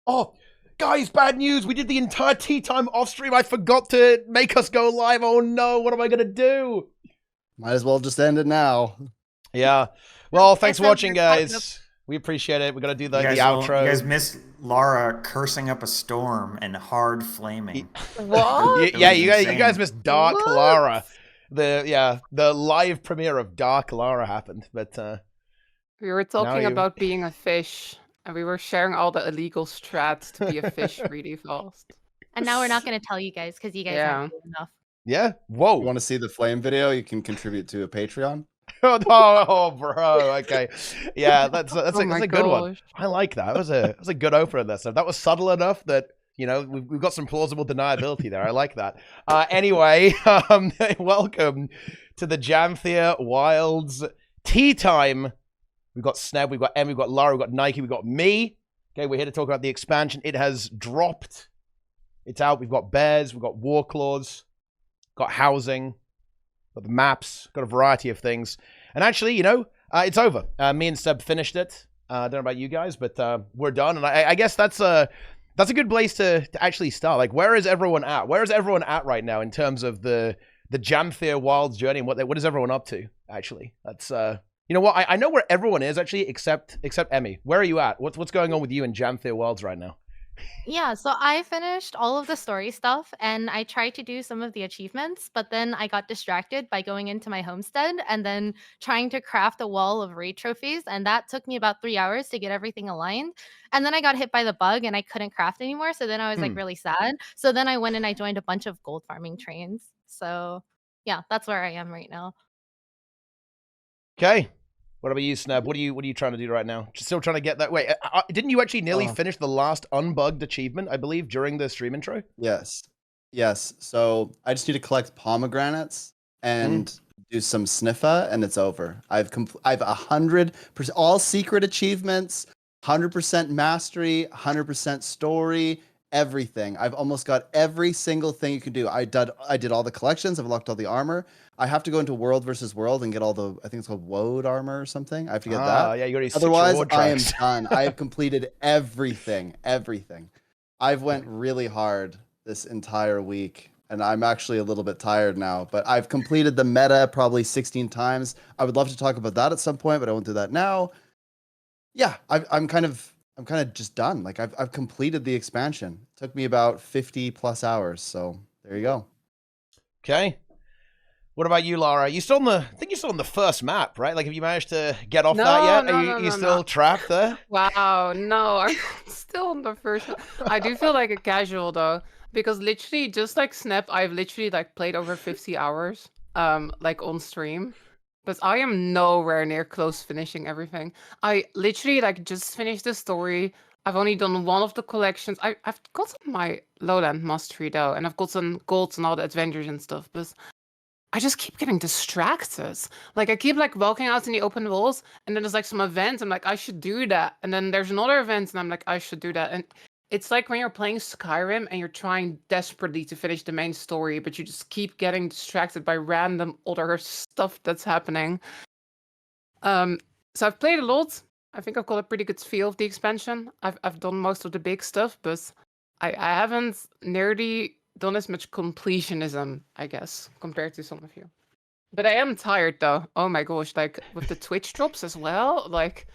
Oh, guys, bad news. We did the entire TeaTime off stream. I forgot to make us go live. Oh no, what am I gonna do? Might as well just end it now. Yeah. Well, thanks for It's watching, over. guys. We appreciate it. We're gonna do the You outro. guys missed Lara cursing up a storm and hard flaming. What? Yeah, was you insane. guys missed Dark What? Lara. The live premiere of Dark Lara happened, but We were talking about being a fish, and we were sharing all the illegal strats to be a fish really fast. And now we're not going to tell you guys because you guys aren't cool enough. Yeah. Whoa. You want to see the flame video? You can contribute to a Patreon. Oh, bro. Okay. Yeah, that's a good one. gosh. I like that. That was a good opener. That was subtle enough that we've got some plausible deniability there. I like that. Anyway, welcome to the Janthir Wilds TeaTime. We've got Sneb, we've got Em, we've got Lara, we've got Nike, we've got me. Okay, we're here to talk about the expansion. It has dropped. It's out. We've got bears, we've got warclaws, got housing, got the maps, got a variety of things. And actually, it's over. Me and Sneb finished it. I don't know about you guys, but we're done. And I guess that's a good place to actually start. Like, where is everyone at? Where is everyone at right now in terms of the Janthir Wilds journey and what is everyone up to? Actually, that's you know what? I know where everyone is actually, except Emmy. Where are you at? What's going on with you in Janthir Wilds right now? Yeah, so I finished all of the story stuff and I tried to do some of the achievements, but then I got distracted by going into my homestead and then trying to craft a wall of raid trophies. And that took me about 3 hours to get everything aligned. And then I got hit by the bug and I couldn't craft anymore. So then I was like really sad. So then I went and I joined a bunch of gold farming trains. So yeah, that's where I am right now. Okay. What about you, Sneb? What are you trying to do right now? Still trying to get that? Wait, didn't you actually nearly finish the last unbugged achievement, I believe, during the stream intro? Yes. So I just need to collect pomegranates and do some sniffa, and it's over. I've 100% all secret achievements, 100% mastery, 100% story, everything. I've almost got every single thing you can do. I did all the collections. I've unlocked all the armor. I have to go into World versus World and get all the, I think it's called Woad armor or something. I have to get that. Yeah, you already. Otherwise, I am done. I have completed everything. I've went really hard this entire week, and I'm actually a little bit tired now. But I've completed the meta probably 16 times. I would love to talk about that at some point, but I won't do that now. Yeah, I'm kind of just done. Like I've completed the expansion. It took me about 50 plus hours. So there you go. Okay. What about you, Lara? I think you're still on the first map, right? Like, have you managed to get off that yet? Are you still trapped there? Wow, no, I'm still on the first one. I do feel like a casual though, because literally just like Snep, I've literally like played over 50 hours, like on stream. But I am nowhere near close finishing everything. I literally like just finished the story. I've only done one of the collections. I've gotten my lowland mastery though, and I've gotten golds and all the adventures and stuff, but I just keep getting distracted. Like I keep like walking out in the open walls, and then there's like some events. I'm like, I should do that, and then there's another event, and I'm like, I should do that. And it's like when you're playing Skyrim and you're trying desperately to finish the main story, but you just keep getting distracted by random other stuff that's happening. So I've played a lot. I think I've got a pretty good feel of the expansion. I've done most of the big stuff, but I haven't nearly done as much completionism, I guess, compared to some of you. But I am tired though. Oh my gosh, like with the Twitch drops as well. Like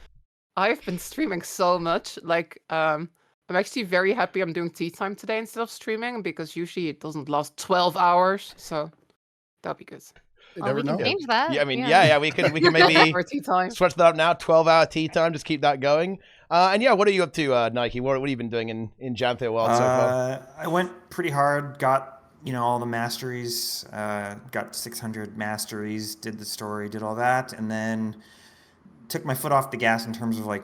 I've been streaming so much. Like I'm actually very happy I'm doing TeaTime today instead of streaming, because usually it doesn't last 12 hours. So that'll be good. Well, we can change that. Yeah, I mean, yeah, we can maybe switch that up now. 12-hour TeaTime, just keep that going. And yeah, what are you up to, Nike? What have you been doing in Janthir World so far? I went pretty hard, got all the masteries, got 600 masteries, did the story, did all that, and then took my foot off the gas in terms of like,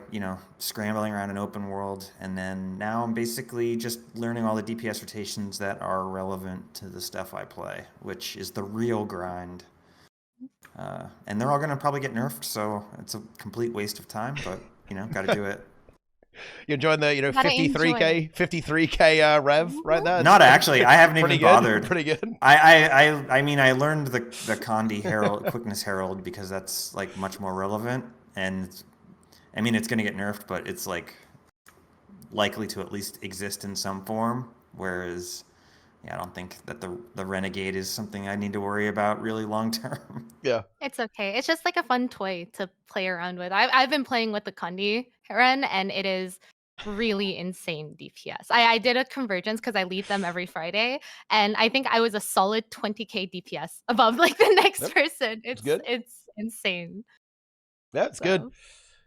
scrambling around an open world. And then now I'm basically just learning all the DPS rotations that are relevant to the stuff I play, which is the real grind. And they're all going to probably get nerfed, so it's a complete waste of time, but, got to do it. You're enjoying the, 53K rev right there? Not actually. I haven't even bothered. Pretty good. I mean, I learned the Condi Herald, Quickness Herald, because that's like much more relevant. And I mean, it's going to get nerfed, but it's like likely to at least exist in some form. Whereas, yeah, I don't think that the Renegade is something I need to worry about really long term. Yeah. It's okay. It's just like a fun toy to play around with. I've been playing with the Kundi Ren, and it is really insane DPS. I did a convergence because I lead them every Friday, and I think I was a solid 20k DPS above like the next Yep. person. good. It's insane. Yeah, it's good. So.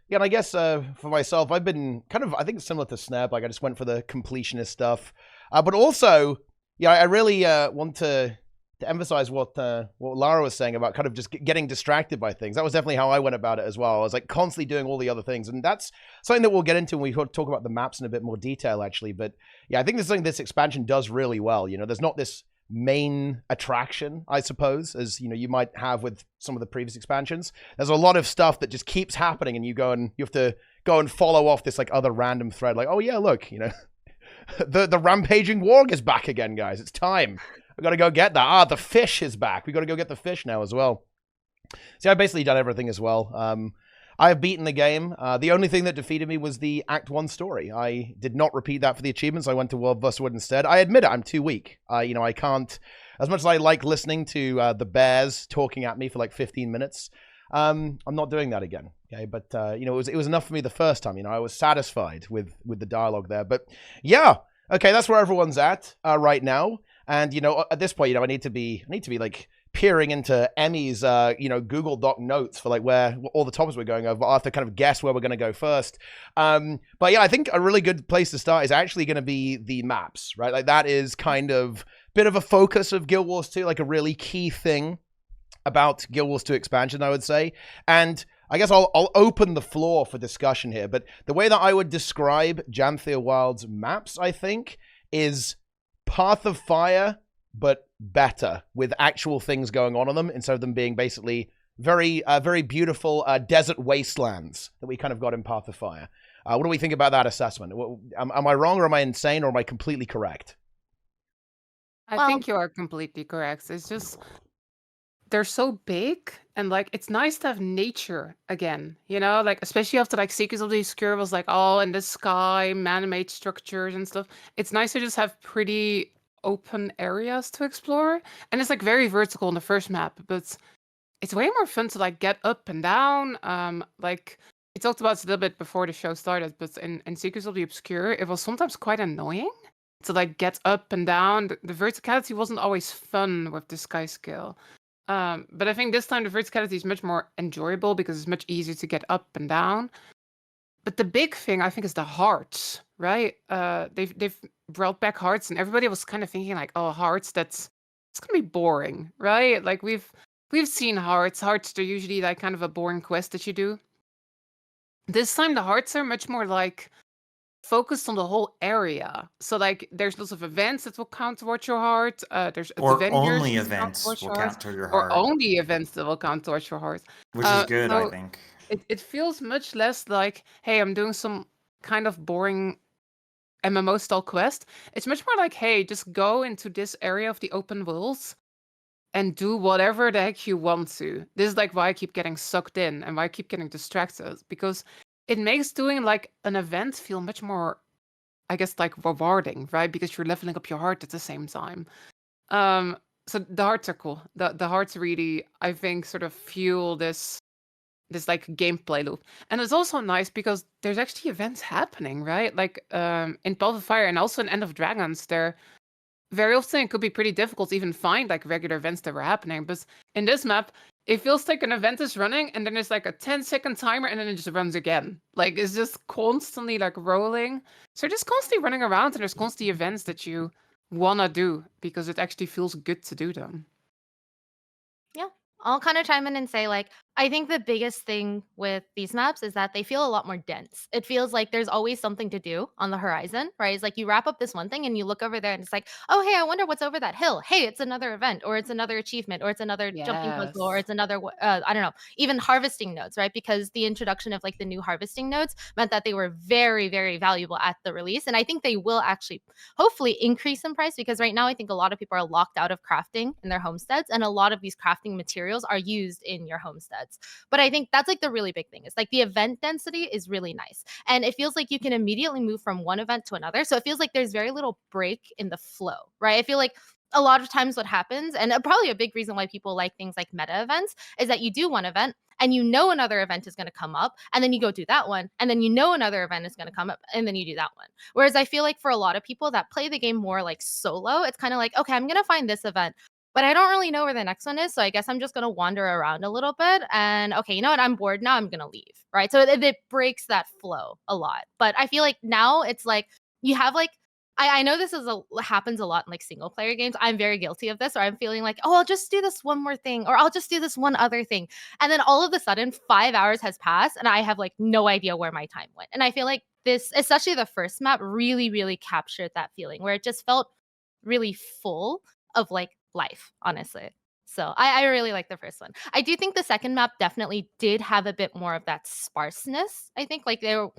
Yeah, and I guess for myself, I've been kind of, I think, similar to Sneb. Like, I just went for the completionist stuff. But also, yeah, I really want to emphasize what Lara was saying about kind of just getting distracted by things. That was definitely how I went about it as well. I was like constantly doing all the other things. And that's something that we'll get into when we talk about the maps in a bit more detail, actually. But yeah, I think this is something this expansion does really well. You know, there's not this main attraction, I suppose, as you know, you might have with some of the previous expansions. There's a lot of stuff that just keeps happening, and you have to go and follow off this like other random thread, like, oh yeah, look, you know, the rampaging warg is back again, guys. It's time. We got to go get that. The fish is back. We got to go get the fish now as well. See, I've basically done everything as well. I have beaten the game. The only thing that defeated me was the Act 1 story. I did not repeat that for the achievements. I went to World vs. Wood instead. I admit it, I'm too weak. You know, I can't, as much as I like listening to the bears talking at me for like 15 minutes, I'm not doing that again. Okay, but you know, it was enough for me the first time. You know, I was satisfied with the dialogue there. But yeah, okay, that's where everyone's at right now. And you know, at this point, you know, I need to be like peering into Emmy's, you know, Google Doc notes for like where all the topics we're going over. But I'll have to kind of guess where we're going to go first. But yeah, I think a really good place to start is actually going to be the maps, right? Like that is kind of a bit of a focus of Guild Wars 2, like a really key thing about Guild Wars 2 expansion, I would say. And I guess I'll open the floor for discussion here. But the way that I would describe Janthir Wild's maps, I think, is Path of Fire, but better, with actual things going on them instead of them being basically very beautiful desert wastelands that we kind of got in Path of Fire. What do we think about that assessment? Am I wrong, or am I insane, or am I completely correct? I think you are completely correct. It's just they're so big, and like it's nice to have nature again, you know, like especially after like Secrets of the Obscure was like all in the sky, man-made structures and stuff. It's nice to just have pretty open areas to explore, and it's like very vertical in the first map, but it's way more fun to like get up and down. Like we talked about it a little bit before the show started, but in Secrets of the Obscure, it was sometimes quite annoying to like get up and down. The verticality wasn't always fun with the sky scale. But I think this time the verticality is much more enjoyable because it's much easier to get up and down. But the big thing I think is the hearts, right? They've brought back hearts, and everybody was kind of thinking like, oh, hearts, it's gonna be boring, right? Like we've seen hearts. Hearts, they're usually like kind of a boring quest that you do. This time the hearts are much more like focused on the whole area. So like there's lots of events that will count towards your heart. There's Or Avengers only that count events towards will your count heart, to your or heart, only events that will count towards your heart. which is good, I So think. it feels much less like, hey, I'm doing some kind of boring MMO style quest. It's much more like, hey, just go into this area of the open worlds and do whatever the heck you want to. This is like why I keep getting sucked in and why I keep getting distracted, because it makes doing like an event feel much more, I guess, like rewarding, right? Because you're leveling up your heart at the same time. So the hearts are cool. The hearts really, I think, sort of fuel this like gameplay loop. And it's also nice because there's actually events happening, right? Like in Path of Fire and also in End of Dragons, there very often it could be pretty difficult to even find like regular events that were happening. But in this map, it feels like an event is running and then there's like a 10-second timer and then it just runs again. Like it's just constantly like rolling. So you're just constantly running around and there's constantly events that you wanna do because it actually feels good to do them. Yeah. I'll kind of chime in and say, like, I think the biggest thing with these maps is that they feel a lot more dense. It feels like there's always something to do on the horizon, right? It's like you wrap up this one thing and you look over there and it's like, oh, hey, I wonder what's over that hill. Hey, it's another event, or it's another achievement, or it's another jumping puzzle, or Yes. it's another, I don't know, even harvesting nodes, right? Because the introduction of like the new harvesting nodes meant that they were very, very valuable at the release. And I think they will actually hopefully increase in price, because right now I think a lot of people are locked out of crafting in their homesteads, and a lot of these crafting materials are used in your homesteads. sets. But I think that's like the really big thing. It's like the event density is really nice. And it feels like you can immediately move from one event to another. So it feels like there's very little break in the flow, right? I feel like a lot of times what happens, and probably a big reason why people like things like meta events, is that you do one event and you know another event is going to come up, and then you go do that one, and then you know another event is going to come up, and then you do that one. Whereas I feel like for a lot of people that play the game more like solo, it's kind of like, okay, I'm going to find this event, but I don't really know where the next one is, so I guess I'm just going to wander around a little bit, and okay, you know what, I'm bored now, I'm going to leave, right? So it breaks that flow a lot. But I feel like now it's like you have like, I know this happens a lot in like single player games. I'm very guilty of this, or I'm feeling like, oh, I'll just do this one more thing, or I'll just do this one other thing. And then all of a sudden 5 hours has passed and I have like no idea where my time went. And I feel like this, especially the first map, really, really captured that feeling where it just felt really full of like life, honestly. So I really like the first one. I do think the second map definitely did have a bit more of that sparseness. I think like the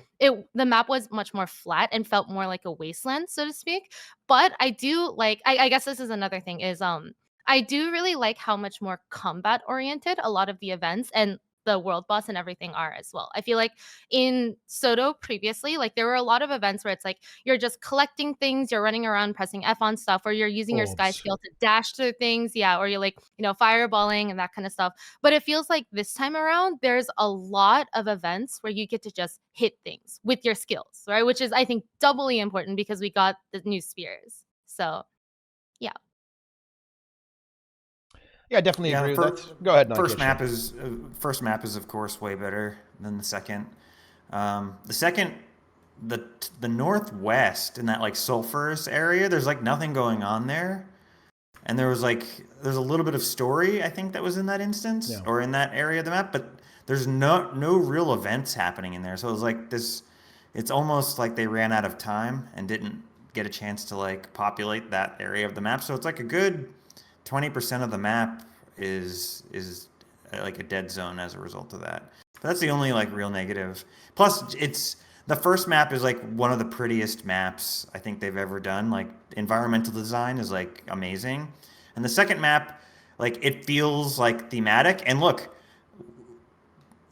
map was much more flat and felt more like a wasteland, so to speak. But I do like, I guess this is another thing is I do really like how much more combat oriented a lot of the events and the world boss and everything are as well. I feel like in Soto previously, like there were a lot of events where it's like you're just collecting things, you're running around pressing F on stuff, or you're using your sky Orbs. skill to dash through things, yeah, or you're like, you know, fireballing and that kind of stuff. But it feels like this time around, there's a lot of events where you get to just hit things with your skills, right? Which is, I think, doubly important because we got the new spears. So, yeah. Yeah, I definitely Yeah, agree the with that. Go ahead, First Nike. map is of course way better than the second. The second, the northwest in that like sulfurous area, there's like nothing going on there, and there's a little bit of story I think that was in that instance Yeah. or in that area of the map, but there's no real events happening in there. So it was like this. It's almost like they ran out of time and didn't get a chance to like populate that area of the map. So it's like a good 20% of the map is like a dead zone as a result of that. But that's the only like real negative. Plus, it's the first map is like one of the prettiest maps I think they've ever done. Like environmental design is like amazing, and the second map, like it feels like thematic. And look,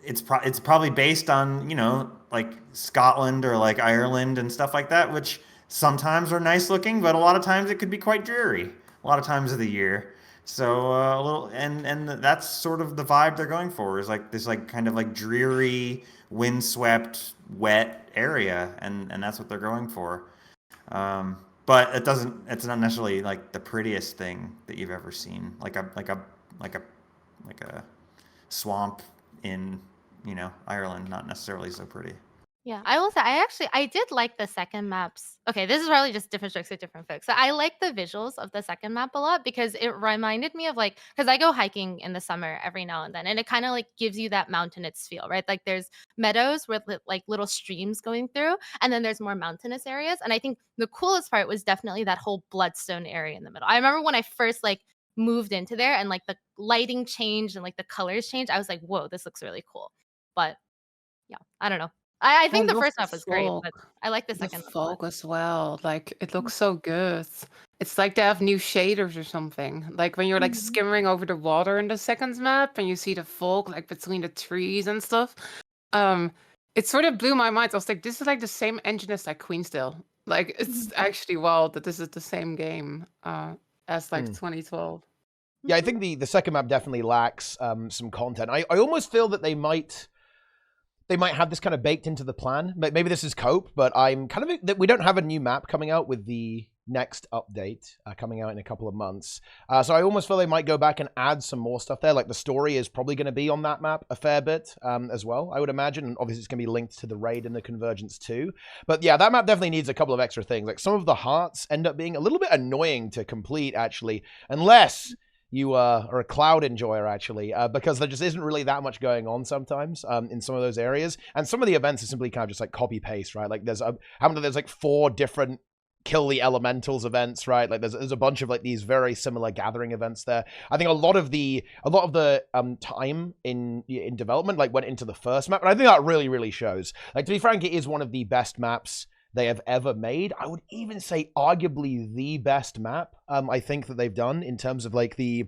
it's probably based on, you know, like Scotland or like Ireland and stuff like that, which sometimes are nice looking, but a lot of times it could be quite dreary. A lot of times of the year. So a little, and that's sort of the vibe they're going for, is like this like kind of like dreary, windswept, wet area, and that's what they're going for. But it's not necessarily like the prettiest thing that you've ever seen, like a swamp in, you know, Ireland, not necessarily so pretty. Yeah, I will say I did like the second maps. Okay, this is probably just different strokes for different folks. So I like the visuals of the second map a lot because it reminded me of like, because I go hiking in the summer every now and then, and it kind of like gives you that mountainous feel, right? Like there's meadows with like little streams going through, and then there's more mountainous areas. And I think the coolest part was definitely that whole Bloodstone area in the middle. I remember when I first like moved into there and like the lighting changed and like the colors changed, I was like, whoa, this looks really cool. But yeah, I don't know. I think the love first the map was great, but fog. I like the The second map a fog lot. as well. Like it looks so good. It's like they have new shaders or something. Like when you're like Mhm. skimming over the water in the second map and you see the fog like between the trees and stuff. It sort of blew my mind. I was like, this is like the same engine as like Queensdale. Like it's actually wild that this is the same game as like 2012. Yeah, I think the second map definitely lacks some content. I almost feel that they might have this kind of baked into the plan. Maybe this is cope, but I'm kind of that we don't have a new map coming out with the next update coming out in a couple of months. So I almost feel they might go back and add some more stuff there. Like the story is probably going to be on that map a fair bit as well, I would imagine. And obviously it's going to be linked to the raid and the convergence too. But yeah, that map definitely needs a couple of extra things. Like some of the hearts end up being a little bit annoying to complete actually, unless you are a cloud enjoyer, actually, because there just isn't really that much going on sometimes in some of those areas. And some of the events are simply kind of just like copy-paste, right? Like there's like 4 different kill the elementals events, right? Like there's a bunch of like these very similar gathering events there. I think a lot of the time in development like went into the first map, and I think that really, really shows. Like to be frank, it is one of the best maps they have ever made. I would even say arguably the best map I think that they've done in terms of like the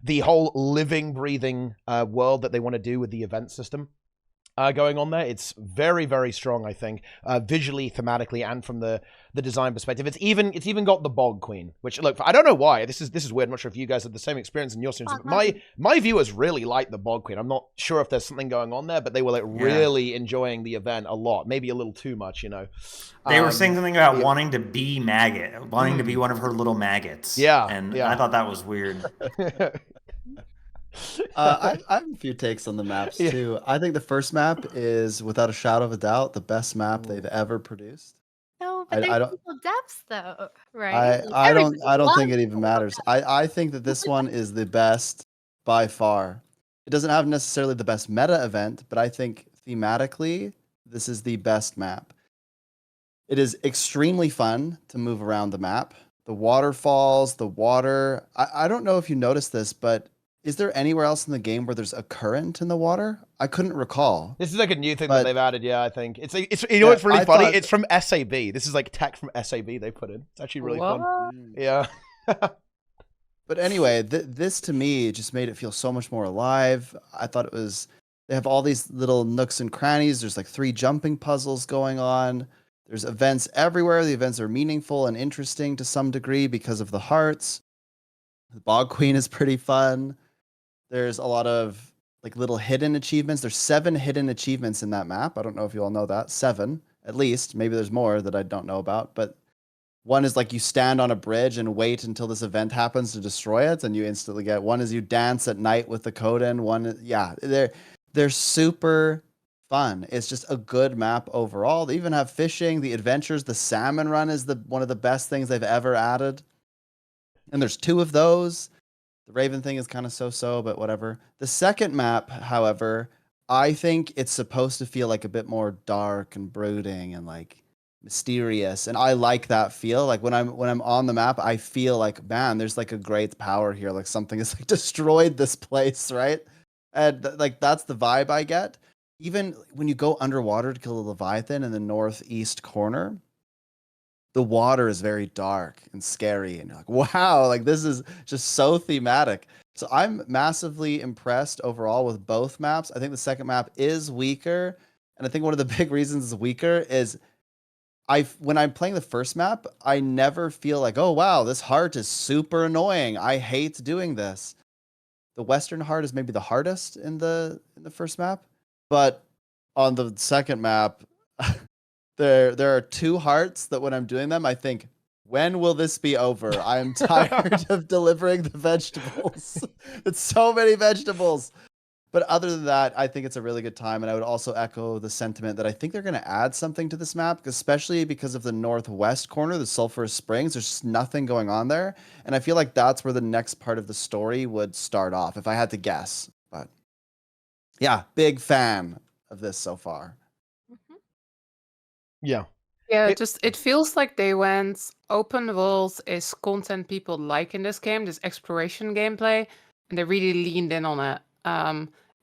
the whole living, breathing world that they want to do with the event system going on there. It's very, very strong, I think, visually, thematically, and from the design perspective. It's even got the Bog Queen, which, look, I don't know why. This is weird. I'm not sure if you guys had the same experience in your streams. My viewers really like the Bog Queen. I'm not sure if there's something going on there, but they were like really enjoying the event a lot. Maybe a little too much, you know. They were saying something about wanting to be maggot, wanting to be one of her little maggots. Yeah, and yeah. I thought that was weird. I have a few takes on the maps too. I think the first map is, without a shadow of a doubt, the best map they've ever produced. No, but I there's don't. still depths though, right? I don't. Everybody I don't think loves it even the matters. I think that this one is the best by far. It doesn't have necessarily the best meta event, but I think thematically this is the best map. It is extremely fun to move around the map. The waterfalls, the water. I don't know if you noticed this, but is there anywhere else in the game where there's a current in the water? I couldn't recall. This is like a new thing that they've added. Yeah, I think it's you know Yeah, what's really I funny? thought- It's from SAB. This is like tech from SAB they put in. It's actually really fun. Yeah. But anyway, this to me just made it feel so much more alive. I thought it was. They have all these little nooks and crannies. There's like 3 jumping puzzles going on. There's events everywhere. The events are meaningful and interesting to some degree because of the hearts. The Bog Queen is pretty fun. There's a lot of like little hidden achievements. There's 7 hidden achievements in that map. I don't know if you all know that. 7, at least. Maybe there's more that I don't know about. But one is like you stand on a bridge and wait until this event happens to destroy it, and you instantly get. One is you dance at night with the Coden. One, yeah, they're super fun. It's just a good map overall. They even have fishing, the adventures, the salmon run is one of the best things they've ever added. And there's 2 of those. The Raven thing is kind of so-so, but whatever. The second map, however, I think it's supposed to feel like a bit more dark and brooding and like mysterious. And I like that feel. Like when I'm on the map, I feel like, man, there's like a great power here. Like something has like destroyed this place, right? And like that's the vibe I get. Even when you go underwater to kill the Leviathan in the northeast corner, the water is very dark and scary, and you're like, wow, like this is just so thematic. So I'm massively impressed overall with both maps. I think the second map is weaker, and I think one of the big reasons it's weaker is when I'm playing the first map, I never feel like, oh wow, this heart is super annoying. I hate doing this. The Western heart is maybe the hardest in the first map, but on the second map, there are 2 hearts that when I'm doing them, I think, when will this be over? I am tired of delivering the vegetables. It's so many vegetables. But other than that, I think it's a really good time. And I would also echo the sentiment that I think they're going to add something to this map, especially because of the northwest corner, the Sulphurous Springs. There's just nothing going on there. And I feel like that's where the next part of the story would start off, if I had to guess. But yeah, big fan of this so far. Yeah. Yeah, it feels like they went open world is content people like in this game, this exploration gameplay, and they really leaned in on it.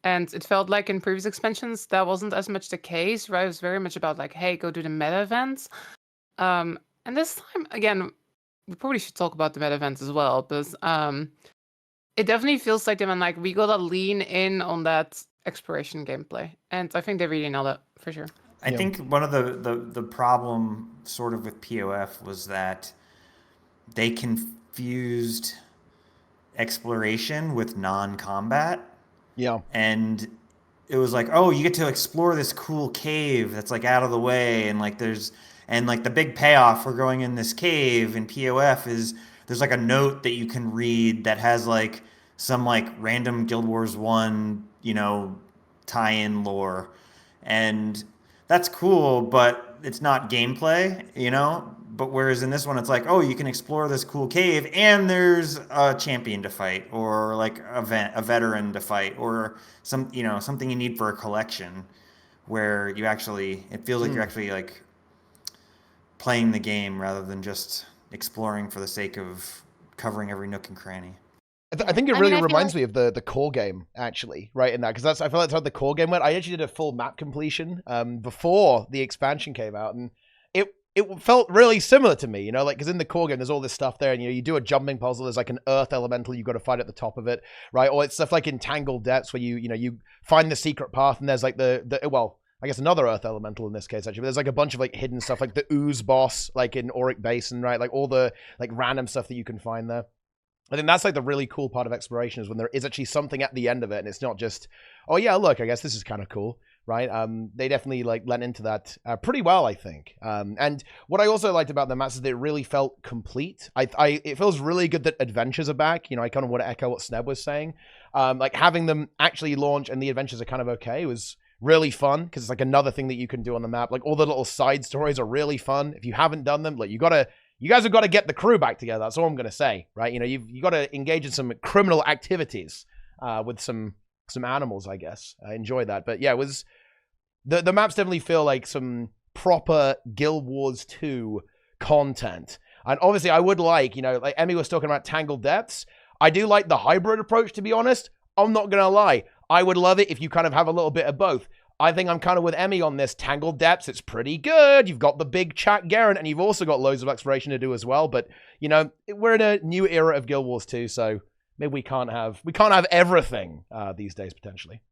And it felt like in previous expansions that wasn't as much the case, right? It was very much about like, hey, go do the meta events. And this time, again, we probably should talk about the meta events as well, but it definitely feels like they went like, we gotta lean in on that exploration gameplay, and I think they really nailed it for sure. I think one of the problem sort of with POF was that they confused exploration with non-combat. Yeah. And it was like, oh, you get to explore this cool cave that's like out of the way, and like the big payoff for going in this cave in POF is there's like a note that you can read that has like some like random Guild Wars 1, tie-in lore. And that's cool, but it's not gameplay, But whereas in this one, it's like, oh, you can explore this cool cave, and there's a champion to fight, or like a veteran to fight, or something you need for a collection, where it feels like you're actually like playing the game rather than just exploring for the sake of covering every nook and cranny. I think it really reminds me of the core game, actually, right in that, because I feel like that's how the core game went. I actually did a full map completion before the expansion came out, and it felt really similar to me, you know, like, because in the core game, there's all this stuff there, and, you know, you do a jumping puzzle, there's like an earth elemental you've got to fight at the top of it, right? Or it's stuff like in Tangled Depths where you find the secret path, and there's like well, I guess another earth elemental in this case, actually, but there's like a bunch of like hidden stuff, like the ooze boss, like in Auric Basin, right? Like all the like random stuff that you can find there. I think that's like the really cool part of exploration is when there is actually something at the end of it, and it's not just, oh yeah, look, I guess this is kind of cool. Right, they definitely like lent into that pretty well, I think. And what I also liked about the maps is that it really felt complete. It feels really good that adventures are back. You know, I kind of want to echo what Sneb was saying. Like having them actually launch and the adventures are kind of okay was really fun because it's like another thing that you can do on the map. Like all the little side stories are really fun. If you haven't done them, like you guys have got to get the crew back together. That's all I'm gonna say, right? You know, you got to engage in some criminal activities with some animals, I guess. I enjoyed that, but yeah, it was. The maps definitely feel like some proper Guild Wars 2 content. And obviously I would like, you know, like Emmy was talking about Tangled Depths. I do like the hybrid approach, to be honest. I'm not going to lie. I would love it if you kind of have a little bit of both. I think I'm kind of with Emmy on this. Tangled Depths, it's pretty good. You've got the big chat Garen, and you've also got loads of exploration to do as well. But, you know, we're in a new era of Guild Wars 2, so maybe we can't have everything these days, potentially.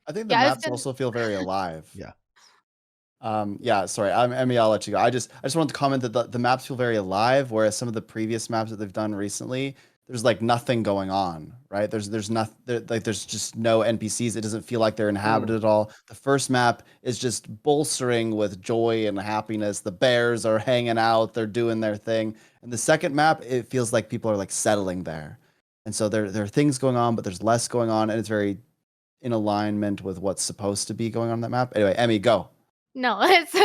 I think the maps also feel very alive. Yeah. Yeah, sorry. Emmy, I'll let you go. I just wanted to comment that the maps feel very alive, whereas some of the previous maps that they've done recently, there's like nothing going on, right? There's just no NPCs. It doesn't feel like they're inhabited at all. The first map is just bolstering with joy and happiness. The bears are hanging out, they're doing their thing. And the second map, it feels like people are like settling there. And so there are things going on, but there's less going on, and it's very in alignment with what's supposed to be going on that map. Anyway, Emmy, go. No, it's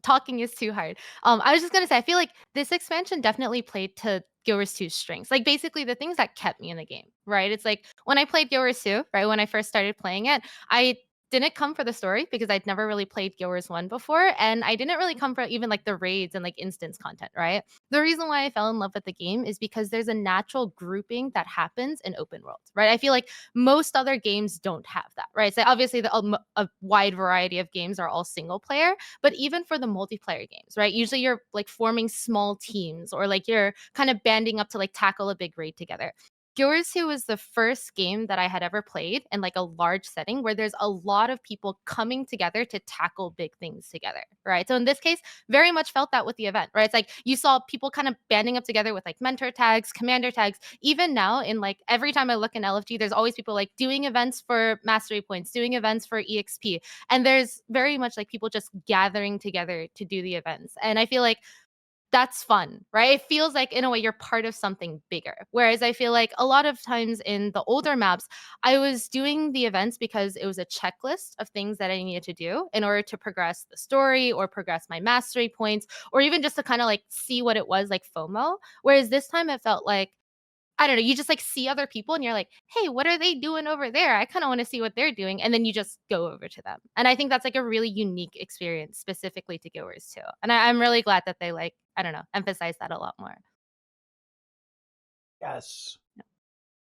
talking is too hard. I was just gonna say, I feel like this expansion definitely played to Guild Wars 2's strengths. Like basically the things that kept me in the game, right? It's like when I played Guild Wars 2, right? When I first started playing it, I didn't come for the story because I'd never really played Guild Wars 1 before, and I didn't really come for even like the raids and like instance content, right? The reason why I fell in love with the game is because there's a natural grouping that happens in open world, right? I feel like most other games don't have that, right? So obviously a wide variety of games are all single player, but even for the multiplayer games, right? Usually you're like forming small teams or like you're kind of banding up to like tackle a big raid together. Guild Wars 2 was the first game that I had ever played in like a large setting where there's a lot of people coming together to tackle big things together, right? So in this case, very much felt that with the event, right? It's like you saw people kind of banding up together with like mentor tags, commander tags. Even now, in like every time I look in LFG, there's always people like doing events for mastery points, doing events for EXP. And there's very much like people just gathering together to do the events. And I feel like that's fun, right? It feels like in a way you're part of something bigger. Whereas I feel like a lot of times in the older maps, I was doing the events because it was a checklist of things that I needed to do in order to progress the story or progress my mastery points, or even just to kind of like see what it was like FOMO. Whereas this time it felt like, I don't know, you just like see other people and you're like, hey, what are they doing over there? I kind of want to see what they're doing. And then you just go over to them. And I think that's like a really unique experience specifically to Guild Wars 2. And I'm really glad that they like, I don't know, emphasize that a lot more. Yes.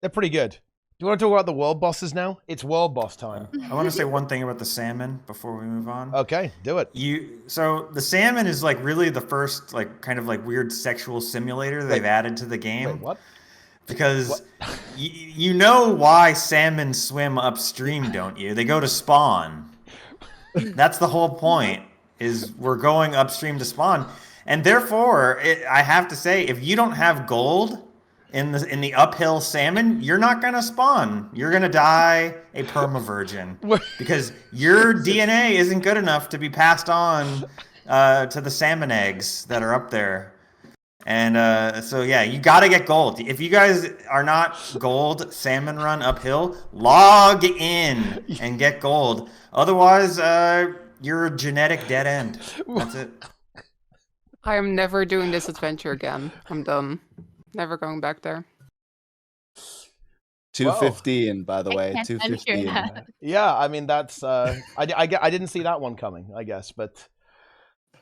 They're pretty good. Do you want to talk about the world bosses now? It's world boss time. I want to say one thing about the salmon before we move on. Okay, do it. So the salmon is like really the first like kind of like weird sexual simulator they've added to the game. Wait, what? Because you know why salmon swim upstream, don't you? They go to spawn. That's the whole point, is we're going upstream to spawn. And therefore, I have to say, if you don't have gold in the uphill salmon, you're not going to spawn. You're going to die a perma-virgin. Because your DNA isn't good enough to be passed on to the salmon eggs that are up there. And so, yeah, you got to get gold. If you guys are not gold salmon run uphill, log in and get gold. Otherwise, you're a genetic dead end. That's it. I am never doing this adventure again. I'm done. Never going back there. 215, by the way. 215. Yeah, I mean, that's... I didn't see that one coming, I guess, but...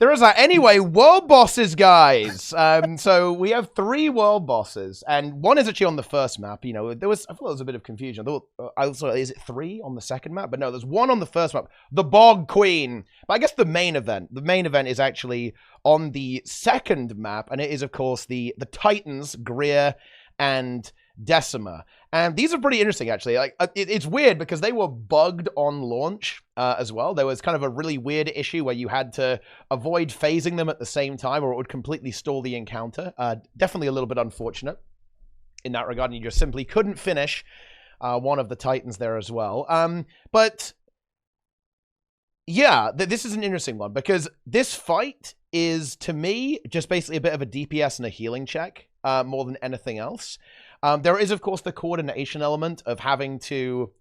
There is that. Anyway, world bosses, guys. So we have 3 world bosses, and one is actually on the first map. You know, I thought there was a bit of confusion. I thought, is it 3 on the second map? But no, there's 1 on the first map. The Bog Queen. But I guess the main event. The main event is actually on the second map, and it is, of course, the Titans, Greer, and Decima. And these are pretty interesting, actually. Like, it's weird because they were bugged on launch as well. There was kind of a really weird issue where you had to avoid phasing them at the same time, or it would completely stall the encounter. Definitely a little bit unfortunate in that regard, and you just simply couldn't finish one of the Titans there as well. But yeah, this is an interesting one because this fight is, to me, just basically a bit of a DPS and a healing check more than anything else. There is, of course, the coordination element of having to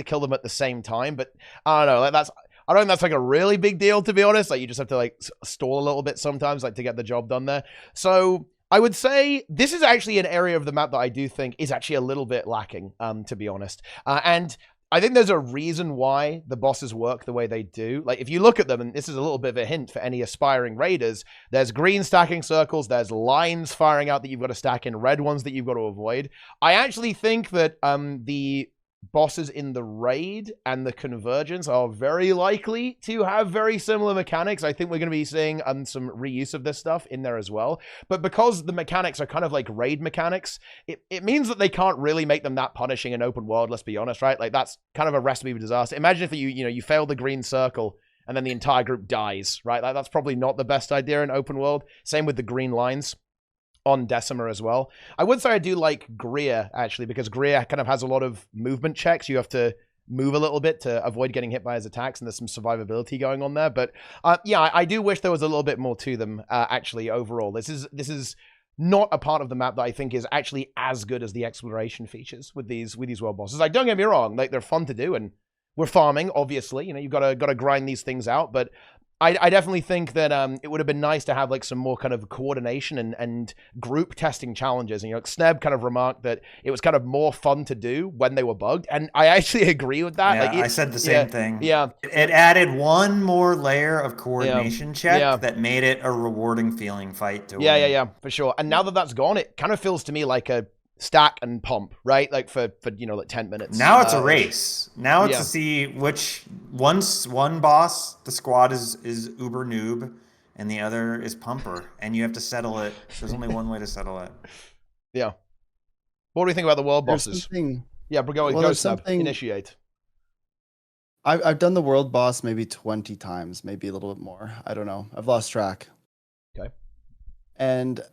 kill them at the same time, but I don't know. Like I don't think that's like a really big deal, to be honest. Like you just have to like stall a little bit sometimes, like to get the job done there. So I would say this is actually an area of the map that I do think is actually a little bit lacking, to be honest. And I think there's a reason why the bosses work the way they do. Like, if you look at them, and this is a little bit of a hint for any aspiring raiders, there's green stacking circles, there's lines firing out that you've got to stack in, red ones that you've got to avoid. I actually think that the bosses in the raid and the convergence are very likely to have very similar mechanics. I think we're going to be seeing some reuse of this stuff in there as well. But because the mechanics are kind of like raid mechanics, it means that they can't really make them that punishing in open world, let's be honest, right? Like that's kind of a recipe for disaster. Imagine if you fail the green circle and then the entire group dies, right? Like that's probably not the best idea in open world. Same with the green lines on Decima as well. I would say I do like Greer, actually, because Greer kind of has a lot of movement checks. You have to move a little bit to avoid getting hit by his attacks, and there's some survivability going on there. But yeah, I do wish there was a little bit more to them, actually, overall. This is not a part of the map that I think is actually as good as the exploration features with these world bosses. Like, don't get me wrong, like they're fun to do, and we're farming, obviously. You know, you've got to grind these things out, but I definitely think that it would have been nice to have like some more kind of coordination and group testing challenges. And, you know, Sneb kind of remarked that it was kind of more fun to do when they were bugged. And I actually agree with that. Yeah, like, I said the same thing. Yeah. It added one more layer of coordination check that made it a rewarding feeling fight to win. Yeah, for sure. And now that that's gone, it kind of feels to me like a stack and pump, right? Like for you know, like 10 minutes. Now it's a race. Now it's to see which one boss, the squad is uber noob and the other is pumper, and you have to settle it. There's only one way to settle it. Yeah. What do you think about the world bosses? Yeah, but go Sneb. Initiate. I've done the world boss maybe 20 times, maybe a little bit more. I don't know. I've lost track. Okay. And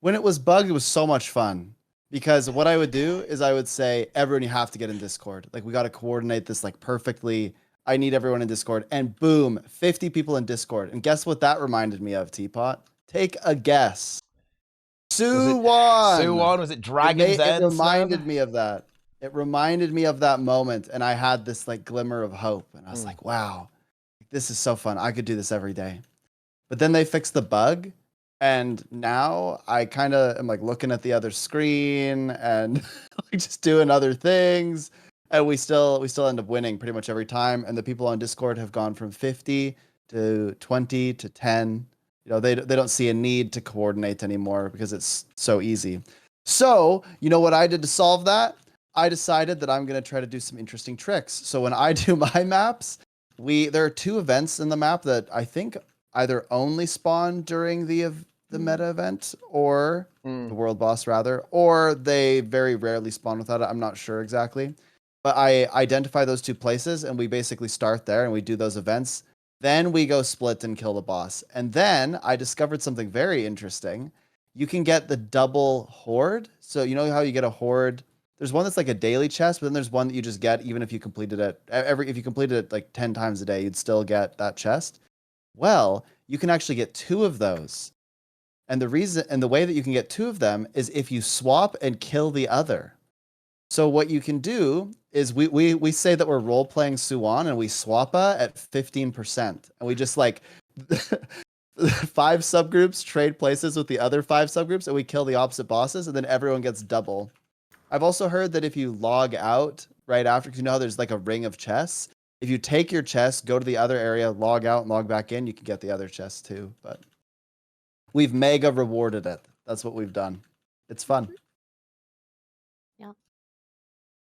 when it was bugged, it was so much fun, because what I would do is I would say, everyone, you have to get in Discord. Like, we got to coordinate this like perfectly. I need everyone in Discord. And boom, 50 people in Discord. And guess what that reminded me of, Teapot? Take a guess. Suwon? Was it Dragon's End? It reminded me of that. It reminded me of that moment. And I had this like glimmer of hope. And I was like, wow, this is so fun. I could do this every day. But then they fixed the bug. And now I kind of am like looking at the other screen and like just doing other things, and we still end up winning pretty much every time. And the people on Discord have gone from 50 to 20 to 10. You know, they don't see a need to coordinate anymore because it's so easy. So you know what I did to solve that? I decided that I'm gonna try to do some interesting tricks. So when I do my maps, there are 2 events in the map that I think either only spawn during the meta event, or the world boss rather, or they very rarely spawn without it. I'm not sure exactly, but I identify those 2 places, and we basically start there and we do those events. Then we go split and kill the boss. And then I discovered something very interesting. You can get the double horde. So you know how you get a horde? There's one that's like a daily chest, but then there's one that you just get even if you completed it if you completed it like 10 times a day, you'd still get that chest. Well, you can actually get 2 of those. And the way that you can get 2 of them is if you swap and kill the other. So what you can do is we say that we're role playing Suwon, and we swap at 15%. And we just like 5 subgroups trade places with the other 5 subgroups, and we kill the opposite bosses, and then everyone gets double. I've also heard that if you log out right after, because you know how there's like a ring of chests, If you take your chest, go to the other area, log out and log back in, you can get the other chest too. But we've mega rewarded it. That's what we've done. It's fun. Yeah.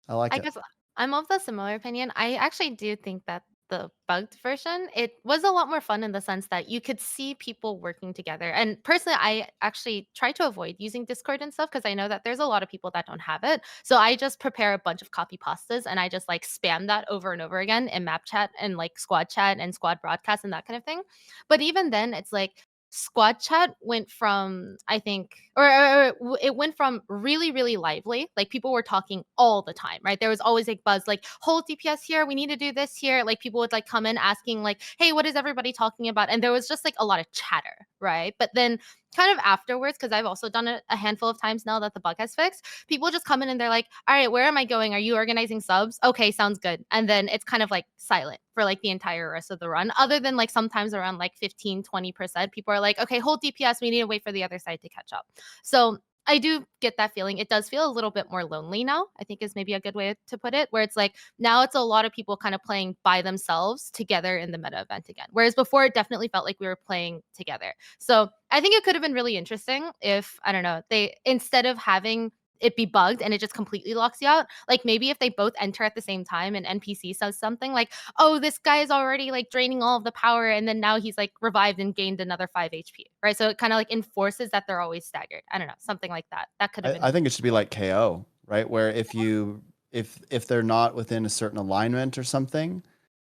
I like I it. guess I'm of the similar opinion. I actually do think that the bugged version, it was a lot more fun in the sense that you could see people working together. And personally, I actually try to avoid using Discord and stuff because I know that there's a lot of people that don't have it. So I just prepare a bunch of copy pastas and I just like spam that over and over again in map chat and like squad chat and squad broadcast and that kind of thing. But even then, it's like squad chat went from I think it went from really really lively, like people were talking all the time, right? There was always like buzz, like hold DPS here, we need to do this here, like people would like come in asking like, hey, what is everybody talking about? And there was just like a lot of chatter, right? But then kind of afterwards, because I've also done it a handful of times now that the bug has fixed, people just come in and they're like, all right, where am I going? Are you organizing subs? Okay, sounds good. And then it's kind of like silent for like the entire rest of the run, other than like sometimes around like 15-20%, people are like, okay, hold DPS, we need to wait for the other side to catch up. So I do get that feeling. It does feel a little bit more lonely now, I think is maybe a good way to put it, where it's like now it's a lot of people kind of playing by themselves together in the meta event again. Whereas before it definitely felt like we were playing together. So I think it could have been really interesting if, I don't know, they, instead of having it be bugged and it just completely locks you out, like maybe if they both enter at the same time and NPC says something like, oh, this guy is already like draining all of the power and then now he's like revived and gained another 5 HP, right? So it kind of like enforces that they're always staggered. I don't know, something like that. That could have been. I think it should be like KO, right? Where if they're not within a certain alignment or something,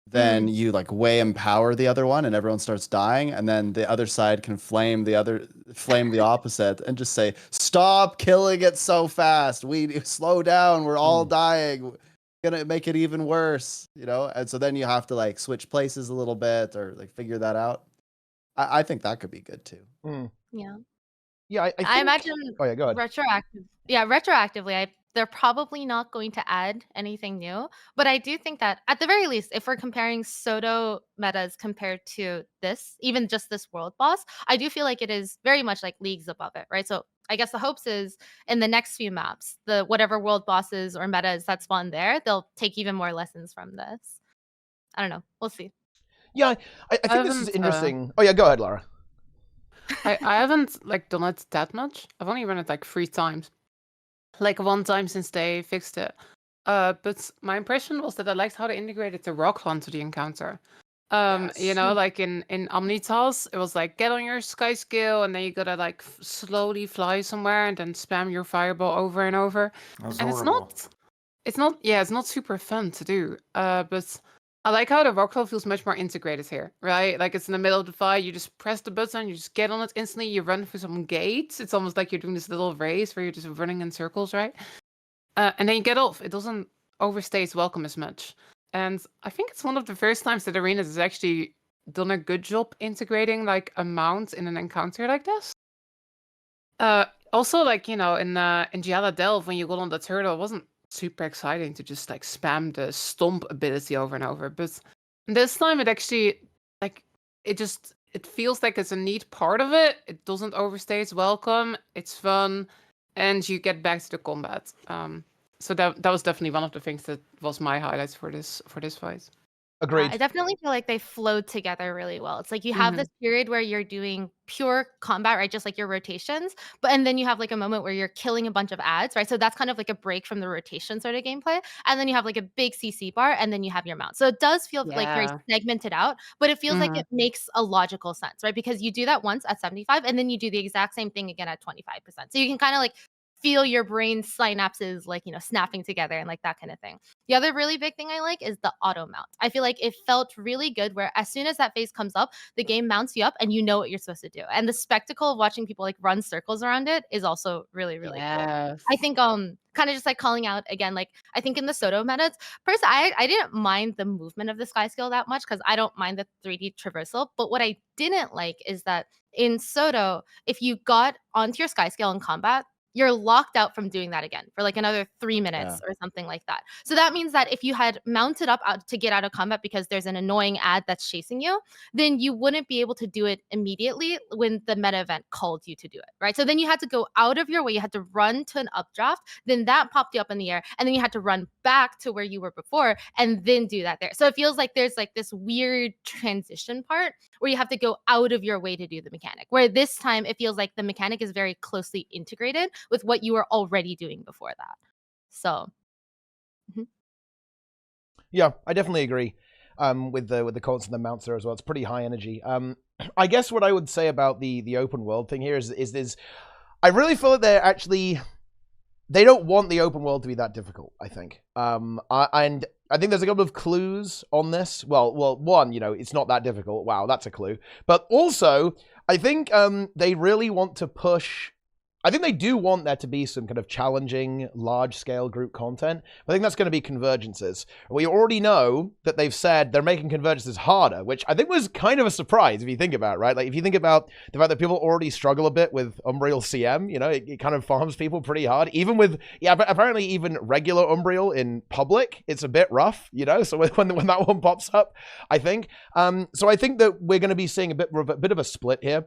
then you like way empower the other one and everyone starts dying, and then the other side can flame the opposite and just say, stop killing it so fast. We slow down, we're all dying. Gonna make it even worse, you know? And so then you have to like switch places a little bit or like figure that out. I think that could be good too. Yeah. Yeah, I I think... imagine Oh yeah, go ahead. retroactively, they're probably not going to add anything new. But I do think that at the very least, if we're comparing Soto metas compared to this, even just this world boss, I do feel like it is very much like leagues above it, right? So I guess the hopes is in the next few maps, the whatever world bosses or metas that spawn there, they'll take even more lessons from this. I don't know. We'll see. Yeah, I think this is haven't, interesting. Oh yeah, go ahead, Lara. I haven't like done it that much. I've only run it like 3 times. Like one time since they fixed it. But my impression was that I liked how they integrated the Warclaw into the encounter. You know, like in Omnitas, it was like get on your sky skill and then you gotta like slowly fly somewhere and then spam your fireball over and over. That was And horrible. it's not super fun to do. But I like how the Warclaw feels much more integrated here, right? Like it's in the middle of the fight, you just press the button, you just get on it instantly, you run through some gates. It's almost like you're doing this little race where you're just running in circles, right? And then you get off. It doesn't overstay its welcome as much. And I think it's one of the first times that Arenas has actually done a good job integrating like a mount in an encounter like this. Also, like, you know, in Giada Delve, when you got on the turtle, it wasn't super exciting to just like spam the stomp ability over and over. But this time it actually like it feels like it's a neat part of it. It doesn't overstay its welcome. It's fun, and you get back to the combat. So that was definitely one of the things that was my highlights for this fight. Agreed. I definitely feel like they flowed together really well. It's like you have this period where you're doing pure combat, right? Just like your rotations, and then you have like a moment where you're killing a bunch of ads, right? So that's kind of like a break from the rotation sort of gameplay. And then you have like a big CC bar, and then you have your mount. So it does feel like very Yeah. segmented out, but it feels like it makes a logical sense, right? Because you do that once at 75, and then you do the exact same thing again at 25%. So you can kind of like feel your brain synapses like, you know, snapping together and like that kind of thing. The other really big thing I like is the auto mount. I feel like it felt really good where as soon as that phase comes up, the game mounts you up and you know what you're supposed to do. And the spectacle of watching people like run circles around it is also really, really cool. I think kind of just like calling out again, like I think in the Soto metas, personally, I didn't mind the movement of the sky skill that much because I don't mind the 3D traversal. But what I didn't like is that in Soto, if you got onto your sky scale in combat, you're locked out from doing that again for like another 3 minutes or something like that. So that means that if you had mounted up out to get out of combat because there's an annoying ad that's chasing you, then you wouldn't be able to do it immediately when the meta event called you to do it, right? So then you had to go out of your way, you had to run to an updraft, then that popped you up in the air, and then you had to run back to where you were before and then do that there. So it feels like there's like this weird transition part where you have to go out of your way to do the mechanic. Where this time it feels like the mechanic is very closely integrated with what you were already doing before that. So, Yeah, I definitely agree. With the Colts and the mounts there as well. It's pretty high energy. I guess what I would say about the open world thing here is I really feel that they don't want the open world to be that difficult, I think. And I think there's a couple of clues on this. Well, one, it's not that difficult. Wow, that's a clue. But also, I think they really want to push... I think they do want there to be some kind of challenging, large-scale group content. I think that's going to be convergences. We already know that they've said they're making convergences harder, which I think was kind of a surprise if you think about it, right? Like, if you think about the fact that people already struggle a bit with Umbriel CM, it kind of farms people pretty hard. Even with, apparently even regular Umbriel in public, it's a bit rough, So when that one pops up, I think. So I think that we're going to be seeing a bit of a split here.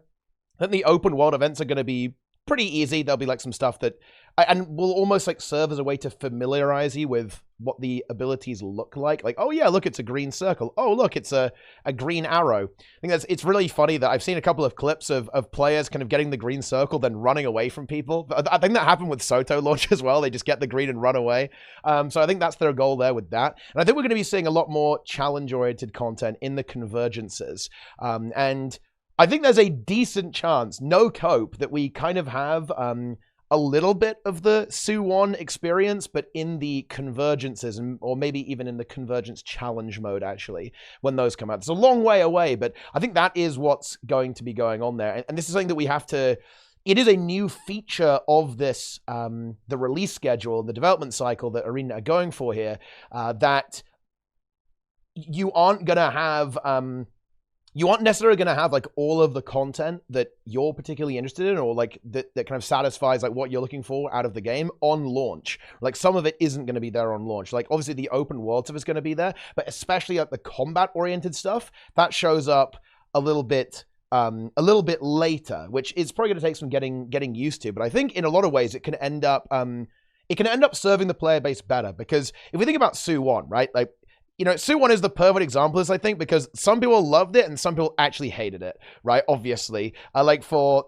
I think the open world events are going to be pretty easy. There'll be like some stuff that and will almost like serve as a way to familiarize you with what the abilities look like. Like, oh yeah, look, it's a green circle. Oh, look, it's a green arrow. I think it's really funny that I've seen a couple of clips of players kind of getting the green circle, then running away from people. I think that happened with Soto launch as well. They just get the green and run away. So I think that's their goal there with that. And I think we're going to be seeing a lot more challenge-oriented content in the convergences. And I think there's a decent chance, no cope, that we kind of have a little bit of the Su-1 experience, but in the convergences, or maybe even in the convergence challenge mode, actually, when those come out. It's a long way away, but I think that is what's going to be going on there. And this is something that we have to... It is a new feature of this, the release schedule, the development cycle that ArenaNet are going for here, that you aren't going to have... you aren't necessarily going to have like all of the content that you're particularly interested in, or like that kind of satisfies like what you're looking for out of the game on launch. Like some of it isn't going to be there on launch. Like obviously the open world stuff is going to be there, but especially like the combat oriented stuff that shows up a little bit later, which is probably going to take some getting used to. But I think in a lot of ways it can end up serving the player base better, because if we think about Su-1, right, like, Su-1 is the perfect example of this, I think, because some people loved it and some people actually hated it, right? Obviously. Like for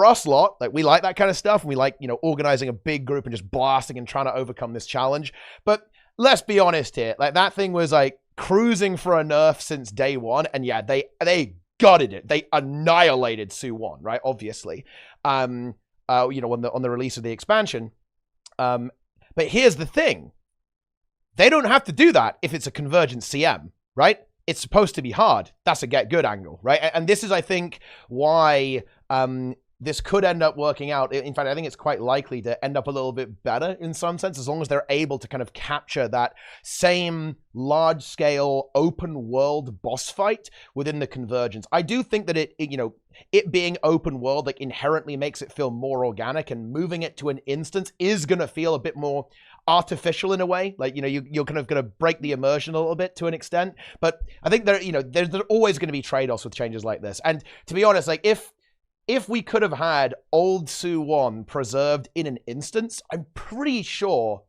us lot, like we like that kind of stuff, and we like, organizing a big group and just blasting and trying to overcome this challenge. But let's be honest here, like that thing was like cruising for a nerf since day one, and yeah, they gutted it. They annihilated Su-1, right? Obviously. On the release of the expansion. But here's the thing. They don't have to do that if it's a convergent CM, right? It's supposed to be hard. That's a get good angle, right? And this is, I think, why this could end up working out. In fact, I think it's quite likely to end up a little bit better in some sense, as long as they're able to kind of capture that same large-scale open world boss fight within the convergence. I do think that it being open world like inherently makes it feel more organic, and moving it to an instance is going to feel a bit more artificial in a way. Like, you're kind of going to break the immersion a little bit to an extent. But I think there's always going to be trade-offs with changes like this. And to be honest, like if we could have had old Su-1 preserved in an instance, I'm pretty sure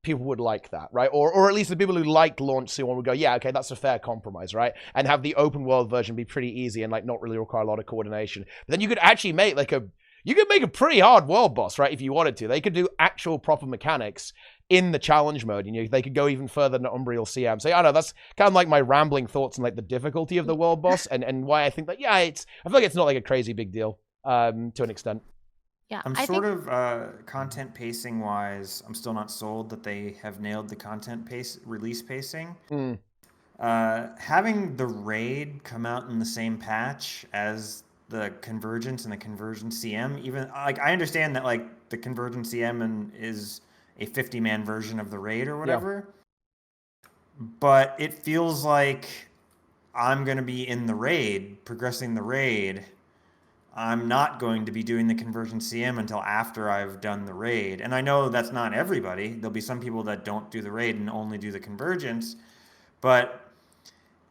people would like that, right? Or at least the people who liked launch Su-1 would go, yeah, okay, that's a fair compromise, right? And have the open world version be pretty easy and like not really require a lot of coordination. But then you could actually make you could make a pretty hard world boss, right? If you wanted to. They could do actual proper mechanics in the challenge mode. They could go even further than Umbriel CM. So I don't know, that's kind of like my rambling thoughts on like the difficulty of the world boss and why I think that, yeah, I feel like it's not like a crazy big deal to an extent. Yeah, I'm content pacing wise, I'm still not sold that they have nailed the content release pacing. Having the raid come out in the same patch as the convergence and the convergence CM, even like I understand that like the convergence CM is a 50-man version of the raid or whatever, but it feels like I'm gonna be in the raid, progressing the raid, I'm not going to be doing the conversion CM until after I've done the raid. And I know that's not everybody. There'll be some people that don't do the raid and only do the convergence. But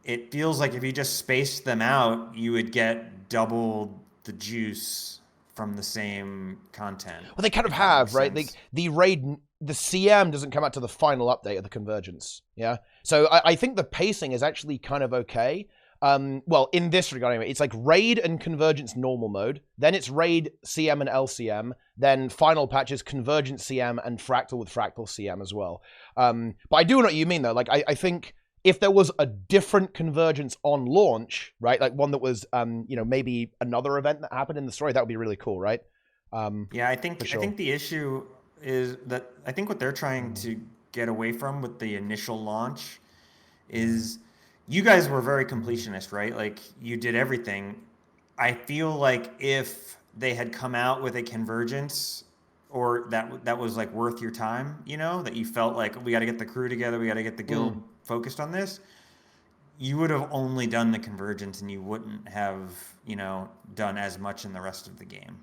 it feels like if you just spaced them out, you would get double the juice from the same content. Well, they kind of if that have, makes right? sense. The raid, the CM doesn't come out to the final update of the convergence. Yeah. So I think the pacing is actually kind of okay. Well, in this regard, anyway, it's like raid and convergence normal mode. Then it's raid CM and LCM. Then final patches convergence CM and fractal with fractal CM as well. But I do know what you mean though. Like I think if there was a different convergence on launch, right? Like one that was, maybe another event that happened in the story, that would be really cool, right? Yeah, I think sure. I think the issue is that I think what they're trying to get away from with the initial launch is you guys were very completionist, right? Like you did everything. I feel like if they had come out with a convergence or that was like worth your time, that you felt like we got to get the crew together, we got to get the guild focused on this, you would have only done the convergence and you wouldn't have, done as much in the rest of the game.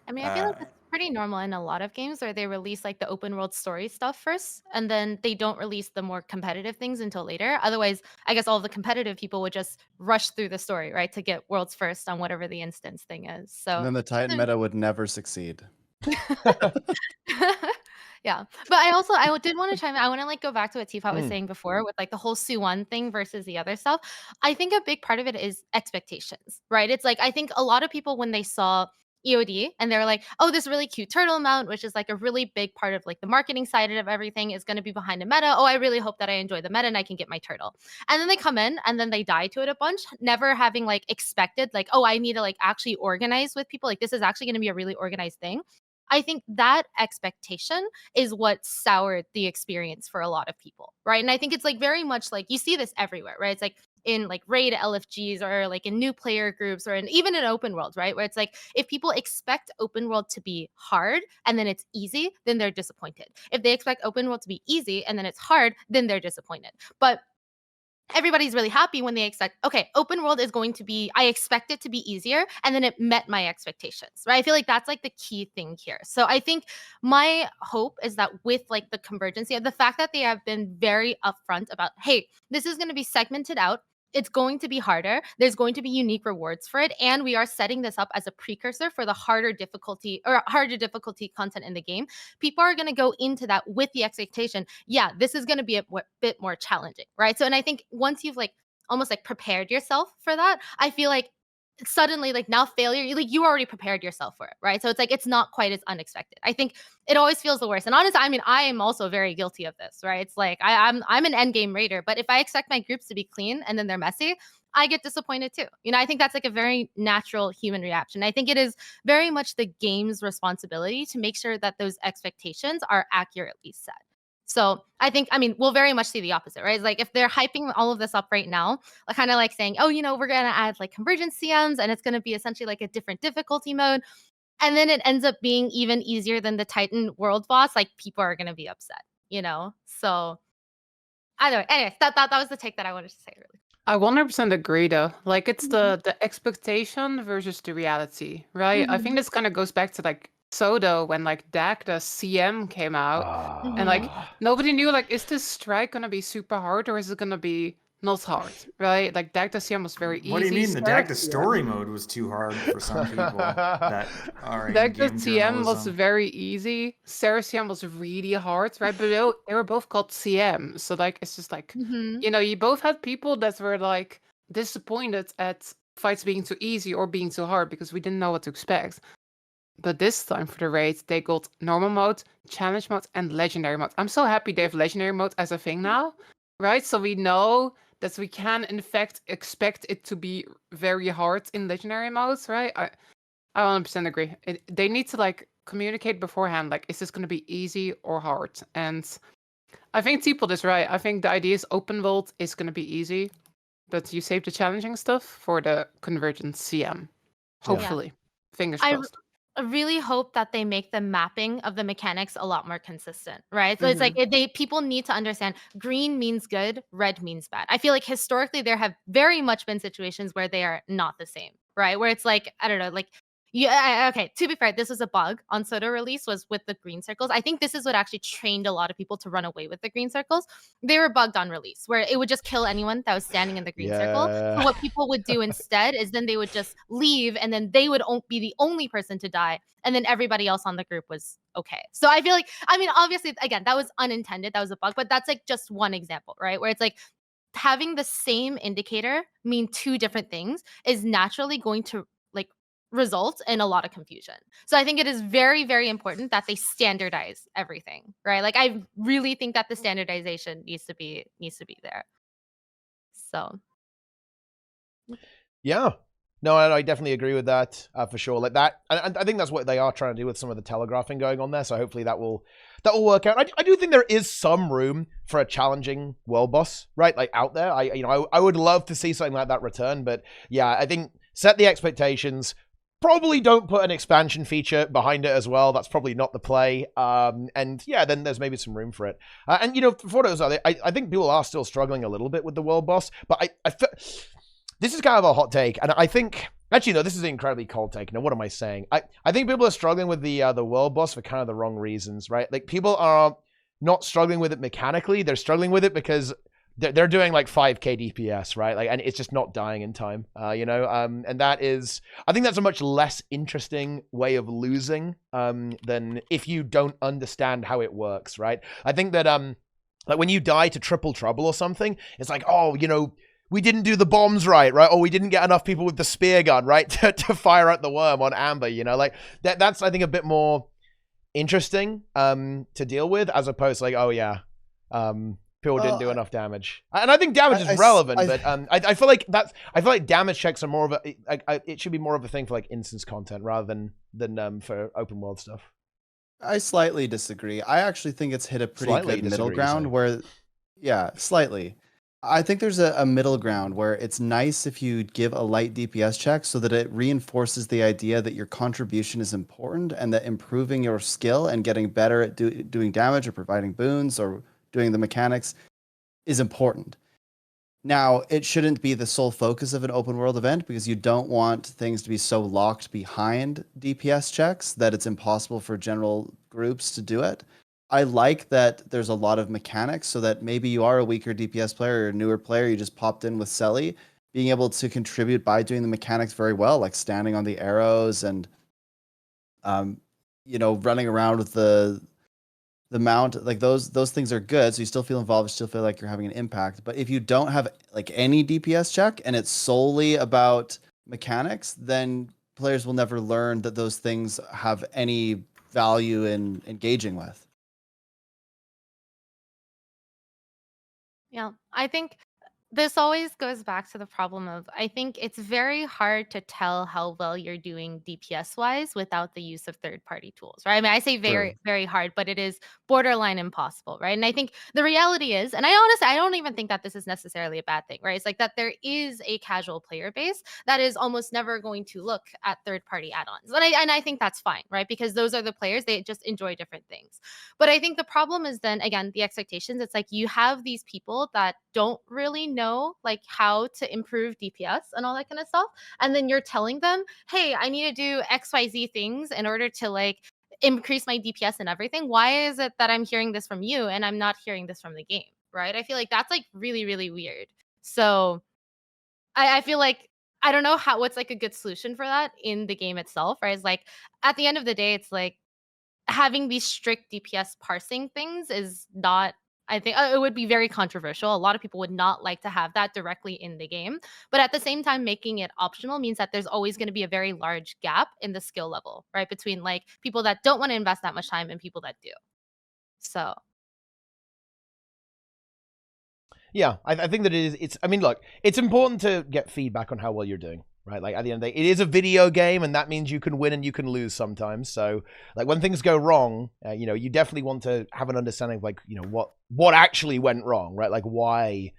I mean, I feel like it's pretty normal in a lot of games where they release like the open world story stuff first, and then they don't release the more competitive things until later. Otherwise, I guess all of the competitive people would just rush through the story, right, to get worlds first on whatever the instance thing is. So And then the Titan meta would never succeed. yeah, but I did want to chime in. I want to like go back to what Teapot was saying before with like the whole Sue-1 thing versus the other stuff. I think a big part of it is expectations, right? It's like I think a lot of people when they saw EOD and they're like, oh, this really cute turtle mount, which is like a really big part of like the marketing side of everything, is going to be behind a meta. Oh, I really hope that I enjoy the meta and I can get my turtle. And then they come in and then they die to it a bunch, never having like expected like, oh, I need to like actually organize with people. Like this is actually going to be a really organized thing. I think that expectation is what soured the experience for a lot of people, right? And I think it's like very much like you see this everywhere, right? It's like in like raid LFGs or like in new player groups or even in open world, right? Where it's like if people expect open world to be hard and then it's easy, then they're disappointed. If they expect open world to be easy and then it's hard, then they're disappointed. But everybody's really happy when they expect, okay, open world is going to be, I expect it to be easier, and then it met my expectations, right? I feel like that's like the key thing here. So I think my hope is that with like the convergence, the fact that they have been very upfront about, hey, this is going to be segmented out. It's going to be harder. There's going to be unique rewards for it. And we are setting this up as a precursor for the harder difficulty content in the game. People are going to go into that with the expectation, yeah, this is going to be a bit more challenging, right? So, and I think once you've like almost like prepared yourself for that, I feel like suddenly like now failure, you already prepared yourself for it, right? So it's like it's not quite as unexpected. I think it always feels the worst. And honestly, I mean, I am also very guilty of this, right? It's like I'm an end game raider, but if I expect my groups to be clean and then they're messy, I get disappointed too. I think that's like a very natural human reaction. I think it is very much the game's responsibility to make sure that those expectations are accurately set. So I think, I mean, we'll very much see the opposite, right? It's like if they're hyping all of this up right now, kind of like saying, oh, we're going to add like convergence CMs and it's going to be essentially like a different difficulty mode. And then it ends up being even easier than the Titan world boss. Like people are going to be upset, So either way, anyways, that was the take that I wanted to say really. I 100% agree though. Like it's the expectation versus the reality, right? I think this kind of goes back to like Sodo when like Dagda CM came out and like nobody knew like is this strike gonna be super hard or is it gonna be not hard, right? Like Dagda CM was very easy. What do you mean the Sarah Dagda CM story mode was too hard for some people that are in Dagda game CM was journalism? very easy. Sarah CM was really hard, right? But they were both called CM, so like it's just like you both had people that were like disappointed at fights being too easy or being too hard because we didn't know what to expect. But this time for the raid, they got normal mode, challenge mode, and legendary mode. I'm so happy they have legendary mode as a thing now, right? So we know that we can, in fact, expect it to be very hard in legendary modes, right? I 100% agree. They need to like communicate beforehand, like, is this going to be easy or hard? And I think Teapot is right. I think the idea is open world is going to be easy, but you save the challenging stuff for the convergent CM. Hopefully. Fingers crossed. I really hope that they make the mapping of the mechanics a lot more consistent, right? So it's like people need to understand green means good, red means bad. I feel like historically there have very much been situations where they are not the same, right? Where it's like, I don't know, like, okay, to be fair, this was a bug on Soda release, was with the green circles. I think this is what actually trained a lot of people to run away with the green circles. They were bugged on release, where it would just kill anyone that was standing in the green circle. So Yeah. what people would do instead is then they would just leave, and then they would be the only person to die, and then everybody else on the group was okay. So I feel like, I mean, obviously, again, that was unintended, that was a bug, but that's like just one example, right? Where it's like having the same indicator mean two different things is naturally going to like result in a lot of confusion. So I think it is very, very important that they standardize everything, right? Like I really think that the standardization needs to be there. So Yeah. No, I definitely agree with that for sure. Like that, and I think that's what they are trying to do with some of the telegraphing going on there. So hopefully that will work out. I do think there is some room for a challenging world boss, right? Like out there. I would love to see something like that return, but yeah, I think set the expectations. Probably don't put an expansion feature behind it as well. That's probably not the play. And yeah, then there's maybe some room for it. And for what it was, I think people are still struggling a little bit with the world boss, but this is kind of a hot take, and I think actually no, this is an incredibly cold take. Now, what am I saying? I think people are struggling with the world boss for kind of the wrong reasons, right? Like people are not struggling with it mechanically; they're struggling with it because they're doing like 5k DPS, right? Like, and it's just not dying in time, and that is, I think that's a much less interesting way of losing than if you don't understand how it works, right? I think that like when you die to triple trouble or something, it's like, oh, we didn't do the bombs right? Or we didn't get enough people with the spear gun, right? to fire out the worm on Amber, like that's, I think, a bit more interesting to deal with, as opposed to like, oh yeah, people didn't do enough damage. And I think damage is relevant, but I feel like damage checks are more of a, it should be more of a thing for like instance content rather than for open world stuff. I slightly disagree. I actually think it's hit a pretty Slightly good middle disagree, ground so. where, yeah, slightly. I think there's a middle ground where it's nice if you give a light DPS check so that it reinforces the idea that your contribution is important and that improving your skill and getting better at doing damage or providing boons or doing the mechanics is important. Now, it shouldn't be the sole focus of an open world event because you don't want things to be so locked behind DPS checks that it's impossible for general groups to do it. I like that there's a lot of mechanics so that maybe you are a weaker DPS player or a newer player, you just popped in with Selly, being able to contribute by doing the mechanics very well, like standing on the arrows and, running around with the mount. Like those things are good. So you still feel involved, you still feel like you're having an impact. But if you don't have like any DPS check and it's solely about mechanics, then players will never learn that those things have any value in engaging with. yeah, I think this always goes back to the problem of, I think it's very hard to tell how well you're doing DPS wise without the use of third party tools, right? I mean, I say very, very hard, but it is borderline impossible, right? And I think the reality is, and I don't even think that this is necessarily a bad thing, right? It's like that there is a casual player base that is almost never going to look at third party add-ons. And I think that's fine, right? Because those are the players, they just enjoy different things. But I think the problem is then, again, the expectations. It's like you have these people that don't really know like how to improve DPS and all that kind of stuff. And then you're telling them, hey, I need to do XYZ things in order to like increase my DPS and everything. Why is it that I'm hearing this from you and I'm not hearing this from the game? Right? I feel like that's like really, really weird. So I feel like I don't know what's like a good solution for that in the game itself, right? It's like at the end of the day, it's like having these strict DPS parsing things is not, I think it would be very controversial. A lot of people would not like to have that directly in the game. But at the same time, making it optional means that there's always going to be a very large gap in the skill level, right? Between like people that don't want to invest that much time and people that do. So. Yeah, I think that I mean, look, it's important to get feedback on how well you're doing, right? Like at the end of the day, it is a video game, and that means you can win and you can lose sometimes. So, like when things go wrong, you definitely want to have an understanding of like, what actually went wrong, right? Like why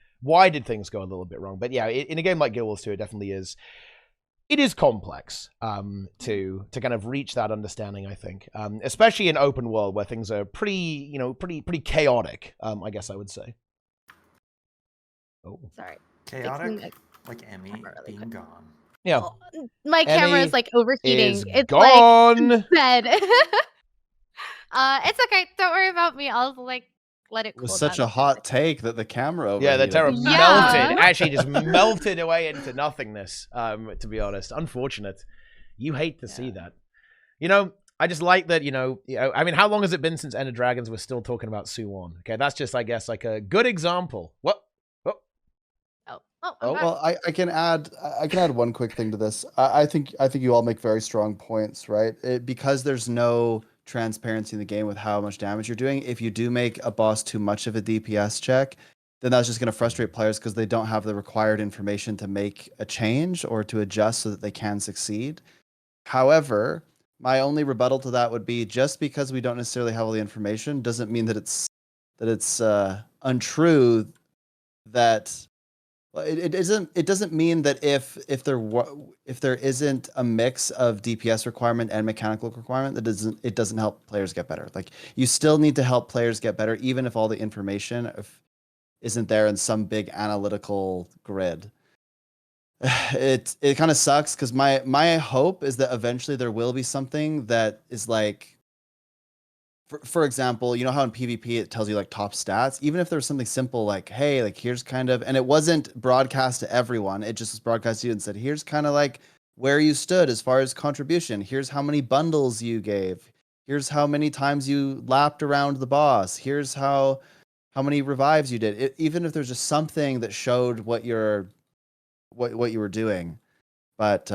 did things go a little bit wrong? But yeah, in a game like Guild Wars 2, it definitely is. It is complex to kind of reach that understanding, I think, especially in open world where things are pretty chaotic. I guess I would say. Oh, Sorry. Chaotic, like Emmy being gone. Yeah. Oh, my camera Emmy is like overheating. is It's gone. like dead. It's okay. Don't worry about me. I'll like let it It was cool such down a a hot bit. take that the camera Yeah, the overheated. terror melted. Yeah. Actually, just melted away into nothingness. To be honest, unfortunate. You hate to see that. You know, I just like that. I mean, how long has it been since Ender Dragons we're still talking about Suwon? Okay, that's just, I guess, like a good example. What? I'm back. Well, I can add one quick thing to this. I think you all make very strong points, right? Because there's no transparency in the game with how much damage you're doing. If you do make a boss too much of a DPS check, then that's just going to frustrate players because they don't have the required information to make a change or to adjust so that they can succeed. However, my only rebuttal to that would be just because we don't necessarily have all the information doesn't mean that it's untrue that. Well, it doesn't mean that if there isn't a mix of DPS requirement and mechanical requirement, it doesn't help players get better. Like, you still need to help players get better, even if all the information isn't there in some big analytical grid. It kind of sucks because my hope is that eventually there will be something that is like, for example, you know how in PvP it tells you like top stats? Even if there's something simple like, hey, like here's kind of, and it wasn't broadcast to everyone, it just was broadcast to you and said, here's kind of like where you stood as far as contribution. Here's how many bundles you gave. Here's how many times you lapped around the boss. Here's how many revives you did. Even if there's just something that showed what you were doing. But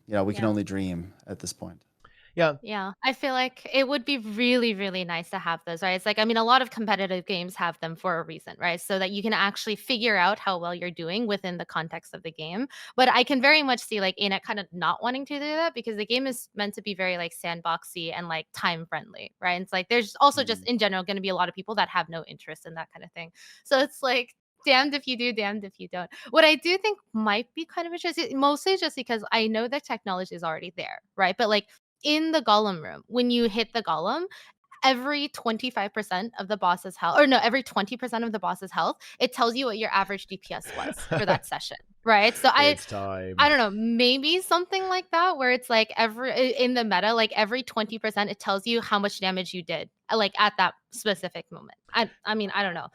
we can only dream at this point. Yeah, I feel like it would be really, really nice to have those, right? It's like, I mean, a lot of competitive games have them for a reason, right? So that you can actually figure out how well you're doing within the context of the game. But I can very much see like ArenaNet kind of not wanting to do that because the game is meant to be very like sandboxy and like time friendly, right? And it's like there's also just in general going to be a lot of people that have no interest in that kind of thing. So it's like damned if you do, damned if you don't. What I do think might be kind of interesting, mostly just because I know the technology is already there, right? But like in the golem room, when you hit the golem, every 25% of the boss's health, or no, every 20% of the boss's health, it tells you what your average DPS was for that session, right? So It's time. I don't know, maybe something like that where it's like in the meta, like every 20% it tells you how much damage you did, like at that specific moment. I mean, I don't know.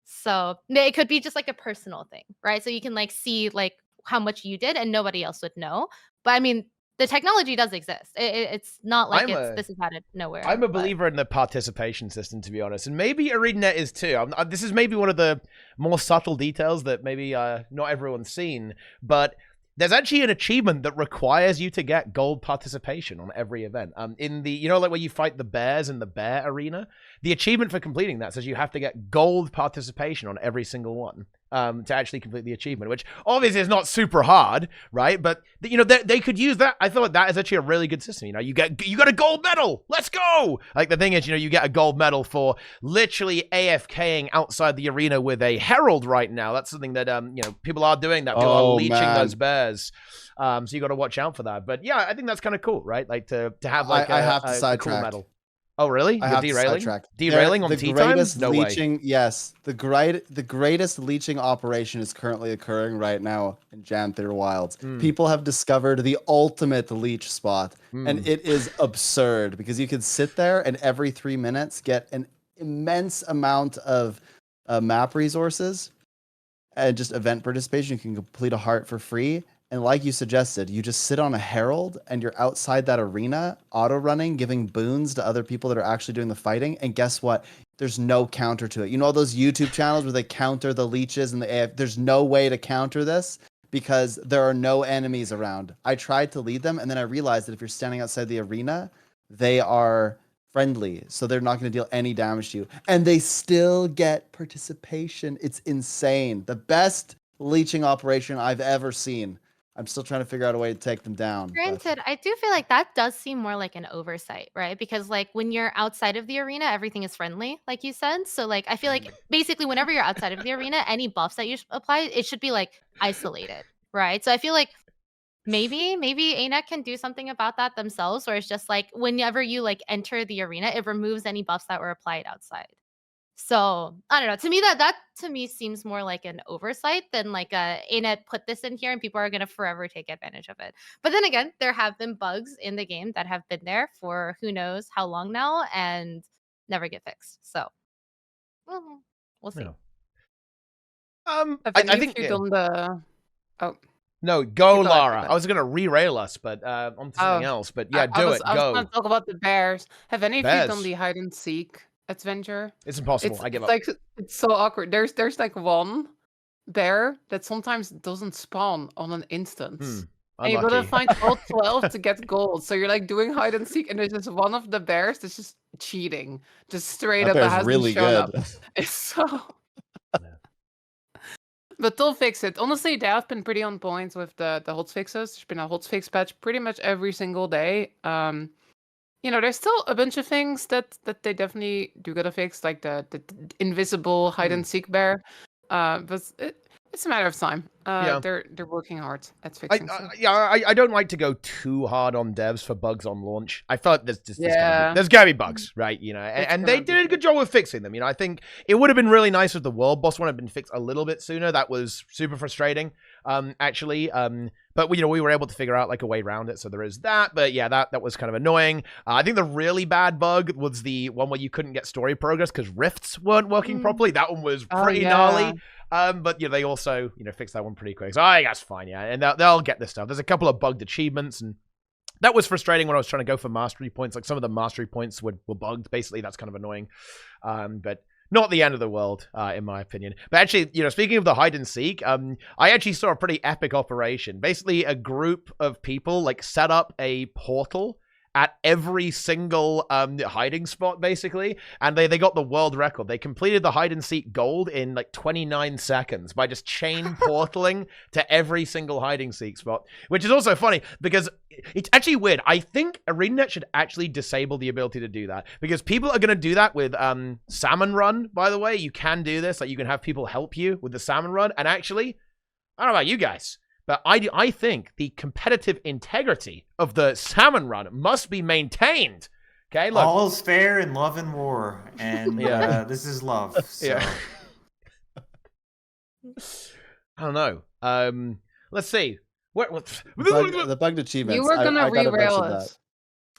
So it could be just like a personal thing, right? So you can like see like how much you did and nobody else would know. But I mean, the technology does exist. It's not like this is out of nowhere. I'm a believer in the participation system, to be honest, and maybe ArenaNet is too. This is maybe one of the more subtle details that maybe not everyone's seen, but there's actually an achievement that requires you to get gold participation on every event. In the, like where you fight the bears in the bear arena, the achievement for completing that says you have to get gold participation on every single one. To actually complete the achievement, which obviously is not super hard, right? But they could use that. I feel like that is actually a really good system. You got a gold medal. Let's go. Like the thing is, you get a gold medal for literally AFKing outside the arena with a herald right now. That's something that people are doing. That people are leeching those bears. So you got to watch out for that. But yeah, I think that's kind of cool, right? Like to have like I have to a sidetrack. cool medal. Oh, really? I You're have derailing? to sidetrack. Derailing on TeaTime? No way. Yes, the greatest leeching operation is currently occurring right now in Janthir Wilds. People have discovered the ultimate leech spot, and it is absurd because you can sit there and every 3 minutes get an immense amount of map resources and just event participation. You can complete a heart for free. And like you suggested, you just sit on a herald and you're outside that arena, auto-running, giving boons to other people that are actually doing the fighting. And guess what? There's no counter to it. You know all those YouTube channels where they counter the leeches and the AF? There's no way to counter this because there are no enemies around. I tried to lead them, and then I realized that if you're standing outside the arena, they are friendly, so they're not going to deal any damage to you. And they still get participation. It's insane. The best leeching operation I've ever seen. I'm still trying to figure out a way to take them down. Granted, I do feel like that does seem more like an oversight, right? Because like when you're outside of the arena, everything is friendly, like you said. So like I feel like basically whenever you're outside of the arena, any buffs that you apply, it should be like isolated, right? So I feel like maybe ArenaNet can do something about that themselves, where it's just like whenever you like enter the arena, it removes any buffs that were applied outside. So I don't know. To me, that to me seems more like an oversight than like a ArenaNet put this in here and people are gonna forever take advantage of it. But then again, there have been bugs in the game that have been there for who knows how long now and never get fixed. So we'll see. Yeah. Have I any think of you done the? Oh, no, go, You go ahead, Lara. Ruben. I was gonna re-rail us, but onto something else. But yeah, I do was it. I was Go. going to talk about the bears. Have any of you done Bears? the hide and seek adventure? It's impossible. It's I give it's up. like it's so awkward. There's like one bear that sometimes doesn't spawn on an instance. And you gotta Unlucky. find all 12 to get gold. So you're like doing hide and seek, and there's just one of the bears that's just cheating. Just straight That up, it bear's hasn't really shown good. up. It's so. But they'll fix it. Honestly, they have been pretty on point with the hot fixes. There's been a hot fix patch pretty much every single day. There's still a bunch of things that they definitely do gotta fix, like the invisible hide and seek bear. But it's a matter of time. Yeah. They're working hard at fixing stuff. I don't like to go too hard on devs for bugs on launch. I felt Yeah. there's gotta be bugs, right? And they gonna did a be good job with fixing them. I think it would have been really nice if the world boss one had been fixed a little bit sooner. That was super frustrating, actually. But we were able to figure out like a way around it, so there is that. But yeah, that was kind of annoying. I think the really bad bug was the one where you couldn't get story progress because rifts weren't working properly. That one was pretty gnarly. But they also fixed that one pretty quick. So I guess fine, yeah, and they'll get this stuff. There's a couple of bugged achievements, and that was frustrating when I was trying to go for mastery points. Like some of the mastery points were bugged. Basically, that's kind of annoying. But not the end of the world, in my opinion. But actually, speaking of the hide and seek, I actually saw a pretty epic operation. Basically, a group of people like set up a portal at every single hiding spot, basically, and they got the world record. They completed the hide and seek gold in like 29 seconds by just chain portaling to every single hiding seek spot, which is also funny because it's actually weird. I think ArenaNet should actually disable the ability to do that because people are going to do that with Salmon Run, by the way. You can do this. Like you can have people help you with the Salmon Run, and actually, I don't know about you guys, but I think the competitive integrity of the Salmon Run must be maintained. Okay, look. All is fair in love and war, and this is love. So. Yeah. I don't know. Let's see. The bugged achievements. You were gonna re-rail us.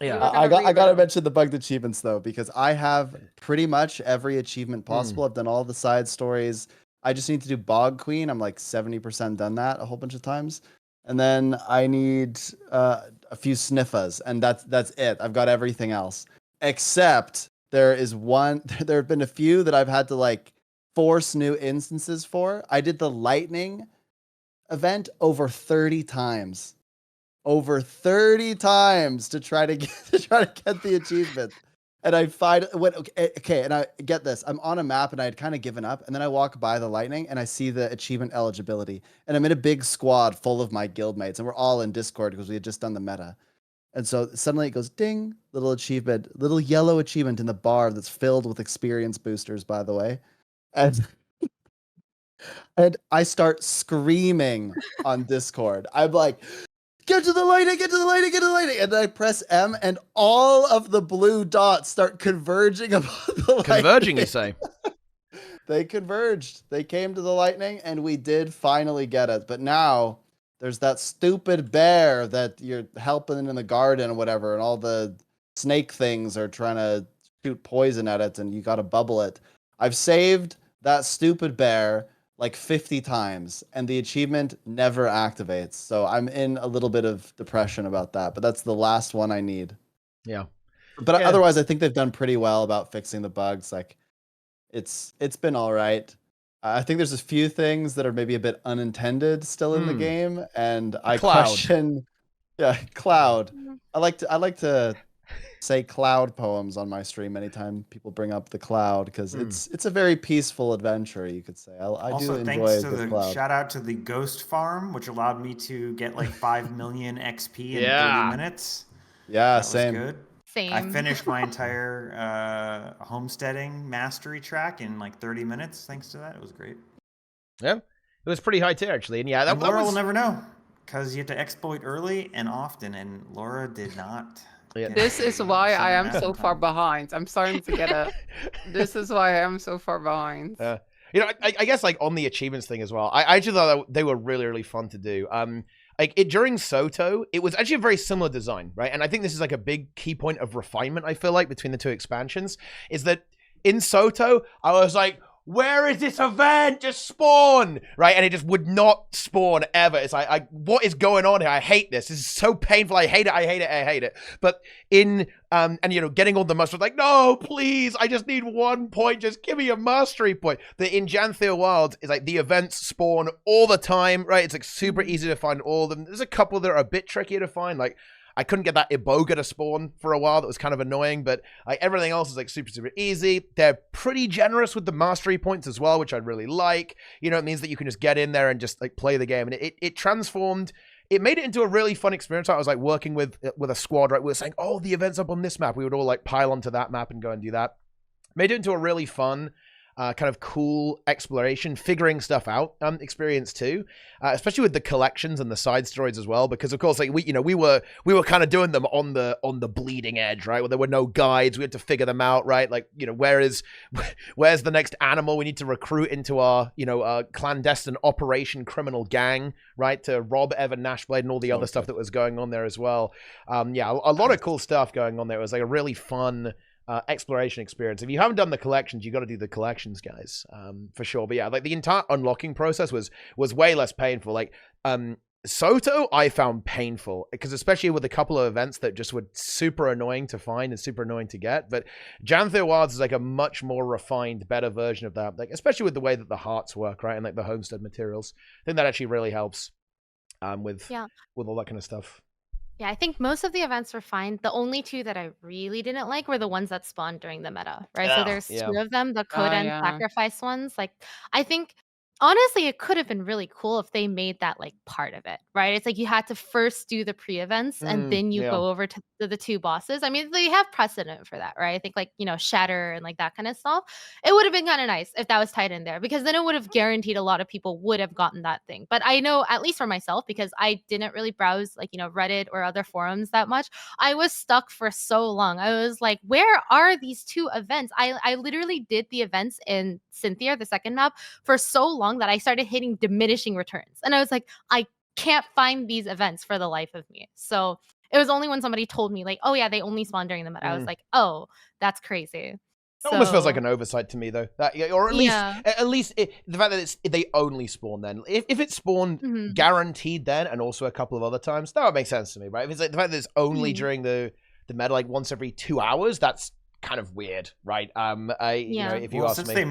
Yeah, I gotta mention the bugged achievements though, because I have pretty much every achievement possible. I've done all the side stories. I just need to do Bog Queen. I'm like 70% done that a whole bunch of times. And then I need a few sniffas, and that's it. I've got everything else. Except there have been a few that I've had to like force new instances for. I did the lightning event over 30 times. Over 30 times to try to get the achievement. And I and I get this. I'm on a map and I had kind of given up, and then I walk by the lightning and I see the achievement eligibility, and I'm in a big squad full of my guildmates, and we're all in Discord because we had just done the meta. And so suddenly it goes ding, little achievement, little yellow achievement in the bar that's filled with experience boosters, by the way. And I start screaming on Discord. I'm like, get to the lighting, get to the lighting, get to the lighting. And then I press M, and all of the blue dots start converging upon the lightning. Converging, you say? They converged. They came to the lightning, and we did finally get it. But now there's that stupid bear that you're helping in the garden or whatever, and all the snake things are trying to shoot poison at it, and you got to bubble it. I've saved that stupid bear like 50 times, and the achievement never activates. So I'm in a little bit of depression about that, but that's the last one I need. Yeah. But otherwise, I think they've done pretty well about fixing the bugs. Like, it's been all right. I think there's a few things that are maybe a bit unintended still in the game, and I question. Yeah, Cloud. I like to say cloud poems on my stream anytime people bring up the cloud, because it's a very peaceful adventure, you could say. I do enjoy thanks to the cloud. Shout out to the ghost farm, which allowed me to get like 5 million XP in 30 minutes. Yeah, that same. Was good. Same. I finished my entire homesteading mastery track in like 30 minutes thanks to that. It was great. Yeah, it was pretty high tier actually, and yeah, that Laura was... will never know because you have to exploit early and often, and Laura did not. Yeah. This is why I am so far behind. behind. I'm starting to get it. This is why I am so far behind. You know, I guess like on the achievements thing as well. I actually thought that they were really, really fun to do. Like during Soto, it was actually a very similar design, right? And I think this is like a big key point of refinement. I feel like between the two expansions is that in Soto, I was like, where is this event? Just spawn, right? And it just would not spawn ever. It's like, what is going on here? I hate this. This is so painful. I hate it. I hate it. I hate it. But in, and you know, getting all the mastery, like, no, please, I just need 1 point. Just give me a mastery point. The in Janthir Wilds is like the events spawn all the time, right? It's like super easy to find all of them. There's a couple that are a bit trickier to find, like. I couldn't get that Iboga to spawn for a while. That was kind of annoying, but like everything else is like super, super easy. They're pretty generous with the mastery points as well, which I really like. You know, it means that you can just get in there and just like play the game. And it transformed, it made it into a really fun experience. I was like working with a squad, right? We were saying, oh, the event's up on this map. We would all like pile onto that map and go and do that. Made it into a really fun, kind of cool exploration, figuring stuff out experience too, especially with the collections and the side stories as well. Because of course, like we were kind of doing them on the bleeding edge, right? Where there were no guides, we had to figure them out, right? Like where's the next animal we need to recruit into our clandestine operation criminal gang, right? To rob Evan Nashblade and all the other stuff that was going on there as well. Yeah, a lot of cool stuff going on there. It was like a really fun. Exploration experience. If you haven't done the collections, you got to do the collections, guys, for sure. But yeah, like the entire unlocking process was way less painful. Like Soto, I found painful because especially with a couple of events that just were super annoying to find and super annoying to get. But Janthir Wilds is like a much more refined, better version of that. Like especially with the way that the hearts work, right, and like the homestead materials. I think that actually really helps with all that kind of stuff. Yeah, I think most of the events were fine. The only two that I really didn't like were the ones that spawned during the meta, right? So there's two of them, the Coda and Sacrifice ones. Like, I think, honestly, it could have been really cool if they made that, like, part of it, right? It's like you had to first do the pre-events and then you go over to the two bosses. I mean, they have precedent for that, right? I think, like, Shatter and, like, that kind of stuff. It would have been kind of nice if that was tied in there because then it would have guaranteed a lot of people would have gotten that thing. But I know, at least for myself, because I didn't really browse, like, Reddit or other forums that much, I was stuck for so long. I was like, where are these two events? I literally did the events in Cynthia, the second map, for so long that I started hitting diminishing returns. And I was like, I can't find these events for the life of me. So it was only when somebody told me, like, oh yeah, they only spawn during the meta. I was like, oh, that's crazy. It almost feels like an oversight to me, though. That, or at least the fact that they only spawn then. If it spawned guaranteed then, and also a couple of other times, that would make sense to me, right? If it's like the fact that it's only during the meta, like once every 2 hours, that's kind of weird, right? If you ask since me, they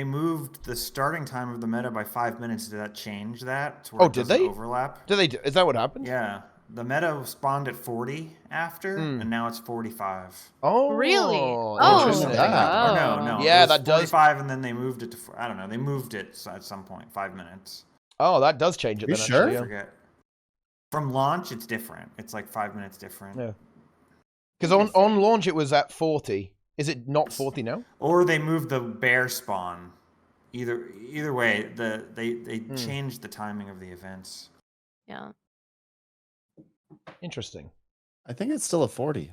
moved the starting time of the meta by 5 minutes. Did that change that? To where it did they overlap? Did they? Is that what happened? Yeah, the meta spawned at 40 after, and now it's 45. Oh, really? Interesting. No. Yeah, it was that does 45, and then they moved it to. I don't know. They moved it at some point, 5 minutes. Oh, that does change it. You then, sure? Actually, I forget. From launch, it's different. It's like 5 minutes different. Yeah. Because on launch it was at 40. Is it not 40 now? Or they moved the bear spawn. Either way, they changed the timing of the events. Yeah. Interesting. I think it's still a 40.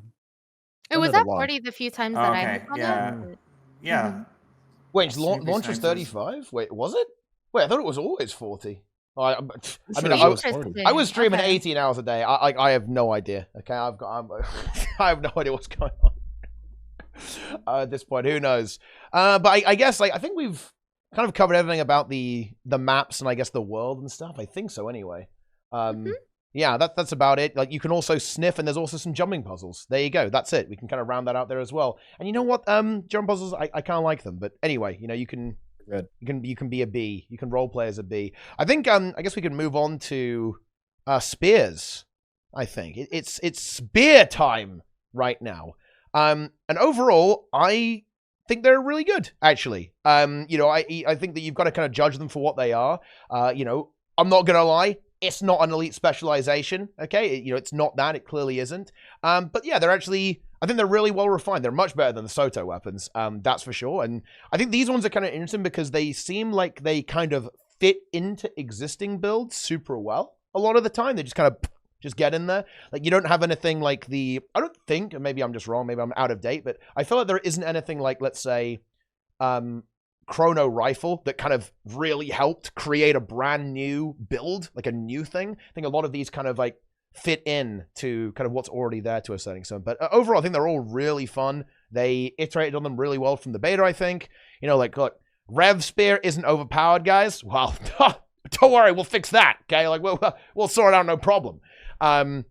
It was at 40 the few times that I've gone it. Yeah. Wait, launch was 35? Wait, was it? Wait, I thought it was always 40. I was streaming 18 hours a day. I have no idea. Okay, I have no idea what's going on at this point. Who knows? But I guess I think we've kind of covered everything about the maps and I guess the world and stuff. I think so. Anyway, yeah, that's about it. Like you can also sniff, and there's also some jumping puzzles. There you go. That's it. We can kind of round that out there as well. And you know what? Jump puzzles, I kind of like them. But anyway, you can. Good. You can be a B. You can role play as a B. I think I guess we can move on to spears. I think it's spear time right now. And overall, I think they're really good. Actually, I think that you've got to kind of judge them for what they are. I'm not gonna lie. It's not an elite specialization, okay? It's not that. It clearly isn't. But yeah, I think they're really well refined. They're much better than the Soto weapons, that's for sure. And I think these ones are kind of interesting because they seem like they kind of fit into existing builds super well. A lot of the time, they just kind of just get in there. Like, you don't have anything like I don't think, and maybe I'm just wrong, maybe I'm out of date, but I feel like there isn't anything like, let's say, Chrono Rifle that kind of really helped create a brand new build, like a new thing. I think a lot of these kind of like fit in to kind of what's already there to a certain extent. But overall, I think they're all really fun. They iterated on them really well from the beta, I think. You know, like, look, Rev Spear isn't overpowered, guys. Well, don't worry, we'll fix that, okay? Like, we'll sort it out, no problem. And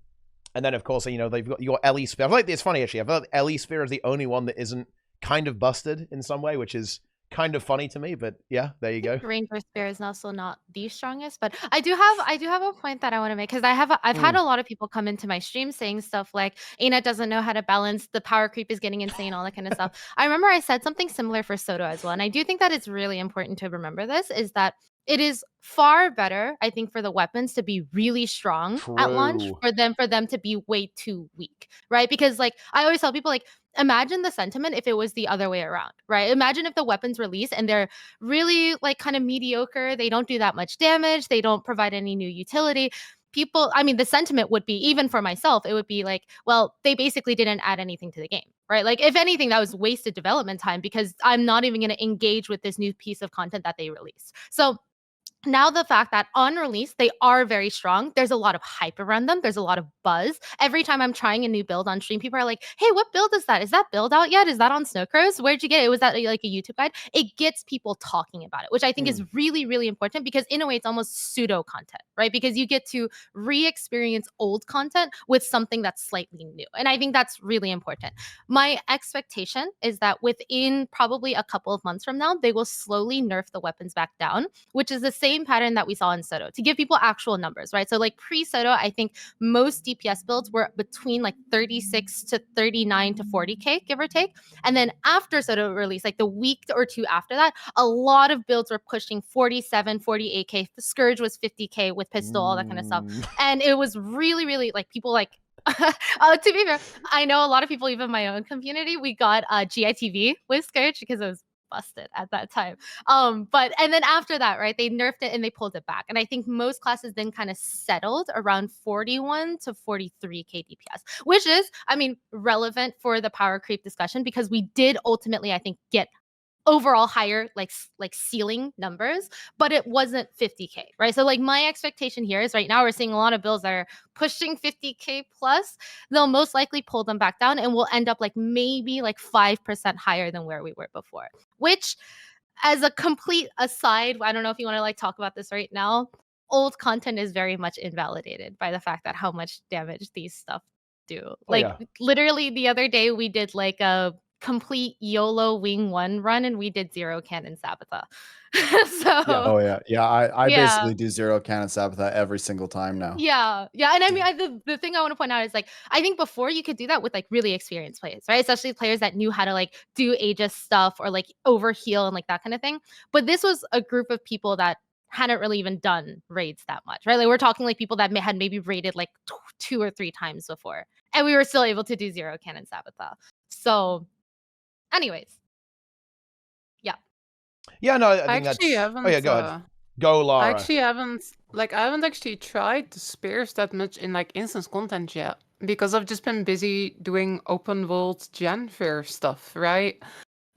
then, of course, you know, they've got your Ellie Spear. I feel like it's funny, actually. I feel like Ellie Spear is the only one that isn't kind of busted in some way, which is kind of funny to me, but yeah, there you go. Ranger Spear is also not the strongest, but I do have a point that I want to make, because I've had a lot of people come into my stream saying stuff like ArenaNet doesn't know how to balance, the power creep is getting insane, all that kind of stuff. I remember I said something similar for Soto as well, and I do think that it's really important to remember this, is that it is far better, I think, for the weapons to be really strong at launch for them to be way too weak, right? Because like I always tell people, like, imagine the sentiment if it was the other way around, right? Imagine if the weapons release and they're really like kind of mediocre, they don't do that much damage, they don't provide any new utility. People, I mean, the sentiment would be, even for myself, it would be like, well, they basically didn't add anything to the game, right? Like, if anything, that was wasted development time, because I'm not even going to engage with this new piece of content that they released. So now the fact that on release they are very strong, there's a lot of hype around them, there's a lot of buzz. Every time I'm trying a new build on stream, people are like, hey, what build is that? Is that build out yet? Is that on Snowcrows? Where'd you get it? Was that like a YouTube guide? It gets people talking about it, which I think is really, really important, because in a way it's almost pseudo content, right? Because you get to re-experience old content with something that's slightly new, and I think that's really important. My expectation is that within probably a couple of months from now, they will slowly nerf the weapons back down, which is the same pattern that we saw in Soto, to give people actual numbers, right? So like pre-Soto, I think most DPS builds were between like 36 to 39 to 40k, give or take. And then after Soto release, like the week or two after that, a lot of builds were pushing 47, 48k. The Scourge was 50k with pistol, all that kind of stuff. And it was really, really like people like, to be fair, I know a lot of people, even my own community, we got GITV with Scourge because it was busted at that time. But and then after that, right, they nerfed it and they pulled it back. And I think most classes then kind of settled around 41 to 43k DPS, which is, I mean, relevant for the power creep discussion, because we did ultimately, I think, get overall higher like ceiling numbers, but it wasn't 50k, right? So like my expectation here is right now we're seeing a lot of builds that are pushing 50k plus. They'll most likely pull them back down, and we'll end up like maybe like 5% higher than where we were before, which, as a complete aside, I don't know if you want to like talk about this right now, old content is very much invalidated by the fact that how much damage these stuff do. Literally the other day we did like a complete YOLO Wing 1 run, and we did 0 cannon Sabbatha. I basically do 0 cannon Sabbatha every single time now. And I mean, the thing I want to point out is like, I think before you could do that with like really experienced players, right? Especially players that knew how to like do Aegis stuff or like overheal and like that kind of thing. But this was a group of people that hadn't really even done raids that much, right? Like we're talking like people that had maybe raided like 2 or 3 times before, and we were still able to do 0 cannon Sabbatha. So anyways, no, I think actually that's... haven't, go ahead. Go, Lara. I haven't actually tried the spears that much in like instance content yet, because I've just been busy doing open world Janthir stuff, right?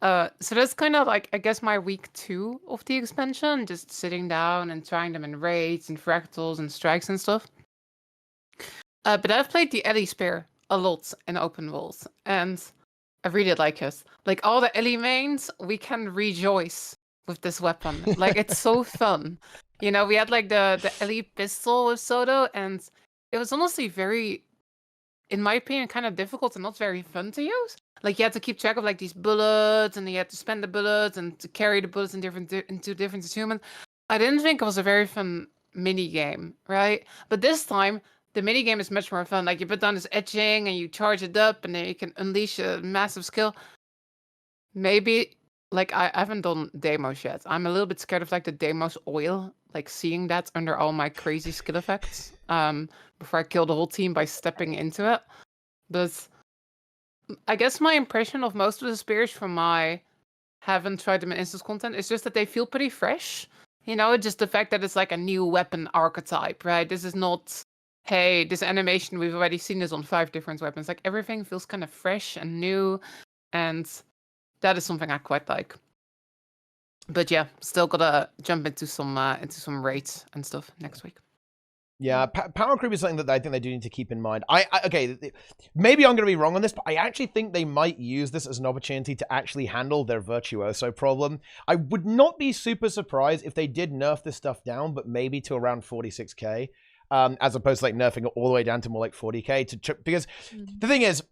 So that's kind of like, I guess, my week 2 of the expansion, just sitting down and trying them in raids and fractals and strikes and stuff. But I've played the Ellie spear a lot in open world, and I really like it. Like all the Ellie mains, we can rejoice with this weapon. Like it's so fun. You know, we had like the Ellie pistol with Soto, and it was honestly very, in my opinion, kind of difficult and not very fun to use. Like you had to keep track of like these bullets, and you had to spend the bullets and to carry the bullets into different attunements. I didn't think it was a very fun mini game, right? But this time the mini game is much more fun. Like you put down this etching and you charge it up, and then you can unleash a massive skill. Maybe, like, I haven't done demos yet. I'm a little bit scared of like the demos oil, like seeing that under all my crazy skill effects before I kill the whole team by stepping into it. But I guess my impression of most of the spears from my haven't tried them in instance content is just that they feel pretty fresh. You know, just the fact that it's like a new weapon archetype, right? This is not hey, this animation, we've already seen this on 5 different weapons. Like, everything feels kind of fresh and new, and that is something I quite like. But yeah, still gotta jump into some raids and stuff next week. Yeah, power creep is something that I think they do need to keep in mind. Okay, maybe I'm going to be wrong on this, but I actually think they might use this as an opportunity to actually handle their virtuoso problem. I would not be super surprised if they did nerf this stuff down, but maybe to around 46k, as opposed to like nerfing it all the way down to more like 40k. Because the thing is,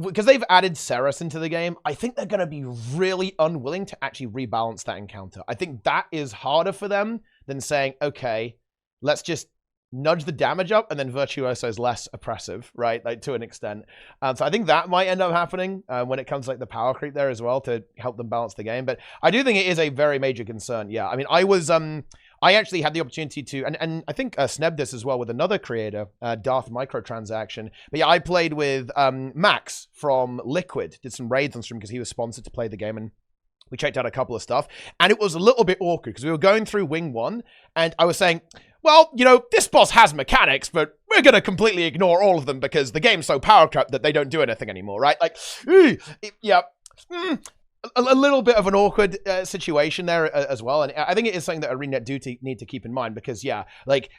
because they've added Ceres into the game, I think they're going to be really unwilling to actually rebalance that encounter. I think that is harder for them than saying, okay, let's just nudge the damage up, and then Virtuoso is less oppressive, right? Like, to an extent. So I think that might end up happening when it comes to like the power creep there as well to help them balance the game. But I do think it is a very major concern. Yeah, I mean, I actually had the opportunity to, and I think Sneb this as well with another creator, Darth Microtransaction. But yeah, I played with Max from Liquid, did some raids on stream because he was sponsored to play the game, and we checked out a couple of stuff. And it was a little bit awkward because we were going through Wing 1, and I was saying, well, you know, this boss has mechanics, but we're going to completely ignore all of them because the game's so power-capped that they don't do anything anymore, right? Like, yeah, a little bit of an awkward situation there as well. And I think it is something that ArenaNet do need to keep in mind because, yeah, like,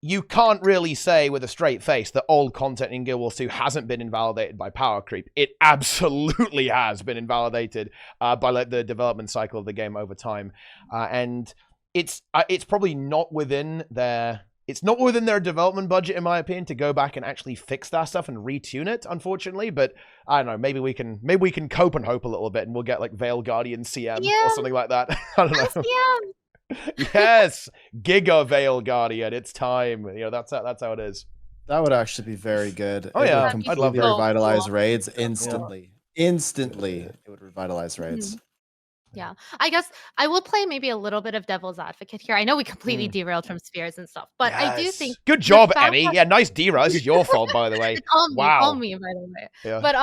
you can't really say with a straight face that old content in Guild Wars 2 hasn't been invalidated by power creep. It absolutely has been invalidated by like the development cycle of the game over time. And it's probably not within their development budget, in my opinion, to go back and actually fix that stuff and retune it, unfortunately. But I don't know, maybe we can cope and hope a little bit, and we'll get like Veil Guardian CM or something like that. I don't know. CM. Yes, Giga Veil Guardian. It's time. You know, that's how it is. That would actually be very good. Oh, yeah. It would I'd love completely that. revitalize raids instantly. Yeah. Instantly, it would revitalize raids. Yeah, I guess I will play maybe a little bit of devil's advocate here. I know we completely derailed from Spheres and stuff, but I do think good job, Emmy. Yeah, nice derail. This is your fault, by the way. It's all wow. me, by the way. Yeah. But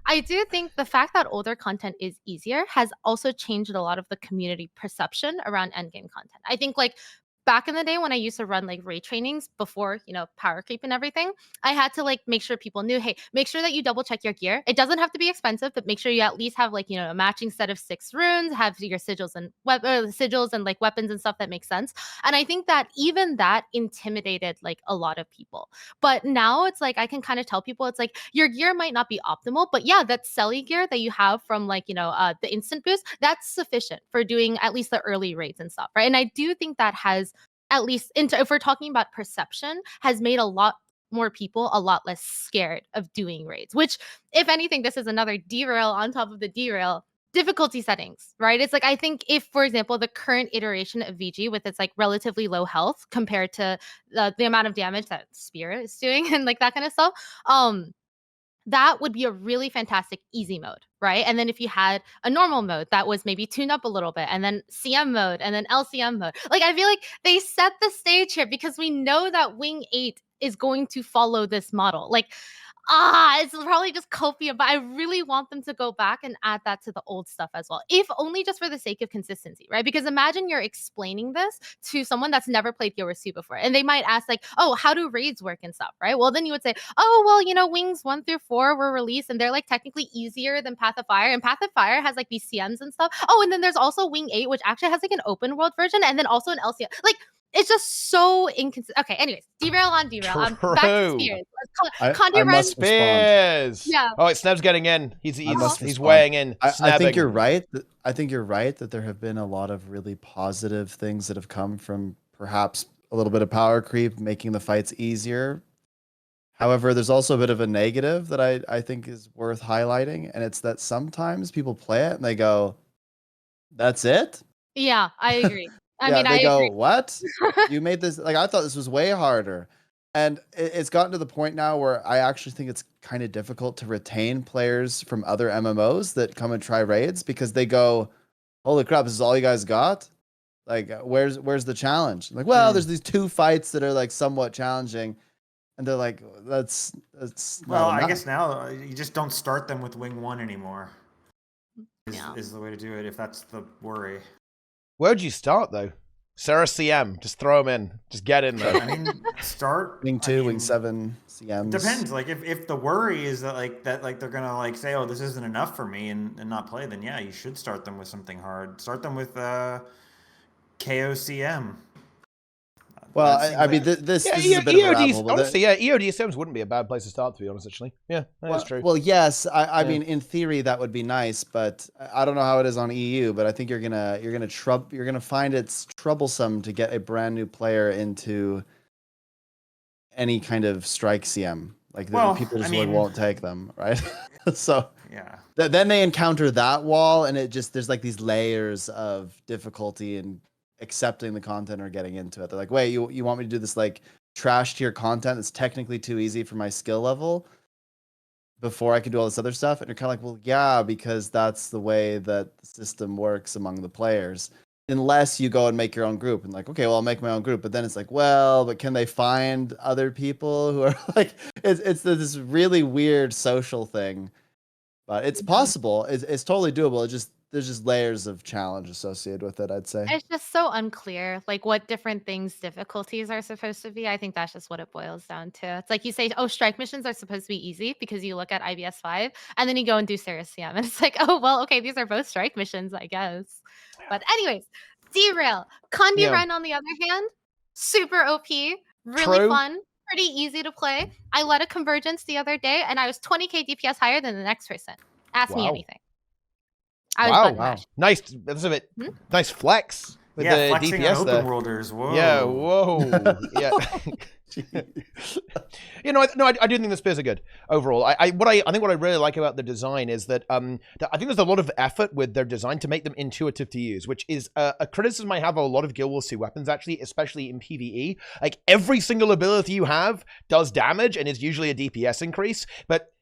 I do think the fact that older content is easier has also changed a lot of the community perception around endgame content. I think like back in the day when I used to run like raid trainings before, you know, power creep and everything, I had to like make sure people knew, hey, make sure that you double check your gear. It doesn't have to be expensive, but make sure you at least have like, you know, a matching set of 6 runes, have your sigils and sigils and like weapons and stuff that makes sense. And I think that even that intimidated like a lot of people. But now it's like I can kind of tell people it's like your gear might not be optimal, but yeah, that Selly gear that you have from like, you know, the instant boost, that's sufficient for doing at least the early raids and stuff, right? And I do think that has, at least if we're talking about perception, has made a lot more people a lot less scared of doing raids, which if anything, this is another derail on top of the derail. Difficulty settings, right? It's like, I think if, for example, the current iteration of VG with its like relatively low health compared to the amount of damage that Spear is doing and like that kind of stuff, that would be a really fantastic easy mode, right? And then if you had a normal mode that was maybe tuned up a little bit, and then CM mode, and then LCM mode. Like, I feel like they set the stage here because we know that Wing 8 is going to follow this model. Like, it's probably just copia, but I really want them to go back and add that to the old stuff as well, if only just for the sake of consistency, right? Because imagine you're explaining this to someone that's never played Guild Wars 2 before, and they might ask like, oh, how do raids work and stuff, right? Well, then you would say, oh, well, you know, Wings 1 through 4 were released, and they're like technically easier than Path of Fire, and Path of Fire has like these CMs and stuff. Oh, and then there's also Wing 8, which actually has like an open world version, and then also an LCM. Like, it's just so inconsistent. Okay, anyways, derail on derail. Back to Spears. I must Spears. Yeah. Oh, Sneb's getting in. He's weighing in. I think you're right. I think you're right that there have been a lot of really positive things that have come from perhaps a little bit of power creep, making the fights easier. However, there's also a bit of a negative that I think is worth highlighting, and it's that sometimes people play it and they go, "That's it." Yeah, I agree. I go, what? You made this, like, I thought this was way harder. And it's gotten to the point now where I actually think it's kind of difficult to retain players from other MMOs that come and try raids because they go, holy crap, this is all you guys got? Like, where's the challenge? Like, well, there's these 2 fights that are like somewhat challenging. And they're like, that's well, I guess now you just don't start them with Wing 1 anymore. Is the way to do it if that's the worry. Where'd you start though? Sarah CM, just throw him in. Just get in there. I mean, start Wing I 2, mean, Wing 7, CMs. Depends. Like if the worry is that they're gonna like say, oh, this isn't enough for me and not play, then yeah, you should start them with something hard. Start them with KOCM. Well, That seems I mean, like- this Yeah, is a bit of a rabbit EODs, hole, but honestly, yeah, EODSMs wouldn't be a bad place to start, to be honest, actually. Yeah, that's true. Well, yes, I Yeah. mean, in theory that would be nice, but I don't know how it is on EU. But I think you're gonna find it's troublesome to get a brand new player into any kind of strike CM. Like Well, people I just mean- won't take them, right? So yeah. then they encounter that wall, and there's like these layers of difficulty in accepting the content or getting into it. They're like, wait, you want me to do this like trash tier content that's technically too easy for my skill level before I can do all this other stuff? And you're kind of like, well, yeah, because that's the way that the system works among the players. Unless you go and make your own group and like, okay, well, I'll make my own group. But then it's like, well, but can they find other people who are like, it's this really weird social thing. But it's possible. It's totally doable. There's just layers of challenge associated with it, I'd say. It's just so unclear, like what different things difficulties are supposed to be. I think that's just what it boils down to. It's like you say, oh, strike missions are supposed to be easy because you look at IBS 5, and then you go and do Sarah CM, and it's like, oh, well, okay, these are both strike missions, I guess. But anyways, Derail. Condi Yeah. Run, on the other hand, super OP, really True. fun, pretty easy to play. I led a convergence the other day, and I was 20k DPS higher than the next person. Ask me Wow. anything. I was Wow, button wow. mashed. Nice. That's a bit Hmm? nice flex with Yeah, the flexing DPS on there. open worlders. Whoa. Yeah, whoa. Yeah. You know, I do think the spears are good overall. I think what I really like about the design is that I think there's a lot of effort with their design to make them intuitive to use, which is a criticism I have of a lot of Guild Wars 2 weapons, actually, especially in PvE. Like, every single ability you have does damage and is usually a DPS increase, but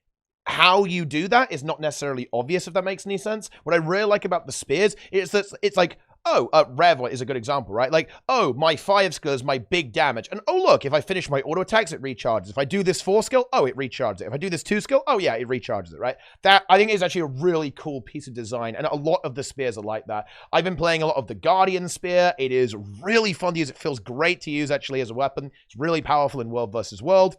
how you do that is not necessarily obvious, if that makes any sense. What I really like about the spears is that it's like, oh, Rev is a good example, right? Like, oh, my 5 skill is my big damage. And oh, look, if I finish my auto attacks, it recharges. If I do this 4 skill, oh, it recharges it. If I do this 2 skill, oh, yeah, it recharges it, right? That, I think, is actually a really cool piece of design. And a lot of the spears are like that. I've been playing a lot of the Guardian Spear. It is really fun to use. It feels great to use, actually, as a weapon. It's really powerful in World versus World.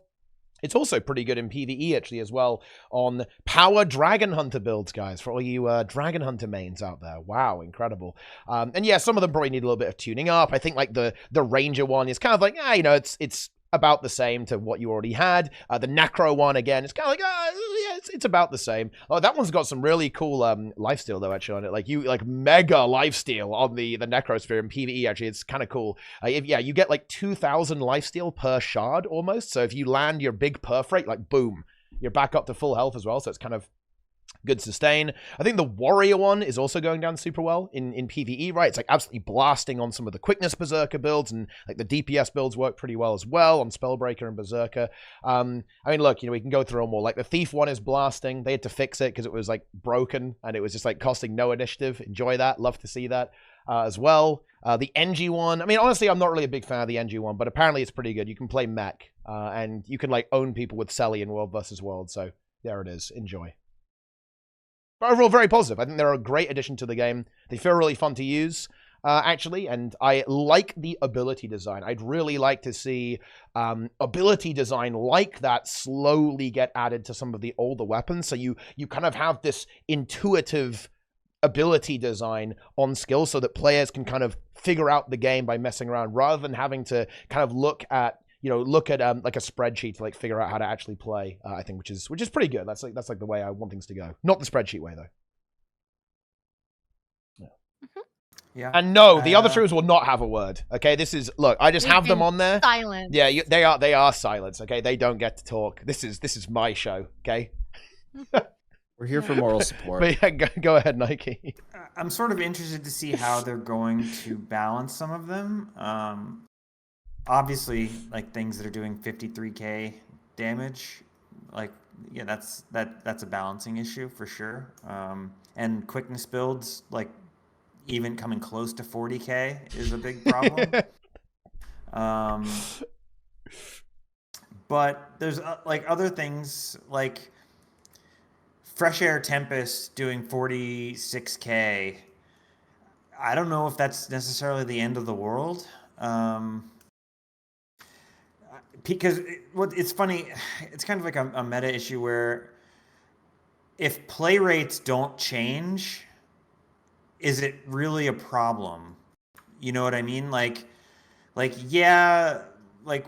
It's also pretty good in PvE, actually, as well, on power Dragon Hunter builds, guys, for all you Dragon Hunter mains out there. Wow, incredible. And yeah, some of them probably need a little bit of tuning up. I think, like, the Ranger one is kind of like, you know, it's about the same to what you already had. The Necro one, again, it's kind of like, yeah, it's about the same. Oh, that one's got some really cool lifesteal, though, actually, on it. Like mega lifesteal on the Necrosphere in PvE, actually. It's kind of cool. You get like 2,000 lifesteal per shard, almost. So if you land your big perforate, like, boom, you're back up to full health as well. So it's kind of good sustain. I think the Warrior one is also going down super well in PvE, right? It's like absolutely blasting on some of the quickness Berserker builds, and like the DPS builds work pretty well as well on Spellbreaker and Berserker. I mean, look, you know, we can go through them all. Like the Thief one is blasting. They had to fix it because it was like broken and it was just like costing no initiative. Enjoy that. Love to see that as well. The NG one, I mean, honestly, I'm not really a big fan of the NG one, but apparently it's pretty good. You can play mech and you can like own people with Selly in World versus World. So there it is. Enjoy. But overall, very positive. I think they're a great addition to the game. They feel really fun to use, actually, and I like the ability design. I'd really like to see ability design like that slowly get added to some of the older weapons, so you kind of have this intuitive ability design on skill so that players can kind of figure out the game by messing around, rather than having to kind of look at like a spreadsheet to like figure out how to actually play. I think, which is pretty good. That's like the way I want things to go. Not the spreadsheet way, though. Yeah. Yeah. And no, the other streamers will not have a word. Okay, this is, look, I just We've have them been on there. Silent. Yeah, they are silent. Okay, they don't get to talk. This is my show. Okay. We're here for moral support. But yeah, go ahead, Nike. I'm sort of interested to see how they're going to balance some of them. Obviously, like things that are doing 53k damage, like, yeah, that's a balancing issue for sure. And quickness builds, like even coming close to 40k is a big problem. But there's like other things like Fresh Air Tempest doing 46k. I don't know if that's necessarily the end of the world. Because it's funny, it's kind of like a meta issue where if play rates don't change, is it really a problem? You know what I mean? Like yeah, like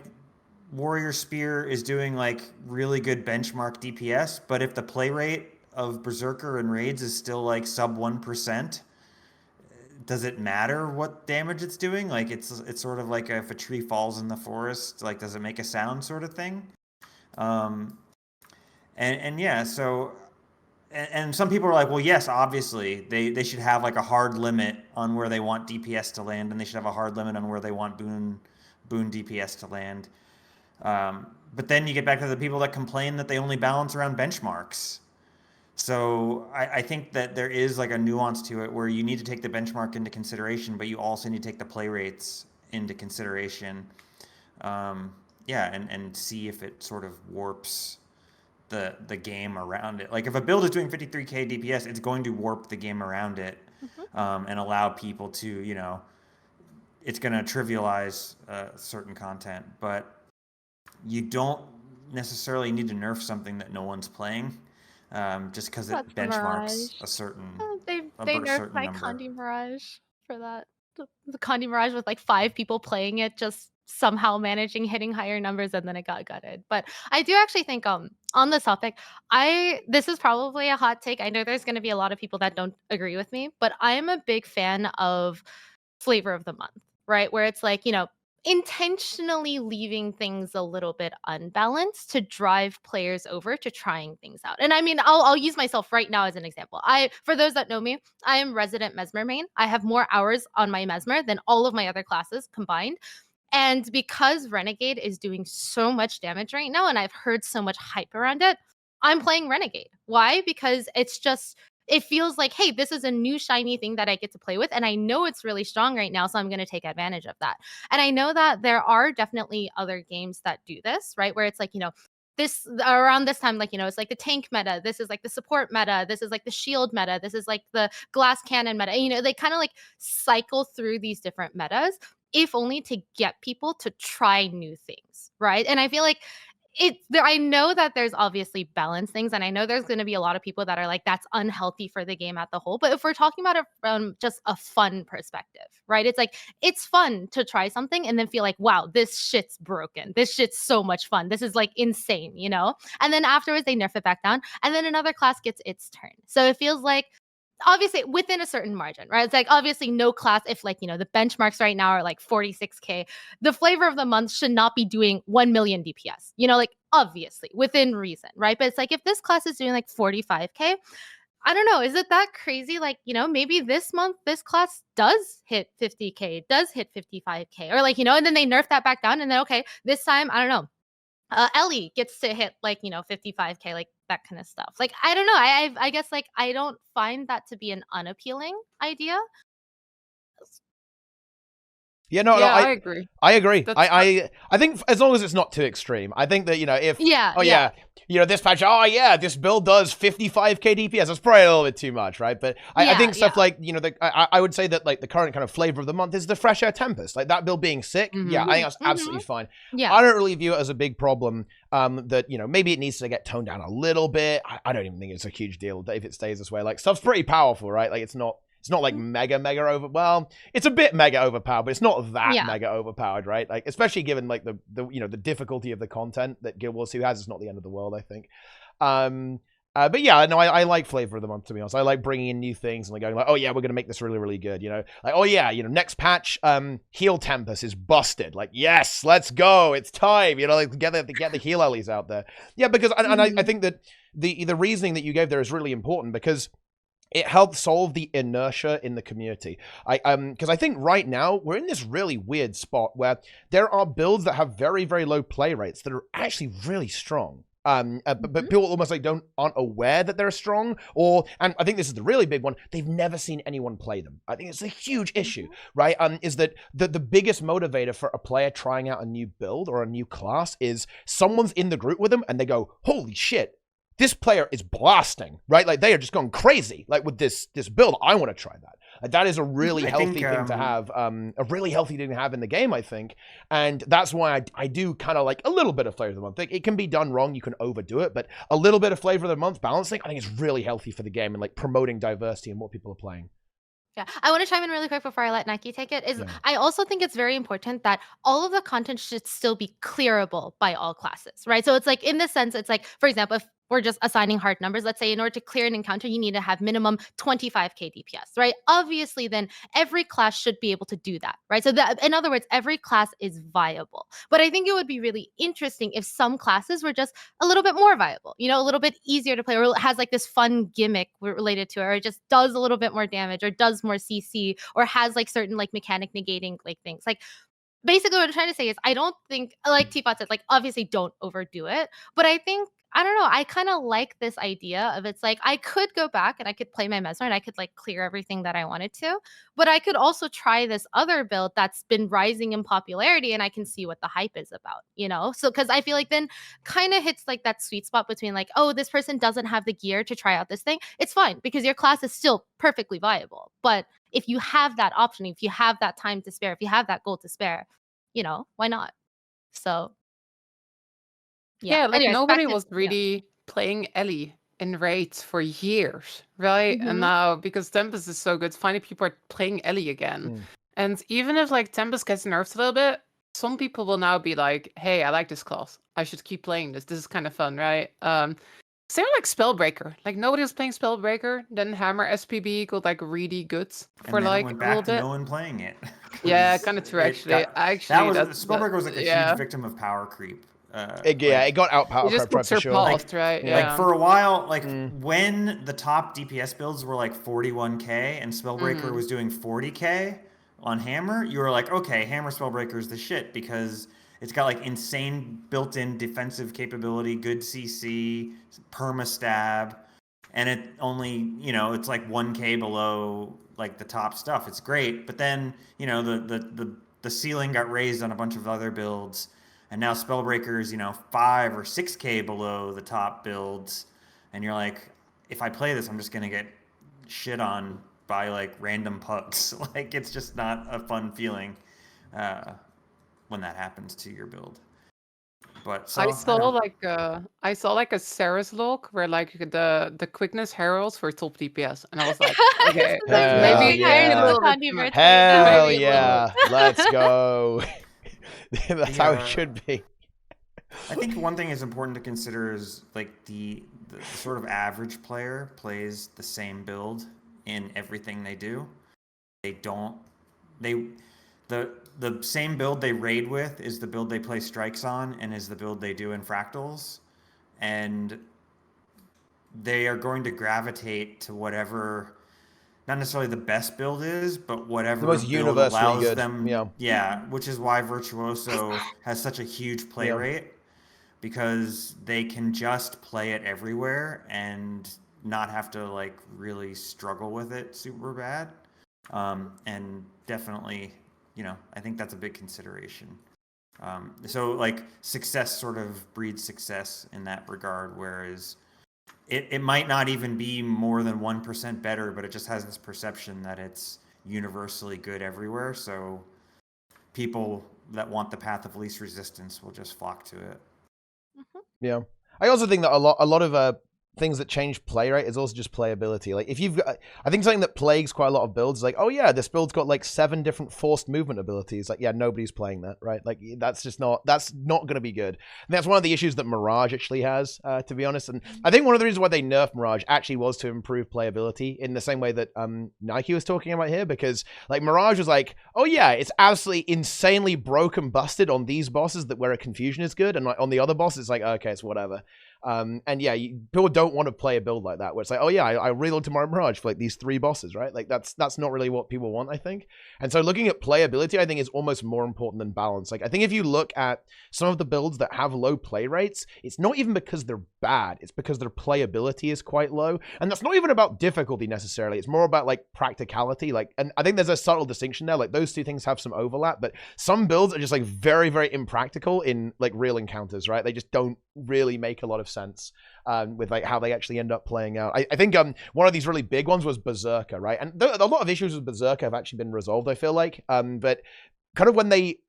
Warrior Spear is doing like really good benchmark DPS, but if the play rate of Berserker and Raids is still like sub 1%, does it matter what damage it's doing? Like it's sort of like if a tree falls in the forest, like does it make a sound sort of thing? And yeah, so and some people are like, well, yes, obviously they should have like a hard limit on where they want DPS to land, and they should have a hard limit on where they want boon DPS to land. But then you get back to the people that complain that they only balance around benchmarks. So I think that there is like a nuance to it where you need to take the benchmark into consideration, but you also need to take the play rates into consideration. And see if it sort of warps the game around it. Like if a build is doing 53k DPS, it's going to warp the game around it, and allow people to, you know, it's going to trivialize certain content, but you don't necessarily need to nerf something that no one's playing. Just because it benchmarks a certain They nerfed my Condi Mirage for that. The Condi Mirage with like 5 people playing it, just somehow managing hitting higher numbers, and then it got gutted. But I do actually think on this topic, this is probably a hot take. I know there's going to be a lot of people that don't agree with me, but I am a big fan of flavor of the month, right? Where it's like, you know, intentionally leaving things a little bit unbalanced to drive players over to trying things out. And I mean, I'll use myself right now as an example. For those that know me, I am resident Mesmer main. I have more hours on my Mesmer than all of my other classes combined. And because Renegade is doing so much damage right now, and I've heard so much hype around it, I'm playing Renegade. Why? Because it feels like, hey, this is a new shiny thing that I get to play with. And I know it's really strong right now, so I'm going to take advantage of that. And I know that there are definitely other games that do this, right? Where it's like, you know, this around this time, like, you know, it's like the tank meta. This is like the support meta. This is like the shield meta. This is like the glass cannon meta. You know, they kind of like cycle through these different metas, if only to get people to try new things, right? And I feel like I know that there's obviously balance things, and I know there's going to be a lot of people that are like, that's unhealthy for the game at the whole. But if we're talking about it from just a fun perspective, right? It's like, it's fun to try something and then feel like, wow, this shit's broken. This shit's so much fun. This is like insane, you know? And then afterwards they nerf it back down, and then another class gets its turn. So it feels like, obviously within a certain margin, right? It's like, obviously no class, if like, you know, the benchmarks right now are like 46k, the flavor of the month should not be doing 1 million DPS, you know, like obviously within reason, right? But it's like, if this class is doing like 45k, I don't know, is it that crazy? Like, you know, maybe this month this class does hit 50k, does hit 55k, or like, you know, and then they nerf that back down, and then okay, this time, I don't know, Ellie gets to hit like, you know, 55k, like that kind of stuff. Like, I don't know. I guess like I don't find that to be an unappealing idea. Yeah, no, I agree. I agree. I think as long as it's not too extreme. I think that, you know, if you know, this patch, this build does 55k DPS. That's probably a little bit too much, right? But I think stuff like, you know, I would say that like the current kind of flavor of the month is the Fresh Air Tempest. Like that build being sick, yeah, I think that's absolutely fine. Yeah. I don't really view it as a big problem. That, you know, maybe it needs to get toned down a little bit. I don't even think it's a huge deal if it stays this way. Like stuff's pretty powerful, right? Like it's not like mega over. Well, it's a bit mega overpowered, but it's not that mega overpowered, right? Like especially given like the you know, the difficulty of the content that Guild Wars 2 has. It's not the end of the world, I think. But yeah, no, I like flavor of the month, to be honest. I like bringing in new things and like going like, oh yeah, we're gonna make this really, really good. You know, like, oh yeah, you know, next patch, Heal Tempest is busted. Like, yes, let's go, it's time. You know, like get the heal Ellies out there. Yeah, because and I think that the reasoning that you gave there is really important, because it helped solve the inertia in the community. Because I think right now we're in this really weird spot where there are builds that have very, very low play rates that are actually really strong. But people almost like aren't aware that they're strong, and I think this is the really big one, they've never seen anyone play them. I think it's a huge issue, right? Is that the biggest motivator for a player trying out a new build or a new class is someone's in the group with them and they go, holy shit, this player is blasting, right? Like they are just going crazy, like with this build. I want to try that. That is a really I healthy think, thing to have, a really healthy thing to have in the game, I think. And that's why I do kind of like a little bit of flavor of the month. It can be done wrong, you can overdo it, but a little bit of flavor of the month balancing, I think it's really healthy for the game and like promoting diversity in what people are playing. Yeah, I want to chime in really quick before I let Nike take it. Yeah. I also think it's very important that all of the content should still be clearable by all classes, right? So it's like, in this sense, it's like, for example, if we're just assigning hard numbers, let's say in order to clear an encounter, you need to have minimum 25k DPS, right? Obviously, then every class should be able to do that, right? So that, in other words, every class is viable. But I think it would be really interesting if some classes were just a little bit more viable, a little bit easier to play, or has like this fun gimmick related to it, or it just does a little bit more damage, or does more CC, or has like certain like mechanic negating like things. Like, basically what I'm trying to say is, I don't think, like Teapot said, like obviously don't overdo it, but I think, I don't know, I kind of like this idea of, it's like, I could go back and I could play my Mesmer and I could like clear everything that I wanted to, but I could also try this other build that's been rising in popularity and I can see what the hype is about, So, because I feel like then kind of hits like that sweet spot between like, oh, this person doesn't have the gear to try out this thing. It's fine because your class is still perfectly viable. But if you have that option, if you have that time to spare, if you have that gold to spare, why not? So Yeah, like Anyways, nobody back to- was really playing Ellie in raids for years, right? Mhm. And now, because Tempest is so good, finally people are playing Ellie again. Mm. And even if like Tempest gets nerfed a little bit, some people will now be like, hey, I like this class. I should keep playing this. This is kind of fun, right? Same like Spellbreaker. Like nobody was playing Spellbreaker. Then Hammer SPB got like really good for and then like it went a back little to bit. no one playing it. Yeah, 'Cause kind of true it actually. got- Actually, Spellbreaker was like a yeah. huge victim of power creep. It got out power It just prep got for sure. surpassed, right? yeah. Yeah. Like for a while, like Mm. when the top DPS builds were like 41k and Spellbreaker was doing 40k on Hammer, you were like, okay, Hammer Spellbreaker is the shit because it's got like insane built-in defensive capability, good CC, perma stab, and it only, it's like 1k below like the top stuff. It's great, but then the ceiling got raised on a bunch of other builds. And now Spellbreaker is, 5 or 6k below the top builds. And you're like, if I play this, I'm just going to get shit on by like random pucks. Like, it's just not a fun feeling when that happens to your build. But so, I saw like a Ceres log where like the quickness heralds were top DPS, and I was like, okay, Hell maybe yeah. a little bit Candy too much. birthday. Hell Maybe a yeah. Let's go. That's how it Yeah. should be. I think one thing is important to consider is like the sort of average player plays the same build in everything they do. The same build they raid with is the build they play strikes on and is the build they do in fractals, and they are going to gravitate to whatever, not necessarily the best build is, but whatever The most build universally allows good, them. yeah. Which is why Virtuoso has such a huge play Yeah. rate, because they can just play it everywhere and not have to like really struggle with it super bad. And definitely, I think that's a big consideration. So like success sort of breeds success in that regard, whereas it might not even be more than 1% better, but it just has this perception that it's universally good everywhere. So people that want the path of least resistance will just flock to it. Yeah. I also think that a lot of things that change play rate is also just playability. Like if you've got, I think something that plagues quite a lot of builds is like, oh yeah, this build's got like 7 different forced movement abilities. Like, yeah, nobody's playing that, right? Like that's not going to be good. And that's one of the issues that Mirage actually has, to be honest. And I think one of the reasons why they nerfed Mirage actually was to improve playability in the same way that Nike was talking about here, because like Mirage was like, oh yeah, it's absolutely insanely broken, busted on these bosses that where a confusion is good, and like on the other bosses it's like, okay, it's whatever. And yeah, people don't want to play a build like that where it's like, oh yeah, I reload to my Mirage for like these 3 bosses, right? Like that's not really what people want, I think. And so looking at playability, I think, is almost more important than balance. Like I think if you look at some of the builds that have low play rates, it's not even because they're bad, it's because their playability is quite low. And that's not even about difficulty necessarily, it's more about like practicality. Like, and I think there's a subtle distinction there. Like those two things have some overlap, but some builds are just like very, very impractical in like real encounters, right? They just don't really make a lot of sense. with like how they actually end up playing out. I think one of these really big ones was Berserker, right? And a lot of issues with Berserker have actually been resolved, I feel like. But kind of when they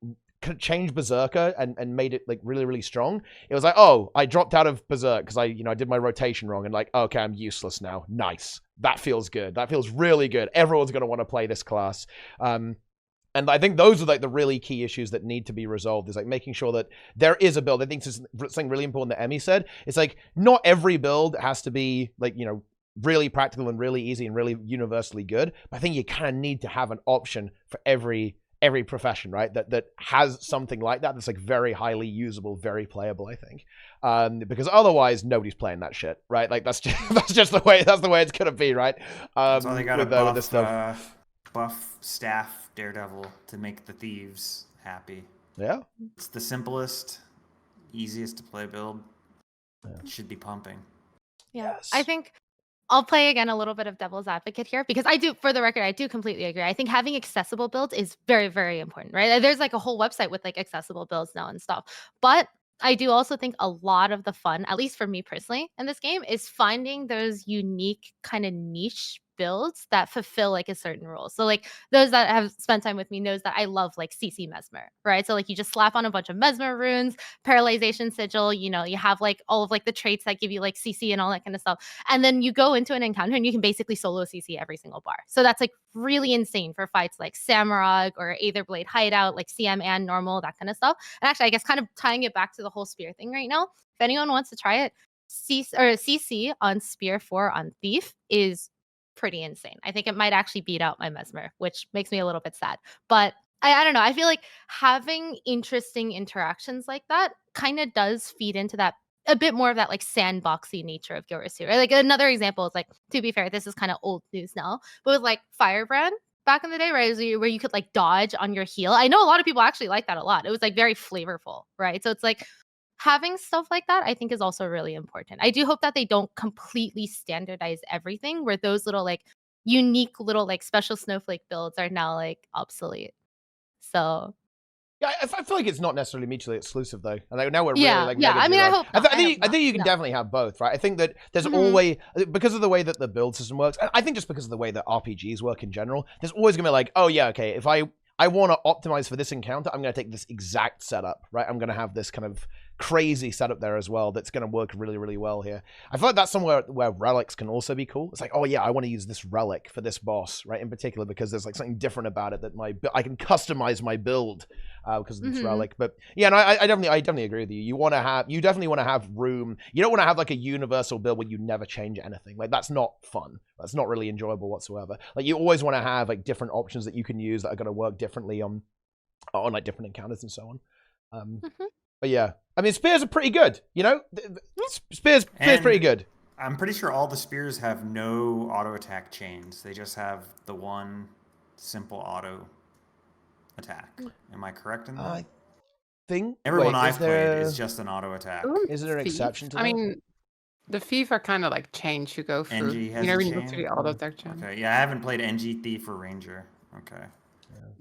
changed Berserker and made it like really, really strong, it was like, oh, I dropped out of Berserk because I did my rotation wrong, and like, okay, I'm useless now. Nice. That feels good. That feels really good. Everyone's going to want to play this class. And I think those are like the really key issues that need to be resolved, is like making sure that there is a build. I think this is something really important that Emmy said. It's like not every build has to be like, really practical and really easy and really universally good. But I think you kind of need to have an option for every profession, right? That has something like that that's like very highly usable, very playable, I think. Because otherwise nobody's playing that shit, right? Like that's just the way it's gonna be, right? That's why they got to with this stuff. buff staff Daredevil to make the thieves happy. Yeah. It's the simplest, easiest to play build. Yeah. It should be pumping. Yeah, Yes. I think I'll play again a little bit of devil's advocate here, because I do, for the record, I do completely agree. I think having accessible builds is very, very important, right? There's like a whole website with like accessible builds now and stuff. But I do also think a lot of the fun, at least for me personally in this game, is finding those unique kind of niche builds that fulfill like a certain role. So like those that have spent time with me knows that I love like CC Mesmer, right? So like you just slap on a bunch of Mesmer runes, paralyzation sigil, you have like all of like the traits that give you like CC and all that kind of stuff. And then you go into an encounter and you can basically solo CC every single bar. So that's like really insane for fights like Samurag or Aetherblade Hideout, like CM and normal, that kind of stuff. And actually, I guess kind of tying it back to the whole spear thing right now, if anyone wants to try it, CC on Spear 4 on Thief is pretty insane. I think it might actually beat out my Mesmer, which makes me a little bit sad. But I don't know. I feel like having interesting interactions like that kind of does feed into that, a bit more of that like sandboxy nature of Gilrasu. Right? Like another example is like, to be fair, this is kind of old news now, but with like Firebrand back in the day, right? Where you could like dodge on your heal. I know a lot of people actually like that a lot. It was like very flavorful, right? So it's like having stuff like that, I think, is also really important. I do hope that they don't completely standardize everything, where those little like unique little like special snowflake builds are now like obsolete. So Yeah, I feel like it's not necessarily mutually exclusive though. And like, now we're really yeah, like yeah. I mean, I hope not. I think you can definitely have both, right? I think that there's always, because of the way that the build system works, and I think just because of the way that RPGs work in general, there's always gonna be like, oh yeah, okay, if I want to optimize for this encounter, I'm going to take this exact setup, right? I'm going to have this kind of crazy setup there as well that's going to work really, really well here. I feel like that's somewhere where relics can also be cool. It's like, oh yeah, I want to use this relic for this boss, right? In particular, because there's like something different about it that I can customize my build because of this relic. But yeah, no, I definitely agree with you. You definitely want to have room. You don't want to have like a universal build where you never change anything. Like that's not fun. That's not really enjoyable whatsoever. Like you always want to have like different options that you can use that are going to work differently on like different encounters and so on. But yeah, I mean, spears are pretty good, Spears pretty good. I'm pretty sure all the spears have no auto attack chains. They just have the one simple auto attack. Am I correct in that? I think everyone I've played is just an auto attack. Is there an exception to that? I mean, the Thief are kind of like chains you go through. NG has you never a need chain? to the auto attack chain. Okay, yeah, I haven't played NG Thief or Ranger. Okay.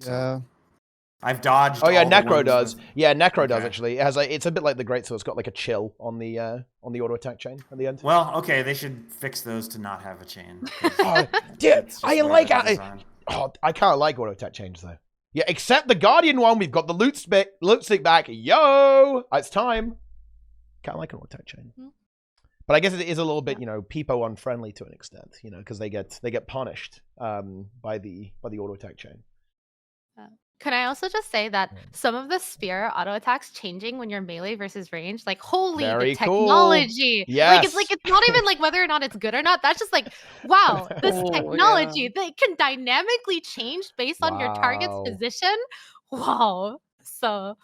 Yeah. I've dodged. Oh yeah, all the Necro ones does. with- Yeah, Necro does Okay. actually. It has like, it's a bit like the Greatsword. It's got like a chill on the auto attack chain at the end. Well, okay, they should fix those to not have a chain. 'cause Oh, dude, it's just I the way like they're it. designed. Oh, I kind of like auto attack chains though. Yeah, except the Guardian one. We've got the loot stick back. Yo, it's time. Kind of like an auto attack chain. But I guess it is a little bit, Peepo unfriendly to an extent, because they get punished by the auto attack chain. Can I also just say that some of the spear auto attacks changing when you're melee versus range, like holy Very the cool. technology. Yes. Like it's not even like whether or not it's good or not. That's just like, wow, this Oh, technology that can dynamically change based on your target's Wow. position. Wow. So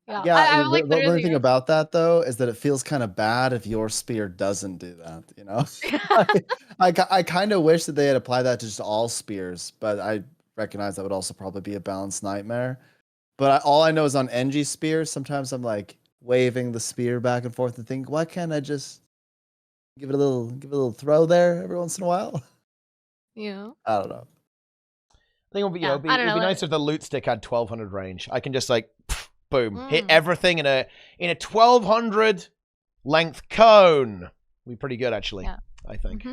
yeah. Yeah, I'm the like weird literally thing about that though is that it feels kind of bad if your spear doesn't do that. I kind of wish that they had applied that to just all spears, but I recognize that would also probably be a balanced nightmare. But all I know is on NG spears, sometimes I'm like waving the spear back and forth and think, why can't I just give it a little throw there every once in a while? Yeah. I don't know. I think Yeah, it'd be I don't know, nice if the loot stick had 1200 range. I can just like, boom, hit Mm. everything in a 1200 length cone Be pretty good actually. Yeah. I think.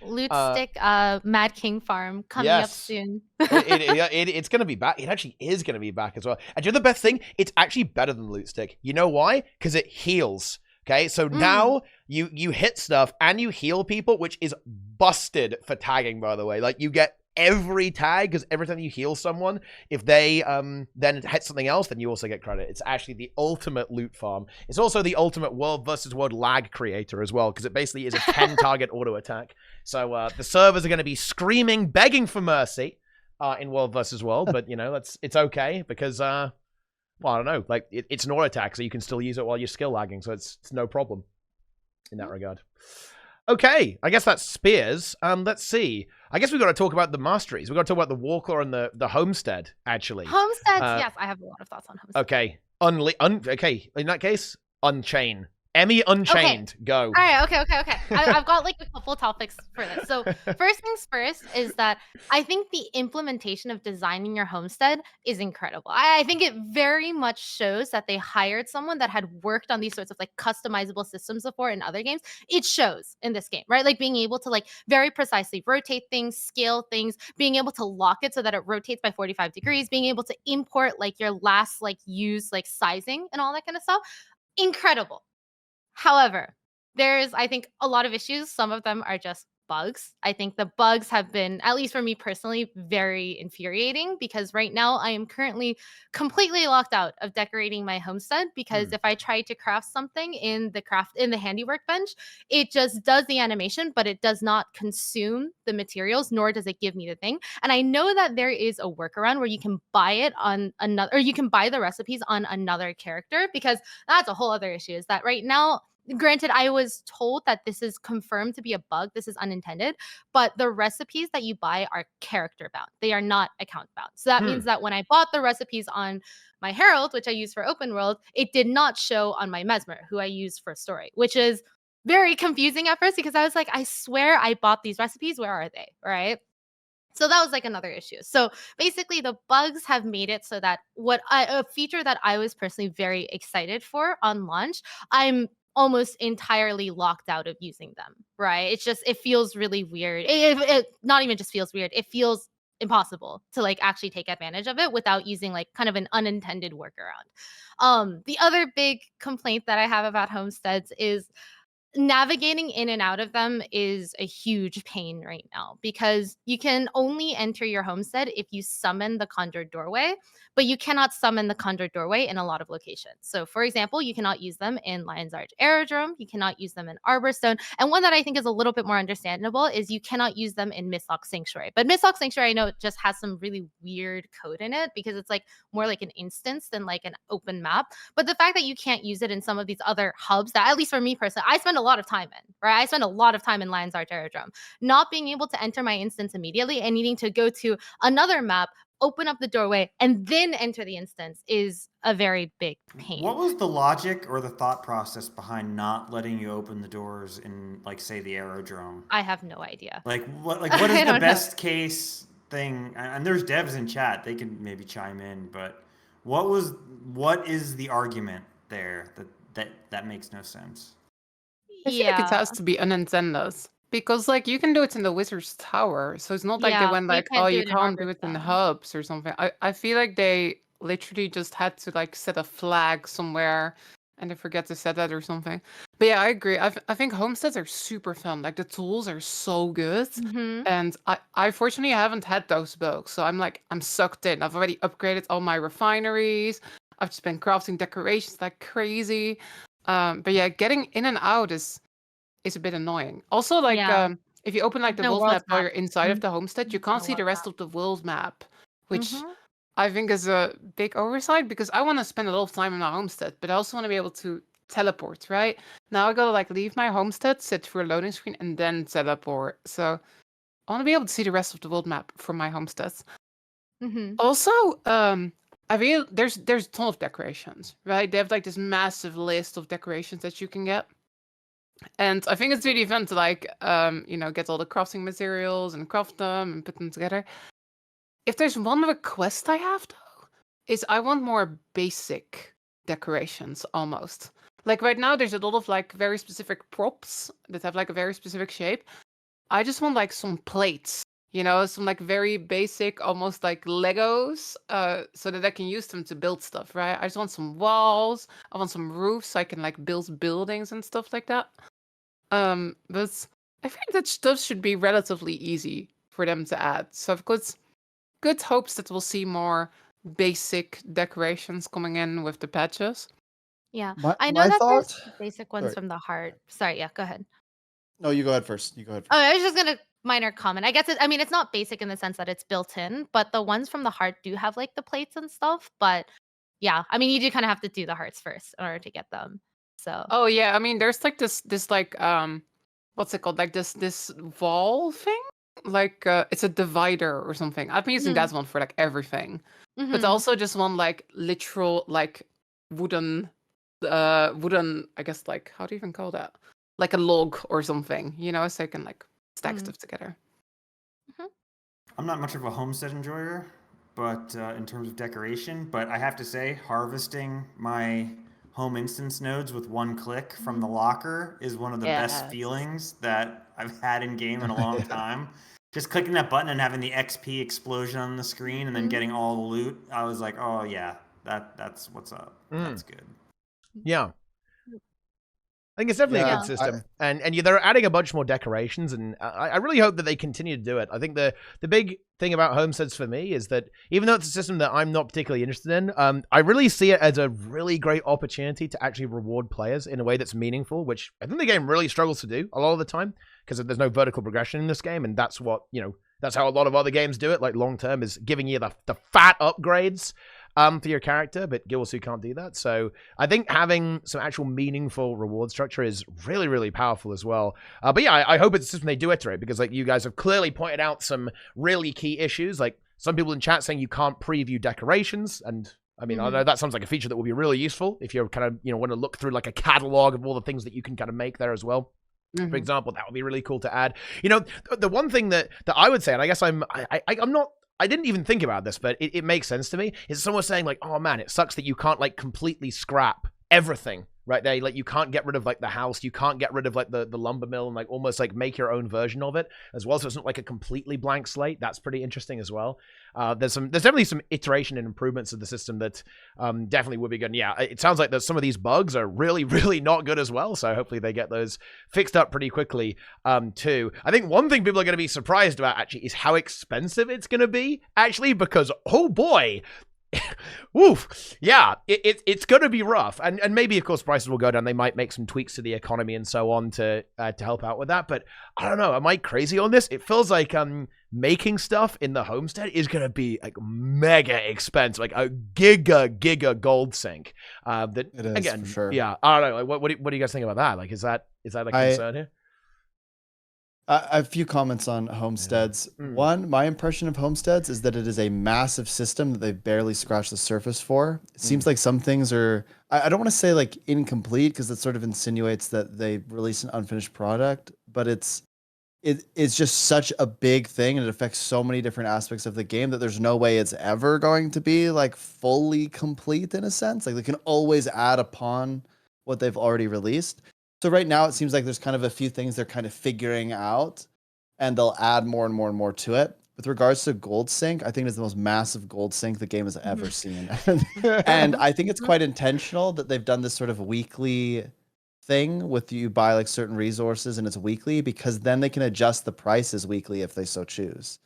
Loot Uh, Stick Mad King Farm coming up Yes. soon. It's going to be back. It actually is going to be back as well. And you know the best thing? It's actually better than Loot Stick. You know why? Because it heals. Okay, so now you hit stuff and you heal people, which is busted for tagging, by the way. Like, you get every tag, because every time you heal someone, if they then hit something else, then you also get credit. It's actually the ultimate loot farm. It's also the ultimate world versus world lag creator as well, because it basically is a 10 target auto attack. So the servers are going to be screaming, begging for mercy in world versus world, but you know, it's okay because well, I don't know, like it's an auto attack, so you can still use it while you're skill lagging, so it's no problem in that regard. Okay, I guess that's spears. Let's see. I guess we've got to talk about the masteries. We've got to talk about the Warclaw and the Homestead, actually. Homesteads, yes, I have a lot of thoughts on Homesteads. Okay. Okay, in that case, Unchain. Emmy Unchained, go. All right, okay. I've got like a couple topics for this. So first things first is that I think the implementation of designing your homestead is incredible. I think it very much shows that they hired someone that had worked on these sorts of like customizable systems before in other games. It shows in this game, right? Like being able to like very precisely rotate things, scale things, being able to lock it so that it rotates by 45 degrees, being able to import like your last like use like sizing and all that kind of stuff. Incredible. However, there's, I think, a lot of issues. Some of them are just bugs. I think the bugs have been, at least for me personally, very infuriating because right now I am currently completely locked out of decorating my homestead because if I try to craft something in the handiwork bench, it just does the animation, but it does not consume the materials, nor does it give me the thing. And I know that there is a workaround where you can buy it on another, or you can buy the recipes on another character, because that's a whole other issue, is that right now, granted, I was told that this is confirmed to be a bug. This is unintended, but the recipes that you buy are character bound. They are not account bound. So that means that when I bought the recipes on my Herald, which I use for open world, it did not show on my Mesmer, who I use for story, which is very confusing at first because I was like, I swear I bought these recipes. Where are they? Right? So that was like another issue. So basically the bugs have made it so that a feature that I was personally very excited for on launch, I'm almost entirely locked out of using them, right? It feels really weird. It not even just feels weird. It feels impossible to like actually take advantage of it without using like kind of an unintended workaround. The other big complaint that I have about homesteads is navigating in and out of them is a huge pain right now because you can only enter your homestead if you summon the conjured doorway, but you cannot summon the conjured doorway in a lot of locations. So for example, you cannot use them in Lion's Arch Aerodrome, you cannot use them in Arborstone, and one that I think is a little bit more understandable is you cannot use them in Mistlock Sanctuary. But Mistlock Sanctuary, I know it just has some really weird code in it because it's like more like an instance than like an open map. But the fact that you can't use it in some of these other hubs that, at least for me personally, I spend a lot of time in, right? I spend a lot of time in Lion's Arch Aerodrome. Not being able to enter my instance immediately and needing to go to another map, open up the doorway, and then enter the instance is a very big pain. What was the logic or the thought process behind not letting you open the doors in, like, say, the aerodrome? I have no idea. What is the best case thing? And there's devs in chat, they can maybe chime in, but what is the argument there that makes no sense? I feel like it has to be unintended. Because, like, you can do it in the Wizard's Tower. So it's not like they went like, oh, you can't do it in the hubs or something. I feel like they literally just had to, like, set a flag somewhere and they forget to set that or something. But yeah, I agree. I think homesteads are super fun. Like, the tools are so good. And I fortunately haven't had those bugs. So I'm sucked in. I've already upgraded all my refineries. I've just been crafting decorations like crazy. But yeah, getting in and out is a bit annoying. Also, like, if you open like the world map while you're inside of the homestead, you can't see the rest of the world map, which I think is a big oversight because I want to spend a lot of time in my homestead, but I also want to be able to teleport, right? Now I gotta like leave my homestead, sit through a loading screen, and then teleport. So I want to be able to see the rest of the world map from my homestead. Also, I feel there's a ton of decorations, right? They have like this massive list of decorations that you can get. And I think it's really fun to like, get all the crafting materials and craft them and put them together. If there's one request I have though, is I want more basic decorations almost. Like right now, there's a lot of like very specific props that have like a very specific shape. I just want like some plates, some like very basic, almost like Legos, so that I can use them to build stuff, right? I just want some walls. I want some roofs so I can like build buildings and stuff like that. But I think that stuff should be relatively easy for them to add. So I've got good hopes that we'll see more basic decorations coming in with the patches. Yeah. My I know my that there's thought. basic ones Sorry. from the heart. Sorry, yeah, go ahead. No, you go ahead first. You go ahead Oh, first. I was just gonna minor comment. I guess it's not basic in the sense that it's built in, but the ones from the heart do have like the plates and stuff. But yeah, I mean, you do kind of have to do the hearts first in order to get them. So Oh yeah, I mean, there's like this like what's it called? Like this wall thing? Like it's a divider or something. I've been using that one for like everything. But Mhm. also just one like literal like wooden I guess like how do you even call that? Like a log or something, so you can like stack Mm. stuff together. I'm not much of a homestead enjoyer, but in terms of decoration, but I have to say, harvesting my home instance nodes with one click from the locker is one of the best Yes. feelings that I've had in game in a long time. Just clicking that button and having the XP explosion on the screen and then getting all the loot, I was like, oh yeah, that's what's up. That's good. Yeah. I think it's definitely a Yeah, good system, and they're adding a bunch more decorations, and I really hope that they continue to do it. I think the big thing about Homesteads for me is that even though it's a system that I'm not particularly interested in, I really see it as a really great opportunity to actually reward players in a way that's meaningful, which I think the game really struggles to do a lot of the time because there's no vertical progression in this game, and that's what that's how a lot of other games do it. Like long term is giving you the fat upgrades for your character, but Guild Wars 2 can't do that. So I think having some actual meaningful reward structure is really, really powerful as well. But yeah, I hope it's a system they do iterate, because like you guys have clearly pointed out some really key issues. Like some people in chat saying you can't preview decorations, and I mean, I know that sounds like a feature that would be really useful if you're kind of, want to look through like a catalog of all the things that you can kind of make there as well. For example, that would be really cool to add. The one thing that I would say, and I guess I'm not, I didn't even think about this, but it makes sense to me, is someone saying like, oh man, it sucks that you can't like completely scrap everything right there. Like you can't get rid of like the house, you can't get rid of like the lumber mill and like almost like make your own version of it as well. So it's not like a completely blank slate. That's pretty interesting as well. There's definitely some iteration and improvements of the system that definitely would be good. And yeah, it sounds like that some of these bugs are really, really not good as well. So hopefully they get those fixed up pretty quickly too. I think one thing people are going to be surprised about actually is how expensive it's going to be actually, because oh boy, woof, yeah, it's going to be rough, and maybe of course prices will go down. They might make some tweaks to the economy and so on to help out with that. But I don't know, am I crazy on this? It feels like making stuff in the homestead is going to be like mega expensive, like a giga gold sink. That It is, again, for sure. yeah, I don't know. What do you guys think about that? Like, is that a concern here? I have a few comments on Homesteads. One, my impression of Homesteads is that it is a massive system that they've barely scratched the surface for. It seems like some things are, I don't want to say like incomplete, because that sort of insinuates that they release an unfinished product, but it's just such a big thing, and it affects so many different aspects of the game that there's no way it's ever going to be like fully complete in a sense. Like they can always add upon what they've already released. So right now it seems like there's kind of a few things they're kind of figuring out, and they'll add more and more and more to it. With regards to Gold Sync, I think it's the most massive gold sync the game has ever seen. And I think it's quite intentional that they've done this sort of weekly thing with you buy like certain resources and it's weekly, because then they can adjust the prices weekly if they so choose.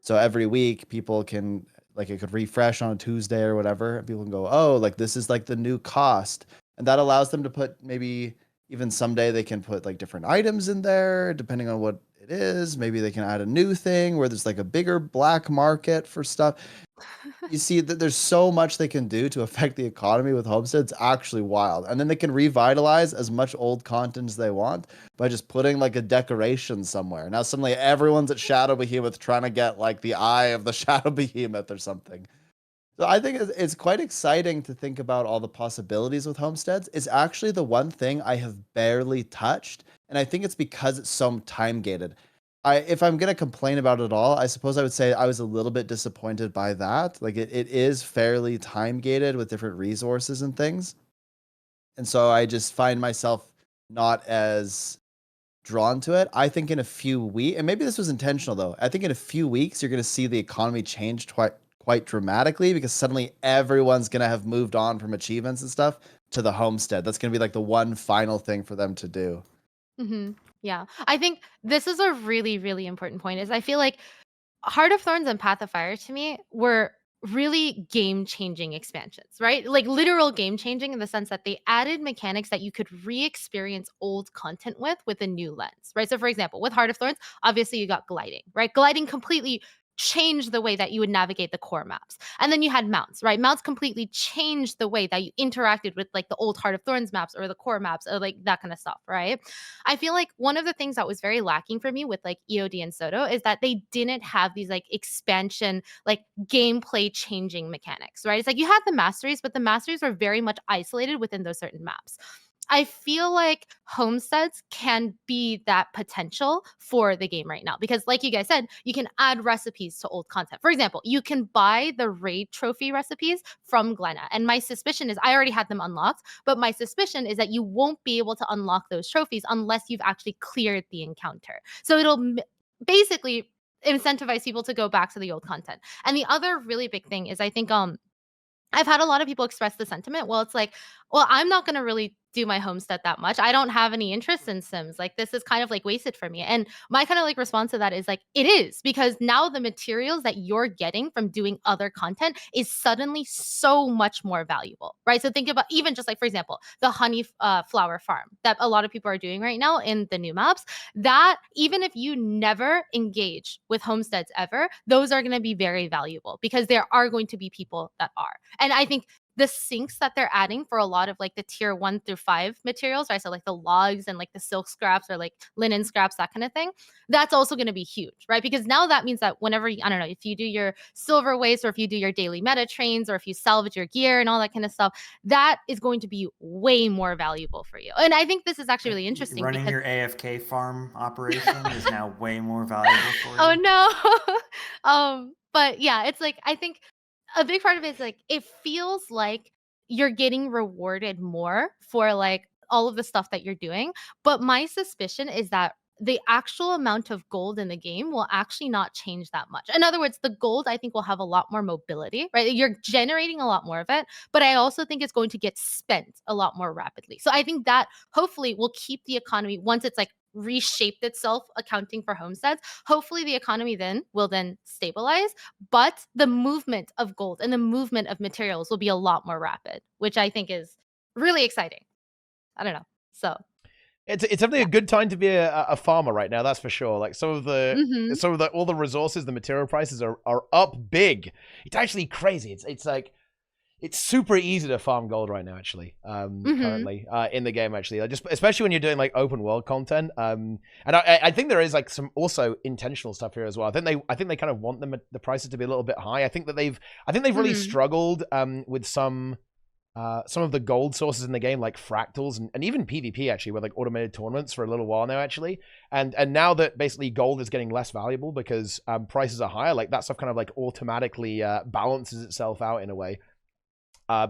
So every week people can, like, it could refresh on a Tuesday or whatever, and people can go, oh, like this is like the new cost. And that allows them to put, maybe even someday they can put like different items in there depending on what it is. Maybe they can add a new thing where there's like a bigger black market for stuff. You see that there's so much they can do to affect the economy with Homestead. It's actually wild. And then they can revitalize as much old content as they want by just putting like a decoration somewhere. Now suddenly everyone's at Shadow Behemoth trying to get like the eye of the Shadow Behemoth or something. So I think it's quite exciting to think about all the possibilities with Homesteads. It's actually the one thing I have barely touched, and I think it's because it's so time gated. If I'm gonna complain about it all, I suppose I would say I was a little bit disappointed by that. Like it is fairly time gated with different resources and things. and so I just find myself not as drawn to it. I think in a few weeks, and maybe this was intentional though, I think in a few weeks you're going to see the economy change quite dramatically, because suddenly everyone's going to have moved on from achievements and stuff to the homestead. That's going to be like the one final thing for them to do. Yeah, I think this is a really, really important point. Is I feel like Heart of Thorns and Path of Fire to me were really game-changing expansions, right? Like literal game-changing in the sense that they added mechanics that you could re-experience old content with a new lens, right? So for example, with Heart of Thorns, obviously you got gliding, right? Gliding completely changed the way that you would navigate the core maps. And then you had mounts, right? Mounts completely changed the way that you interacted with like the old Heart of Thorns maps or the core maps or like that kind of stuff, right? I feel like one of the things that was very lacking for me with like EOD and Soto is that they didn't have these like expansion, like gameplay changing mechanics, right? It's like you had the masteries, but the masteries were very much isolated within those certain maps. I feel like Homesteads can be that potential for the game right now because, like you guys said, you can add recipes to old content. For example, you can buy the raid trophy recipes from Glenna. And my suspicion is I already had them unlocked, but my suspicion is that you won't be able to unlock those trophies unless you've actually cleared the encounter. So it'll basically incentivize people to go back to the old content. And the other really big thing is I think I've had a lot of people express the sentiment. Well, it's like, well, I'm not going to really do my homestead that much. I don't have any interest in Sims. Like, this is kind of like wasted for me. And my kind of like response to that is like, it is, because now the materials that you're getting from doing other content is suddenly so much more valuable, right? So think about even just like, for example, the honey flower farm that a lot of people are doing right now in the new maps, that even if you never engage with homesteads ever, those are going to be very valuable because there are going to be people that are. And I think the sinks that they're adding for a lot of like the tier 1 through 5 materials, right? So like the logs and like the silk scraps or like linen scraps, that kind of thing, that's also going to be huge, right? Because now that means that whenever, I don't know, if you do your silver waste or if you do your daily meta trains or if you salvage your gear and all that kind of stuff, that is going to be way more valuable for you. And I think this is actually really interesting. Running your AFK farm operation is now way more valuable for you. Oh no. But yeah, it's like, I think a big part of it is like it feels like you're getting rewarded more for like all of the stuff that you're doing. But my suspicion is that the actual amount of gold in the game will actually not change that much. In other words, the gold I think will have a lot more mobility, right? You're generating a lot more of it, but I also think it's going to get spent a lot more rapidly. So I think that hopefully will keep the economy once it's like reshaped itself accounting for homesteads. Hopefully the economy then will then stabilize, but the movement of gold and the movement of materials will be a lot more rapid, which I think is really exciting. I don't know. So it's definitely a good time to be a farmer right now. That's for sure. Like some of the all the resources, the material prices are up big. It's actually crazy. It's like it's super easy to farm gold right now, actually. Currently in the game, actually, like, just especially when you're doing like open world content. And I think there is like some also intentional stuff here as well. I think they kind of want the prices to be a little bit high. I think they've really struggled with some of the gold sources in the game, like fractals and even PvP, actually, with like automated tournaments for a little while now, actually. And now that basically gold is getting less valuable because prices are higher, like that stuff kind of like automatically balances itself out in a way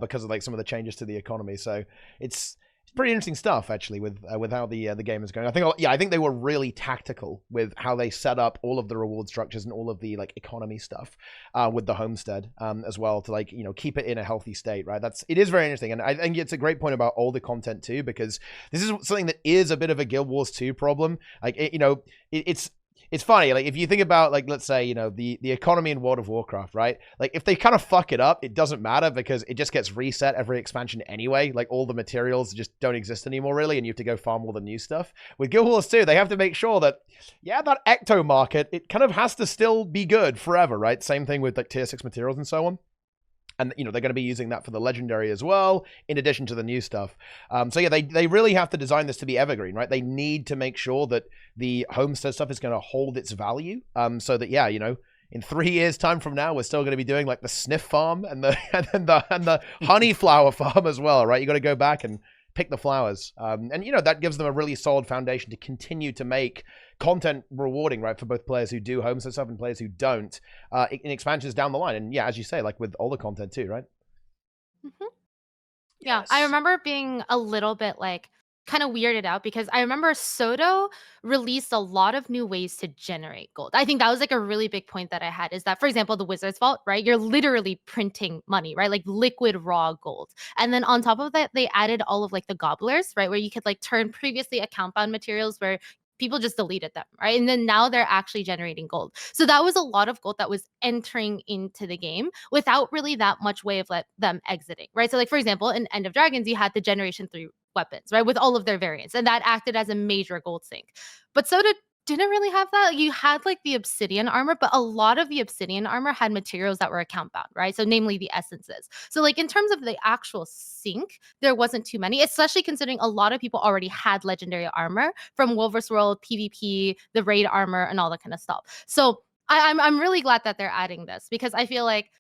because of like some of the changes to the economy. So it's pretty interesting stuff, actually, with how the game is going. I think they were really tactical with how they set up all of the reward structures and all of the like economy stuff with the homestead as well to like keep it in a healthy state, right? It is very interesting, and I think it's a great point about older content too, because this is something that is a bit of a Guild Wars 2 problem. Like it's funny, like if you think about like, let's say, the economy in World of Warcraft, right? Like if they kind of fuck it up, it doesn't matter because it just gets reset every expansion anyway. Like all the materials just don't exist anymore really, and you have to go farm all the new stuff. With Guild Wars 2, they have to make sure that, that ecto market, it kind of has to still be good forever, right? Same thing with like tier 6 materials and so on. And, they're going to be using that for the legendary as well, in addition to the new stuff. So yeah, they really have to design this to be evergreen, right? They need to make sure that the homestead stuff is going to hold its value. So that, in 3 years' time from now, we're still going to be doing like the sniff farm and the honey flower farm as well, right? You got to go back and pick the flowers. And that gives them a really solid foundation to continue to make content rewarding, right, for both players who do homestead stuff and players who don't in expansions down the line. And yeah, as you say, like with all the content too, right? Yeah, I Yes. remember being a little bit like kind of weirded out because I remember Soto released a lot of new ways to generate gold. I think that was like a really big point that I had is that, for example, the Wizard's Vault, right? You're literally printing money, right? Like liquid raw gold. And then on top of that, they added all of like the gobblers, right? Where you could like turn previously account bound materials where people just deleted them, right? And then now they're actually generating gold. So that was a lot of gold that was entering into the game without really that much way of them exiting, right? So like, for example, in End of Dragons, you had the Generation 3 weapons, right? With all of their variants. And that acted as a major gold sink. But Soda didn't really have that. You had like the obsidian armor, but a lot of the obsidian armor had materials that were account bound, right? So namely the essences. So like in terms of the actual sink, there wasn't too many, especially considering a lot of people already had legendary armor from Wolver's World, PvP, the raid armor, and all that kind of stuff. So I'm really glad that they're adding this because I feel like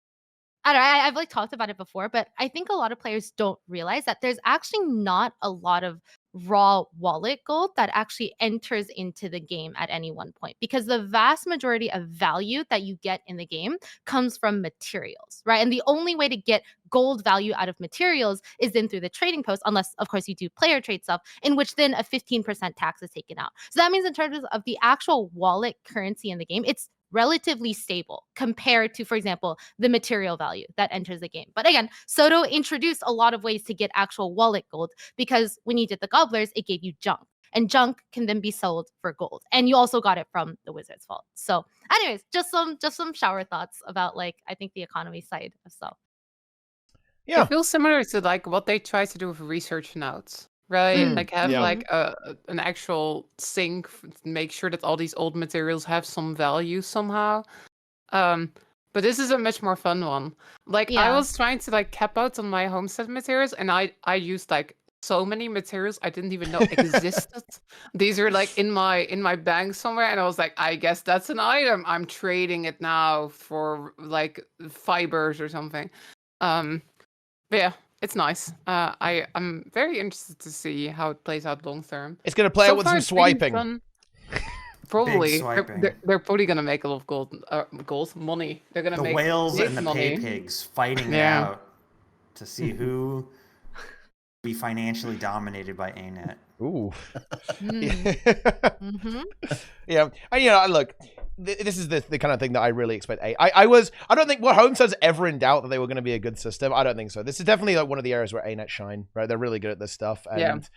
I don't know, I've like talked about it before, but I think a lot of players don't realize that there's actually not a lot of raw wallet gold that actually enters into the game at any one point because the vast majority of value that you get in the game comes from materials, right? And the only way to get gold value out of materials is then through the trading post, unless of course you do player trade stuff, in which then a 15% tax is taken out. So that means in terms of the actual wallet currency in the game, it's relatively stable compared to, for example, the material value that enters the game. But again, Soto introduced a lot of ways to get actual wallet gold because when you did the gobblers, it gave you junk. And junk can then be sold for gold. And you also got it from the Wizard's Vault. So anyways, just some shower thoughts about like I think the economy side of stuff. Yeah. It feels similar to like what they try to do with research notes, right? Mm, Like have yeah. like an actual sink, make sure that all these old materials have some value somehow. But this is a much more fun one. Like I Yeah. was trying to like cap out on my homestead materials, and I used like so many materials I didn't even know existed. These are like in my bank somewhere, and I was like, I guess that's an item. I'm trading it now for like fibers or something. But yeah, it's nice. I'm very interested to see how it plays out long term. It's gonna play So out with far, some it's really swiping. fun. Probably. swiping. They're probably gonna make a lot of gold money. They're gonna The make whales big and the money. pay pigs fighting it Yeah. out to see who be financially dominated by ArenaNet. Ooh. Mm-hmm. Yeah, and look, this is the kind of thing that I really expect. I don't think Homesteads ever in doubt that they were going to be a good system. I don't think so. This is definitely like one of the areas where ArenaNet shine, right? They're really good at this stuff, and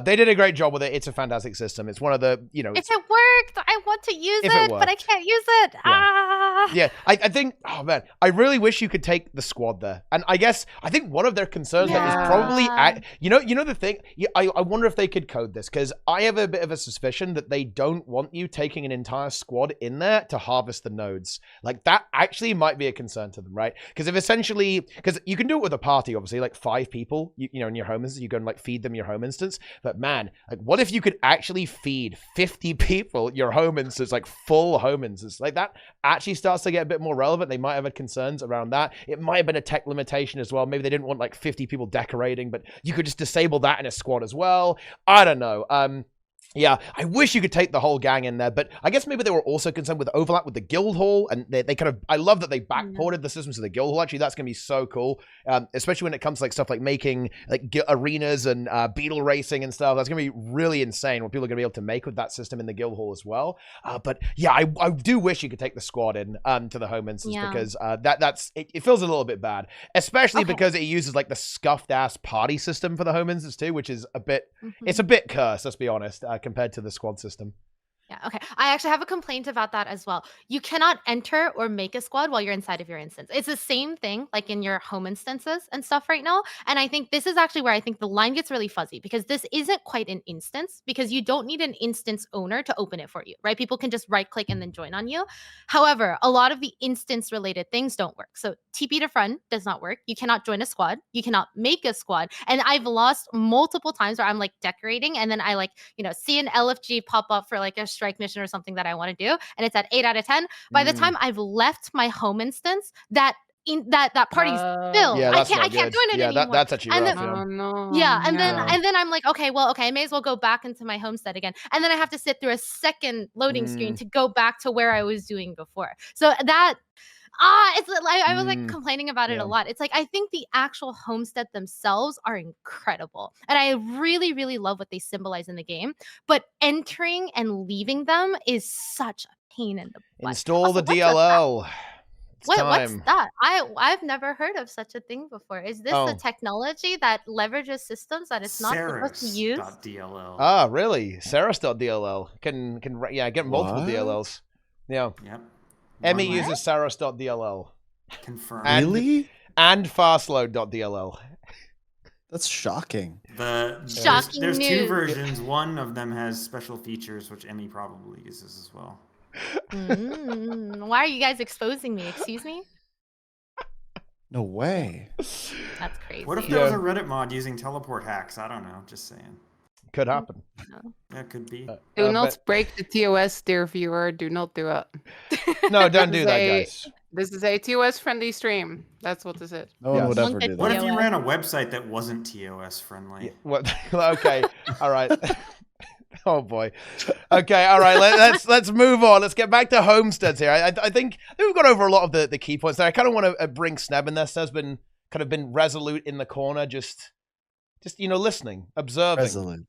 they did a great job with it. It's a fantastic system. It's one of the, If it worked, I want to use If it it, but I worked. can't use it. Yeah. Ah. Yeah, I think, oh man, I really wish you could take the squad there. And I think one of their concerns that is probably, Yeah. you know the thing, I wonder if they could code this, because I have a bit of a suspicion that they don't want you taking an entire squad in there to harvest the nodes. Like, that actually might be a concern to them, right? Because because you can do it with a party, obviously, like 5 people, you know, in your home instance, you go and like feed them your home instance. But man, like, what if you could actually feed 50 people your home instance, like full home instance? Like, that actually starts to get a bit more relevant. They might have had concerns around that. It might have been a tech limitation as well. Maybe they didn't want like 50 people decorating, but you could just disable that in a squad as well. I don't know. Yeah, I wish you could take the whole gang in there, but I guess maybe they were also concerned with overlap with the guild hall, and they kind of, I love that they backported the systems to the guild hall. Actually, that's going to be so cool, especially when it comes to like stuff like making like arenas and beetle racing and stuff. That's going to be really insane what people are going to be able to make with that system in the guild hall as well. But yeah, I do wish you could take the squad in to the home instance, because it feels a little bit bad, especially because it uses like the scuffed ass party system for the home instance too, which is a bit, it's a bit cursed, let's be honest. Compared to the squad system. Yeah, okay. I actually have a complaint about that as well. You cannot enter or make a squad while you're inside of your instance. It's the same thing like in your home instances and stuff right now. And I think this is actually where I think the line gets really fuzzy, because this isn't quite an instance, because you don't need an instance owner to open it for you, right? People can just right click and then join on you. However, a lot of the instance related things don't work. So TP to friend does not work. You cannot join a squad. You cannot make a squad. And I've lost multiple times where I'm like decorating and then I like, see an LFG pop up for like a strike mission or something that I want to do, and it's at 8 out of 10. By the time I've left my home instance, that party's filled. Yeah, I can't join it anymore. That's actually rough. And then I'm like, okay, I may as well go back into my homestead again, and then I have to sit through a second loading screen to go back to where I was doing before. So that It's like I was like Mm, complaining about it yeah. a lot. It's like I think the actual homestead themselves are incredible, and I really, really love what they symbolize in the game. But entering and leaving them is such a pain in the butt. Install Also, the what's a DLL. It's what's time. that? I've never heard of such a thing before. Is this a Oh. technology that leverages systems that it's not supposed to use? Ceres.dll. Ah, really? Saros.dll can get multiple What? DLLs. Yeah. Yep. Emmy One uses Saros.dll confirmed. And- Really? and fastload.dll. That's shocking. Shocking there's two news. versions. One of them has special features, which Emmy probably uses as well. Why are you guys exposing me? Excuse me? No way. That's crazy. What if there was a Reddit mod using teleport hacks? I don't know. Just saying. Could happen. That could be. Do not but- break the TOS, dear viewer. Do not do it. No, don't This do is that, a- guys. This is a TOS friendly stream. That's what this is. No one Yes. would ever do What that. if you TOS. ran a website that wasn't TOS friendly? Yeah, what? Okay. All right. Oh boy. Okay. All right. Let's move on. Let's get back to homesteads here. I think we've got over a lot of the key points there. I kind of want to bring Sneb in there. Sneb's been resolute in the corner, just listening, observing. Resolute.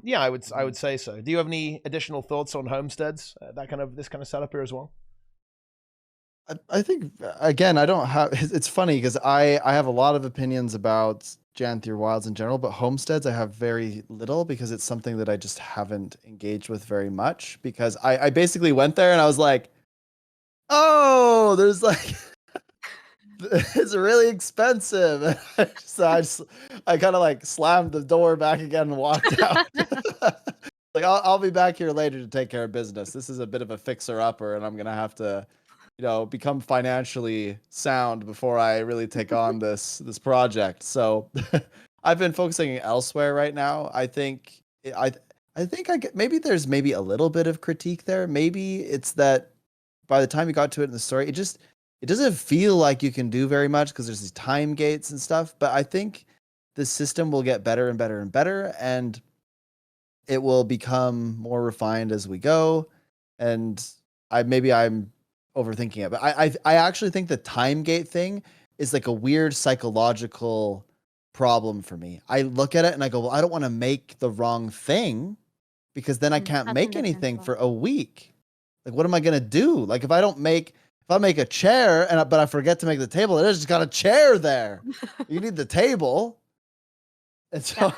Yeah, I would say so. Do you have any additional thoughts on homesteads? This kind of setup here as well. I think again, I don't have. It's funny because I have a lot of opinions about Janthir Wilds in general, but homesteads I have very little because it's something that I just haven't engaged with very much. Because I basically went there and I was like, oh, there's like. It's really expensive. I kind of like slammed the door back again and walked out. Like I'll be back here later to take care of business. This is a bit of a fixer upper, and I'm gonna have to, become financially sound before I really take on this project. So I've been focusing elsewhere right now. I think maybe there's a little bit of critique there. Maybe it's that by the time you got to it in the story, it doesn't feel like you can do very much because there's these time gates and stuff. But I think the system will get better and better and better, and it will become more refined as we go. And I'm overthinking it, but I actually think the time gate thing is like a weird psychological problem for me. I look at it and I go, well, I don't want to make the wrong thing because then I can't That's make anything understandable. for a week. Like, what am I gonna do? Like, if I make a chair but I forget to make the table, there's just got a chair there. You need the table. And so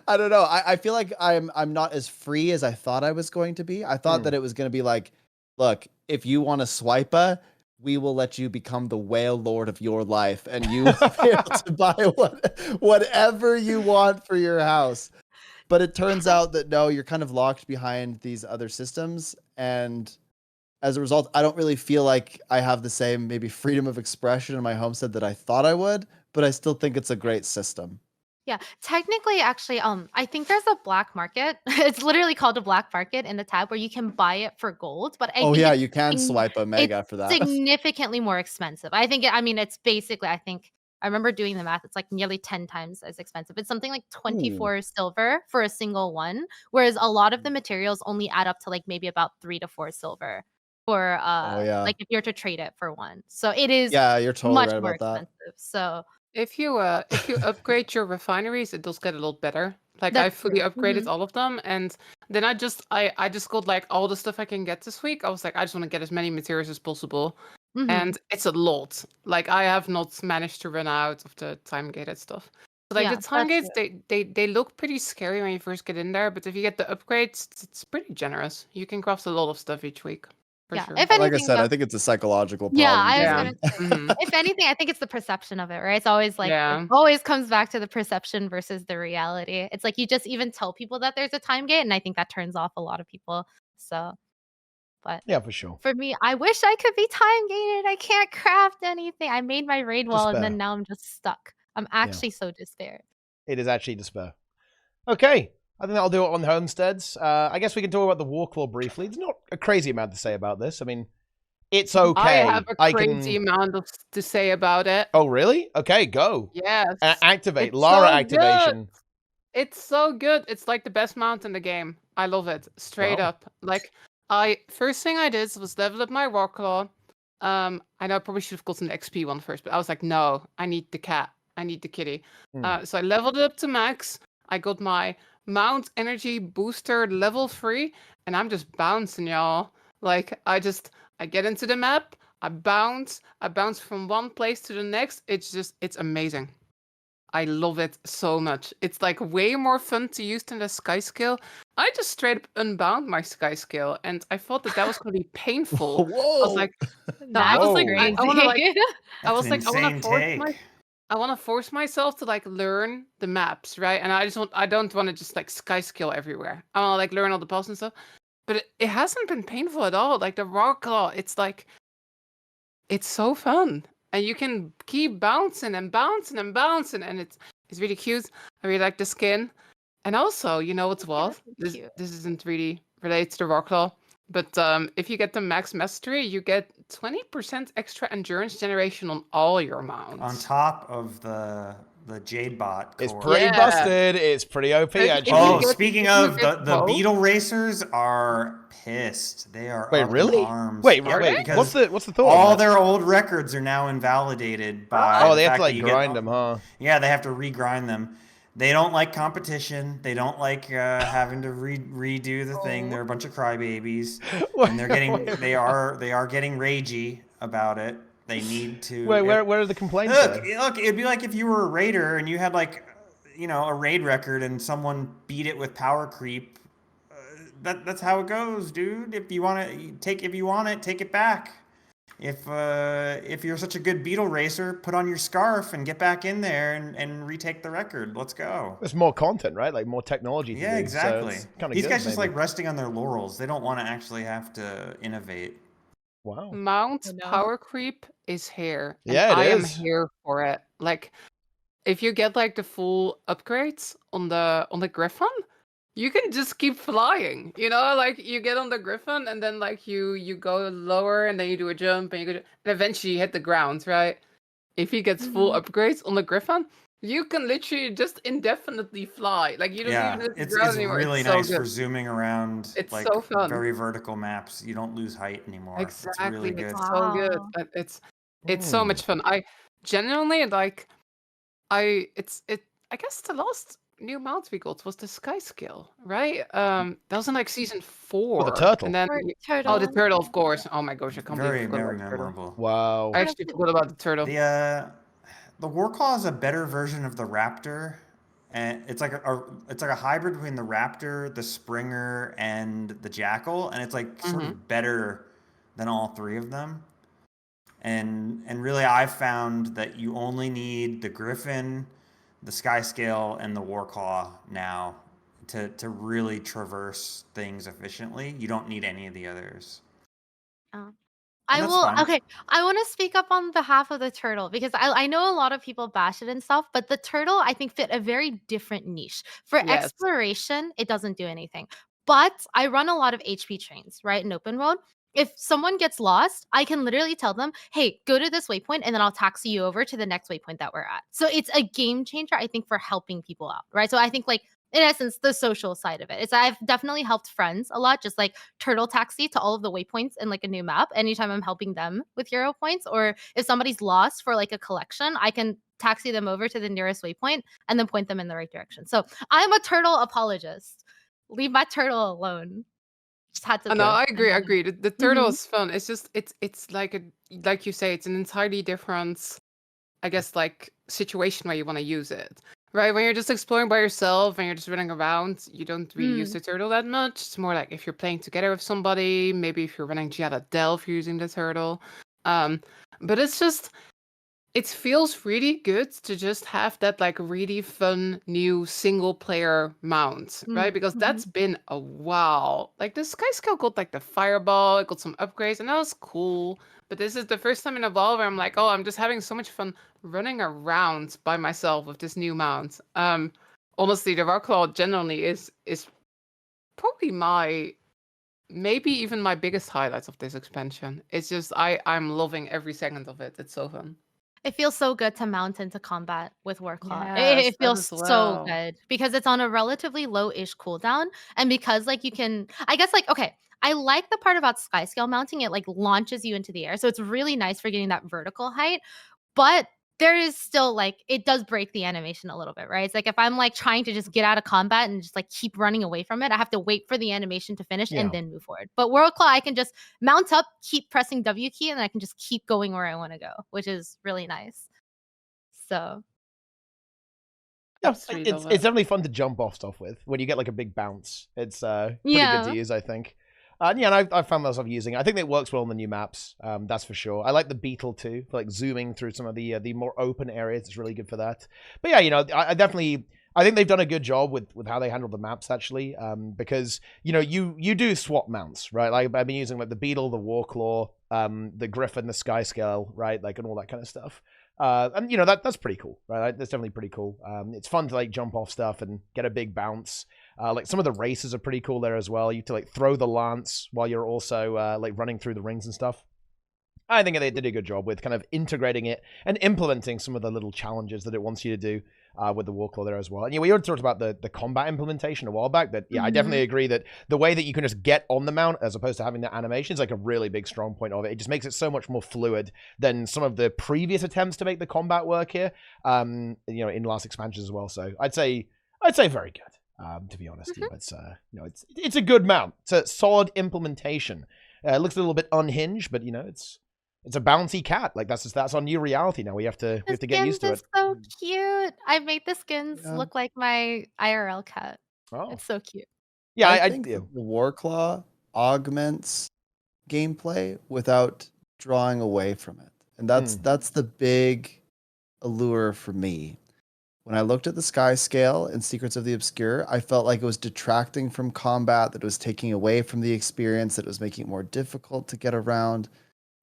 I don't know. I feel like I'm not as free as I thought I was going to be. I thought that it was going to be like, look, if you want to swipe we will let you become the whale lord of your life, and you will be able to buy whatever you want for your house. But it turns out that no, you're kind of locked behind these other systems, and as a result, I don't really feel like I have the same maybe freedom of expression in my homestead that I thought I would, but I still think it's a great system. Yeah, technically, actually, I think there's a black market. It's literally called a black market in the tab where you can buy it for gold. But I think it's You can swipe a mega it's for that. significantly more expensive. I think. It's basically. I think I remember doing the math. It's like nearly 10 times as expensive. It's something like 24 silver for a single one, whereas a lot of the materials only add up to like maybe about 3 to 4 silver for like if you're to trade it for one. So it is You're totally much right more about that. expensive. So If you upgrade your refineries, it does get a little better. Like I That's fully true. upgraded all of them, and then I just got like all the stuff I can get this week. I was like, I just want to get as many materials as possible, mhm. and it's a lot. Like I have not managed to run out of the time gated stuff. So, like Yeah, the time that's gates, they look pretty scary when you first get in there, but if you get the upgrades, it's pretty generous. You can craft a lot of stuff each week. For Yeah, sure. if Like I anything, said, I think it's a psychological problem. Yeah, I was Yeah. gonna Mhm. if anything, I think it's the perception of it, right? It's always like Yeah. it always comes back to the perception versus the reality. It's like you just even tell people that there's a time gate, and I think that turns off a lot of people. So, but Yeah, for sure. for me, I wish I could be time gated. I can't craft anything. I made my raid wall, and Despair. then now I'm just stuck. I'm actually so despair. It is actually despair. Okay. I think that'll do it on homesteads. I guess we can talk about the Warclaw briefly. There's not a crazy amount to say about this. I mean, it's okay. I have a crazy amount to say about it. Oh, really? Okay, go. Yes. Activate. It's Lara so activation. It's so good. It's like the best mount in the game. I love it. Straight Wow. up. Like first thing I did was level up my Warclaw. I know I probably should have gotten the XP one first, but I was like, no, I need the cat. I need the kitty. So I leveled it up to max. I got my Mount Energy Booster level 3, and I'm just bouncing, y'all. Like, I get into the map, I bounce from one place to the next. It's amazing. I love it so much. It's like way more fun to use than the sky skill. I just straight up unbound my sky skill, and I thought that was going to be painful. I was Whoa. like, no, That's I was like, crazy. I want to like, I That's was an like, insane take. I want to force myself to like learn the maps, right? And I don't want to just like sky skill everywhere. I want to like learn all the paths and stuff. But it hasn't been painful at all. Like the Warclaw, it's like, it's so fun. And you can keep bouncing and bouncing and bouncing, and it's really cute. I really like the skin. And also, you know what's Yeah, what? it's cute. This isn't really related to the Warclaw. But if you get the max mastery, you get 20% extra endurance generation on all your mounts. On top of the Jade bot core. It's pretty Yeah. busted. It's pretty OP, If you actually. Oh, get- speaking if you of, get the both- beetle racers are pissed. They are Wait, up in really? arms. Wait, Yeah, wait. because What's the thought? all on that? their old records are now invalidated by. Oh, the they have fact to that like you grind them, huh? Yeah, they have to regrind them. They don't like competition. They don't like having to redo the thing. They're a bunch of crybabies, and they are getting ragey about it. They need to. Wait, where are the complaints? Look, it'd be like if you were a raider and you had like, a raid record and someone beat it with power creep. That's how it goes, dude. If you want it, take it back. If you're such a good beetle racer, put on your scarf and get back in there and retake the record. Let's go. There's more content, right? Like more technology. Yeah, exactly. These guys just maybe. like resting on their laurels. They don't want to actually have to innovate. Wow. Mount Oh, no. power creep is here. And Yeah, it I am is. here for it. Like, if you get like the full upgrades on the Griffin, you can just keep flying. Like you get on the Griffin and then like you go lower and then you do a jump and and eventually you hit the ground, right? If he gets full upgrades on the Griffin, you can literally just indefinitely fly. Like you don't even hit the it's ground anymore. really It's so nice good. for zooming around. It's like so fun. very vertical maps. You don't lose height anymore. Exactly. It's really good. It's so good. Wow. It's so much fun. I genuinely like. I guess the last new mount we got was the sky skill, right? That was in like season 4. the turtle. And then Turtle. oh, the turtle, of course. Oh my gosh, I can't Very, believe I forgot very about the turtle. memorable. Wow. I actually forgot about the turtle. The Warclaw is a better version of the Raptor, and it's like a hybrid between the Raptor, the Springer, and the Jackal, and it's like sort of better than all three of them. And really, I've found that you only need the Griffin, the Skyscale, and the Warclaw now to really traverse things efficiently. You don't need any of the others. I that's will. fine. Okay, I want to speak up on behalf of the turtle because I know a lot of people bash it and stuff, but the turtle I think fit a very different niche. For Yes. exploration, it doesn't do anything. But I run a lot of HP trains, right, in open world. If someone gets lost, I can literally tell them, "Hey, go to this waypoint, and then I'll taxi you over to the next waypoint that we're at." So it's a game changer, I think, for helping people out, right? So I think like in essence, the social side of it. I've definitely helped friends a lot, just like turtle taxi to all of the waypoints in like a new map anytime I'm helping them with hero points. Or if somebody's lost for like a collection, I can taxi them over to the nearest waypoint and then point them in the right direction. So I'm a turtle apologist. Leave my turtle alone. Just had to. No, I agree. I and then- agree. The turtle Mhm. is fun. It's just it's like you say, it's an entirely different, I guess, like situation where you want to use it. Right, when you're just exploring by yourself and you're just running around, you don't really use the turtle that much. It's more like if you're playing together with somebody, maybe if you're running Giada Delph, you're using the turtle. But it's just, it feels really good to just have that like really fun new single player mount, right? Because that's been a while. Like the Sky Scale got like the fireball, it got some upgrades, and that was cool. But this is the first time in a while where I'm like, oh, I'm just having so much fun running around by myself with this new mount. Honestly, the Warclaw generally is probably maybe even my biggest highlight of this expansion. It's just I'm loving every second of it. It's so fun. It feels so good to mount into combat with Warclaw. Yes, It that feels as so well. good because it's on a relatively low-ish cooldown, and because like you can, I guess like okay, I like the part about Skyscale mounting. It like launches you into the air, so it's really nice for getting that vertical height. But there is still like it does break the animation a little bit, right? It's like if I'm like trying to just get out of combat and just like keep running away from it, I have to wait for the animation to finish Yeah. and then move forward. But Warclaw, I can just mount up, keep pressing W key, and I can just keep going where I want to go, which is really nice. So Yeah, Absolutely it's love it. definitely fun to jump off stuff with when you get like a big bounce. It's pretty good yeah, to use, I think. Yeah, and I've found myself using it. I think it works well on the new maps. That's for sure. I like the beetle too, for like zooming through some of the more open areas. It's really good for that. But yeah, I definitely I think they've done a good job with how they handle the maps actually. Because you do swap mounts, right? Like I've been using like the beetle, the warclaw, the griffin, the sky scale, right? Like and all that kind of stuff. And that's pretty cool, right? That's definitely pretty cool. It's fun to like jump off stuff and get a big bounce. Like some of the races are pretty cool there as well. You have to like throw the lance while you're also like running through the rings and stuff. I think they did a good job with kind of integrating it and implementing some of the little challenges that it wants you to do with the Warclaw there as well. And we already talked about the combat implementation a while back. But yeah, I definitely agree that the way that you can just get on the mount as opposed to having the animation is like a really big strong point of it. It just makes it so much more fluid than some of the previous attempts to make the combat work here. In last expansions as well. So I'd say very good. To be honest, it's a good mount. It's a solid implementation. It looks a little bit unhinged, but it's a bouncy cat. Like that's our new reality now. We have to get used to it. It's so cute. I made the skins Yeah. look like my IRL cat. Oh, It's so cute. yeah. I think that the Warclaw augments gameplay without drawing away from it. And that's the big allure for me. When I looked at the sky scale in Secrets of the Obscure, I felt like it was detracting from combat, that it was taking away from the experience, that it was making it more difficult to get around.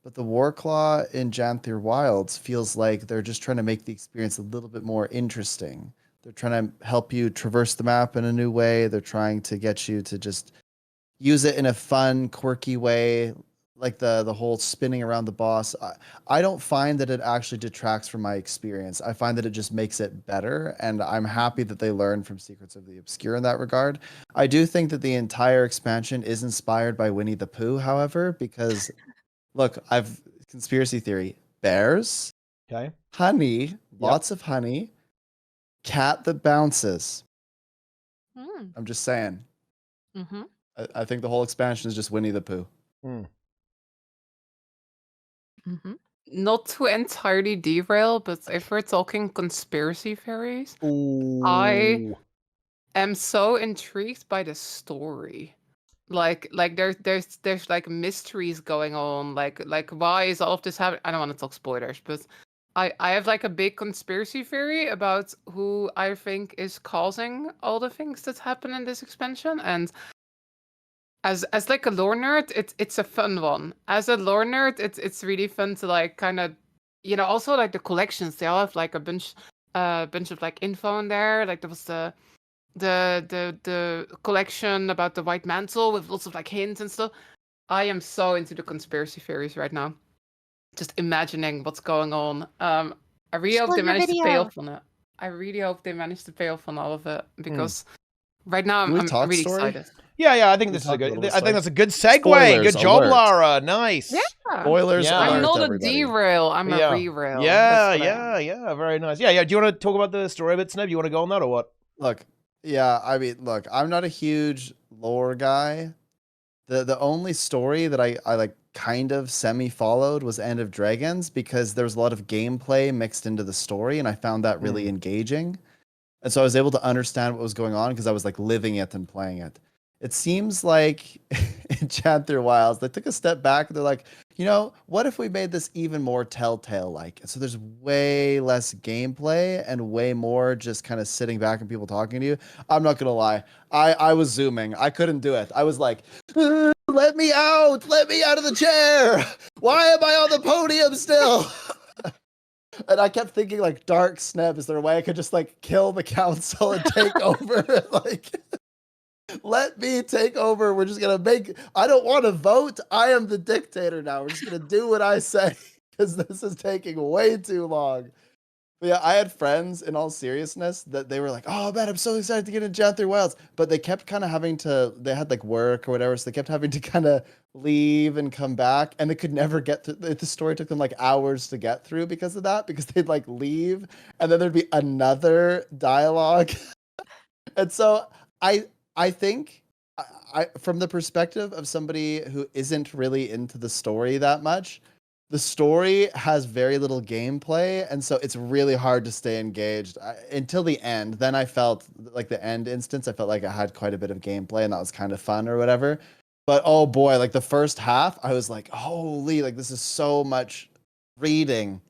But the Warclaw in Janthir Wilds feels like they're just trying to make the experience a little bit more interesting. They're trying to help you traverse the map in a new way. They're trying to get you to just use it in a fun, quirky way, like the whole spinning around the boss. I don't find that it actually detracts from my experience. I find that it just makes it better, and I'm happy that they learned from Secrets of the Obscure in that regard. I do think that the entire expansion is inspired by Winnie the Pooh, however, because look, I've conspiracy theory. Bears, Okay. honey, lots of honey, cat that bounces. Mm. I'm just saying. Mm-hmm. I think the whole expansion is just Winnie the Pooh. Mm-hmm. Not to entirely derail, but if we're talking conspiracy theories, Ooh. I am so intrigued by the story. Like there's like mysteries going on. Like why is all of this happening? I don't want to talk spoilers, but I have like a big conspiracy theory about who I think is causing all the things that happen in this expansion. And as like a lore nerd, it's a fun one. As a lore nerd, it's really fun to like kind of also like the collections, they all have like a bunch of like info in there. Like there was the collection about the White Mantle with lots of like hints and stuff. I am so into the conspiracy theories right now. Just imagining what's going on. I really hope they manage to pay off on it. I really hope they manage to pay off on all of it because right now I'm really excited. Yeah, I think this is a good. I think that's a good segue. Good job, alert. Lara. Nice. Yeah. Spoilers Yeah. I'm alert, not everybody. a derail. I'm Yeah. a re-rail. Yeah. Very nice. Yeah. Do you want to talk about the story a bit, Sneb? You want to go on that or what? Look, I'm not a huge lore guy. The only story that I like kind of semi-followed was End of Dragons, because there was a lot of gameplay mixed into the story, and I found that really engaging. And so I was able to understand what was going on because I was like living it and playing it. It seems like in Janthir Wilds, they took a step back and they're like, what if we made this even more Telltale-like? And so there's way less gameplay and way more just kind of sitting back and people talking to you. I'm not going to lie. I was zooming. I couldn't do it. I was like, let me out of the chair. Why am I on the podium still? And I kept thinking, like, Dark Sneb, is there a way I could just like kill the council and take over? Like, let me take over. We're just gonna I don't want to vote. I am the dictator now. We're just gonna do what I say. because this is taking way too long. But yeah, I had friends, in all seriousness, that they were like, "Oh man, I'm so excited to get into Janthir Wilds," but they kept kind of having to. They had like work or whatever, so they kept having to kind of leave and come back, and they could never get through. The story took them like hours to get through because of that, because they'd like leave, and then there'd be another dialogue, and so I think. From the perspective of somebody who isn't really into the story that much, the story has very little gameplay, and so it's really hard to stay engaged until the end. Then I felt like the end instance, I felt like I had quite a bit of gameplay, and that was kind of fun or whatever. But oh boy, like the first half, I was like, holy, like this is so much reading.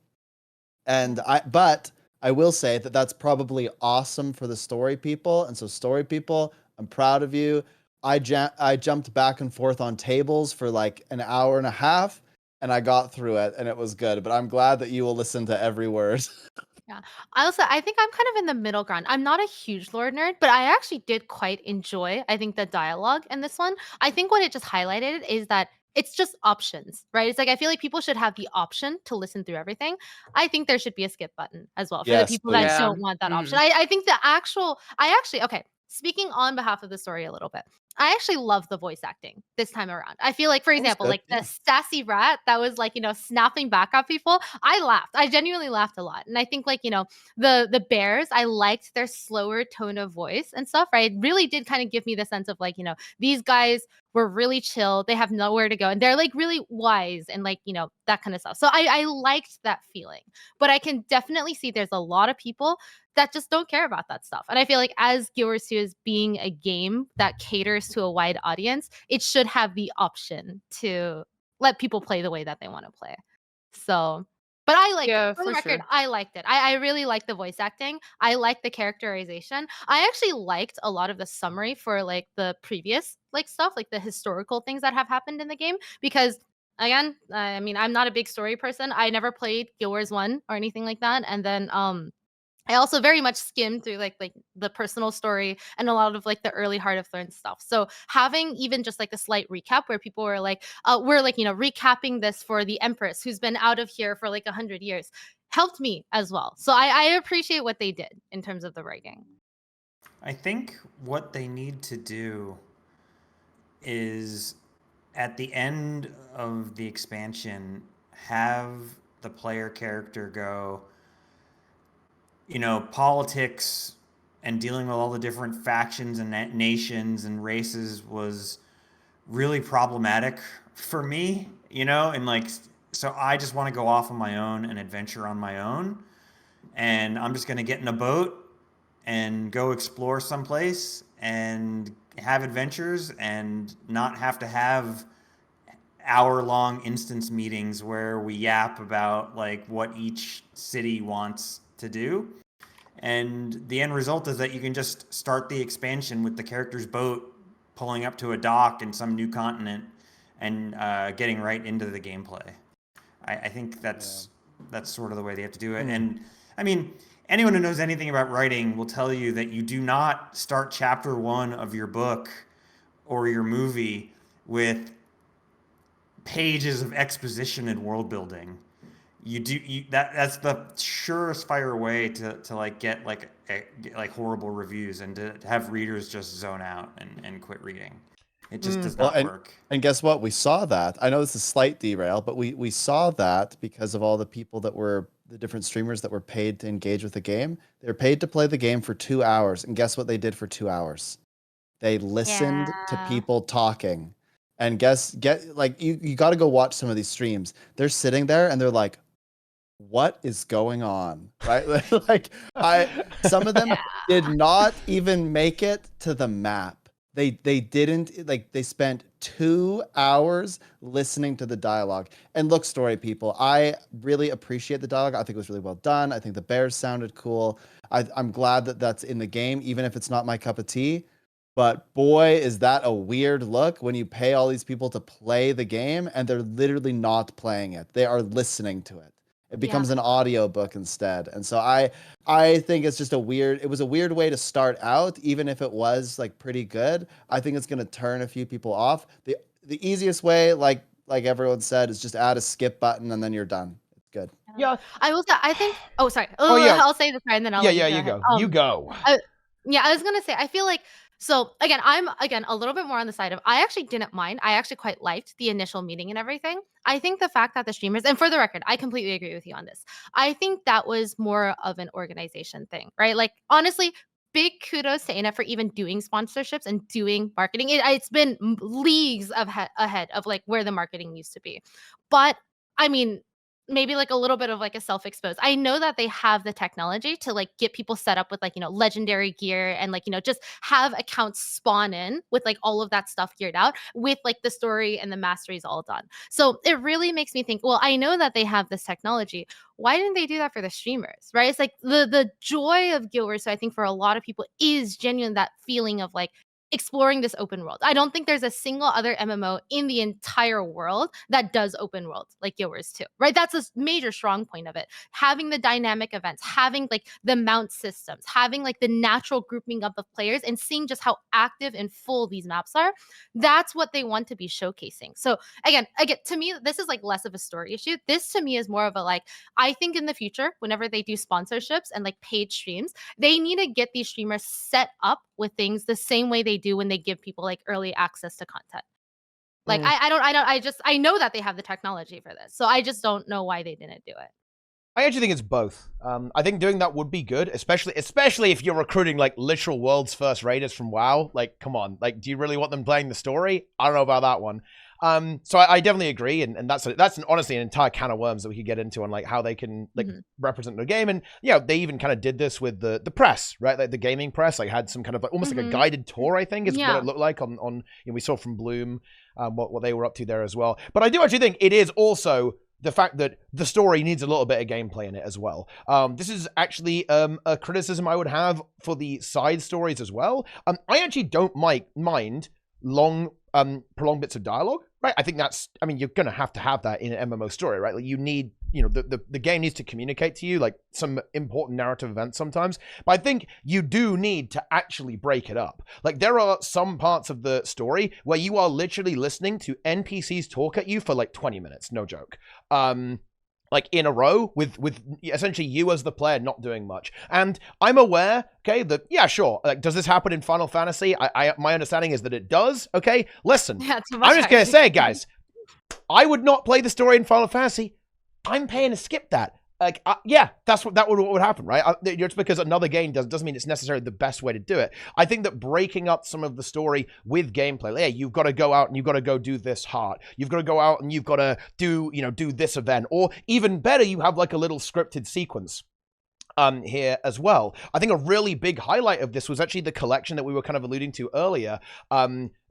But I will say that that's probably awesome for the story people. And so story people, I'm proud of you. I jumped back and forth on tables for like an hour and a half, and I got through it, and it was good. But I'm glad that you will listen to every word. Yeah. I think I'm kind of in the middle ground. I'm not a huge lore nerd, but I actually did quite enjoy, I think, the dialogue in this one. I think what it just highlighted is that it's just options, right? It's like I feel like people should have the option to listen through everything. I think there should be a skip button as well for the Yes, people that please. Yeah. don't want that option. I think okay, speaking on behalf of the story a little bit. I actually love the voice acting this time around. I feel like, for That was example, good, like yeah. the sassy rat that was like, snapping back at people. I laughed. I genuinely laughed a lot. And I think like, the bears, I liked their slower tone of voice and stuff, right? It really did kind of give me the sense of like, these guys were really chill. They have nowhere to go. And they're like really wise and like, that kind of stuff. So I liked that feeling. But I can definitely see there's a lot of people that just don't care about that stuff. And I feel like as Guild Wars 2 is being a game that caters to a wide audience, it should have the option to let people play the way that they want to play. So, but I liked Yeah, it. For the for record, sure. I liked it. I really liked the voice acting. I liked the characterization. I actually liked a lot of the summary for like the previous like stuff, like the historical things that have happened in the game. Because again, I mean, I'm not a big story person. I never played Guild Wars 1 or anything like that. And then I also very much skimmed through like the personal story and a lot of like the early Heart of Thorns stuff. So having even just like a slight recap where people were like, we're like, recapping this for the Empress who's been out of here for like 100 years helped me as well. So I appreciate what they did in terms of the writing. I think what they need to do is at the end of the expansion, have the player character go, politics and dealing with all the different factions and nations and races was really problematic for me, and like, so I just want to go off on my own and adventure on my own. And I'm just going to get in a boat and go explore someplace and have adventures and not have to have hour-long instance meetings where we yap about like what each city wants to do. And the end result is that you can just start the expansion with the character's boat pulling up to a dock in some new continent and getting right into the gameplay. I think that's sort of the way they have to do it. And I mean, anyone who knows anything about writing will tell you that you do not start chapter 1 of your book or your movie with pages of exposition and world building. That's the surest fire way to like get like horrible reviews and to have readers just zone out and quit reading. It just does not work. And guess what? We saw that. I know this is a slight derail, but we saw that because of all the people that were the different streamers that were paid to engage with the game. They were paid to play the game for 2 hours, and guess what they did for 2 hours? They listened to people talking. And you got to go watch some of these streams. They're sitting there and they're like, what is going on? Right? Like some of them did not even make it to the map. They didn't, like, they spent 2 hours listening to the dialogue. And look, story people, I really appreciate the dialogue. I think it was really well done. I think the bears sounded cool. I'm glad that that's in the game, even if it's not my cup of tea. But boy, is that a weird look when you pay all these people to play the game and they're literally not playing it. They are listening to it. It becomes an audio book instead. And so I think it's just it was a weird way to start out, even if it was like pretty good. I think it's going to turn a few people off. The easiest way, like everyone said, is just add a skip button and then you're done. Good. Yeah. I will say, I think. Oh, sorry. Oh, yeah. I'll say this right, and then I'll Yeah, let yeah, you you go. go. You go. Yeah, I was gonna say, I feel like, so again, I'm a little bit more on the side of, I actually didn't mind. I actually quite liked the initial meeting and everything. I think the fact that the streamers, and for the record, I completely agree with you on this. I think that was more of an organization thing, right? Like, honestly, big kudos to ArenaNet for even doing sponsorships and doing marketing. It's been leagues ahead of like where the marketing used to be. But I mean, maybe like a little bit of like a self-expose. I know that they have the technology to like get people set up with like, legendary gear and like, just have accounts spawn in with like all of that stuff geared out with like the story and the masteries all done. So it really makes me think, well, I know that they have this technology. Why didn't they do that for the streamers? Right? It's like the joy of Guild Wars, so I think for a lot of people is genuine, that feeling of like exploring this open world. I don't think there's a single other MMO in the entire world that does open world like Guild Wars 2, right? That's a major strong point of it. Having the dynamic events, having like the mount systems, having like the natural grouping up of players, and seeing just how active and full these maps are. That's what they want to be showcasing. So again, to me, this is like less of a story issue. This to me is more of a like, I think in the future, whenever they do sponsorships and like paid streams, they need to get these streamers set up with things the same way they do when they give people like early access to content. Like I know that they have the technology for this, so I just don't know why they didn't do it. I actually think it's both. I think doing that would be good, especially if you're recruiting like literal world's first raiders from WoW. Like, come on, like, do you really want them playing the story? I don't know about that one. So I definitely agree, and that's honestly an entire can of worms that we could get into on like how they can like represent the game. And yeah, they even kind of did this with the press, right? Like the gaming press, like had some kind of like almost like a guided tour, I think is what it looked like on we saw from Bloom what they were up to there as well. But I do actually think it is also the fact that the story needs a little bit of gameplay in it as well. This is actually a criticism I would have for the side stories as well. I actually don't mind long prolonged bits of dialogue, right? I think that's, I mean, you're gonna have to have that in an MMO story, right? Like you need, the game needs to communicate to you like some important narrative events sometimes, but I think you do need to actually break it up. Like there are some parts of the story where you are literally listening to NPCs talk at you for like 20 minutes, no joke. Like in a row with essentially you as the player not doing much. And I'm aware, okay, that, yeah, sure. Like, does this happen in Final Fantasy? My understanding is that it does, okay? Listen, Yeah, I'm just going to say, guys, I would not play the story in Final Fantasy. I'm paying to skip that. Like, yeah, what would happen, right? Just because another game doesn't mean it's necessarily the best way to do it. I think that breaking up some of the story with gameplay, like, hey, you've got to go out and you've got to go do this hard. You've got to go out and you've got to do this event, or even better, you have like a little scripted sequence here as well. I think a really big highlight of this was actually the collection that we were kind of alluding to earlier.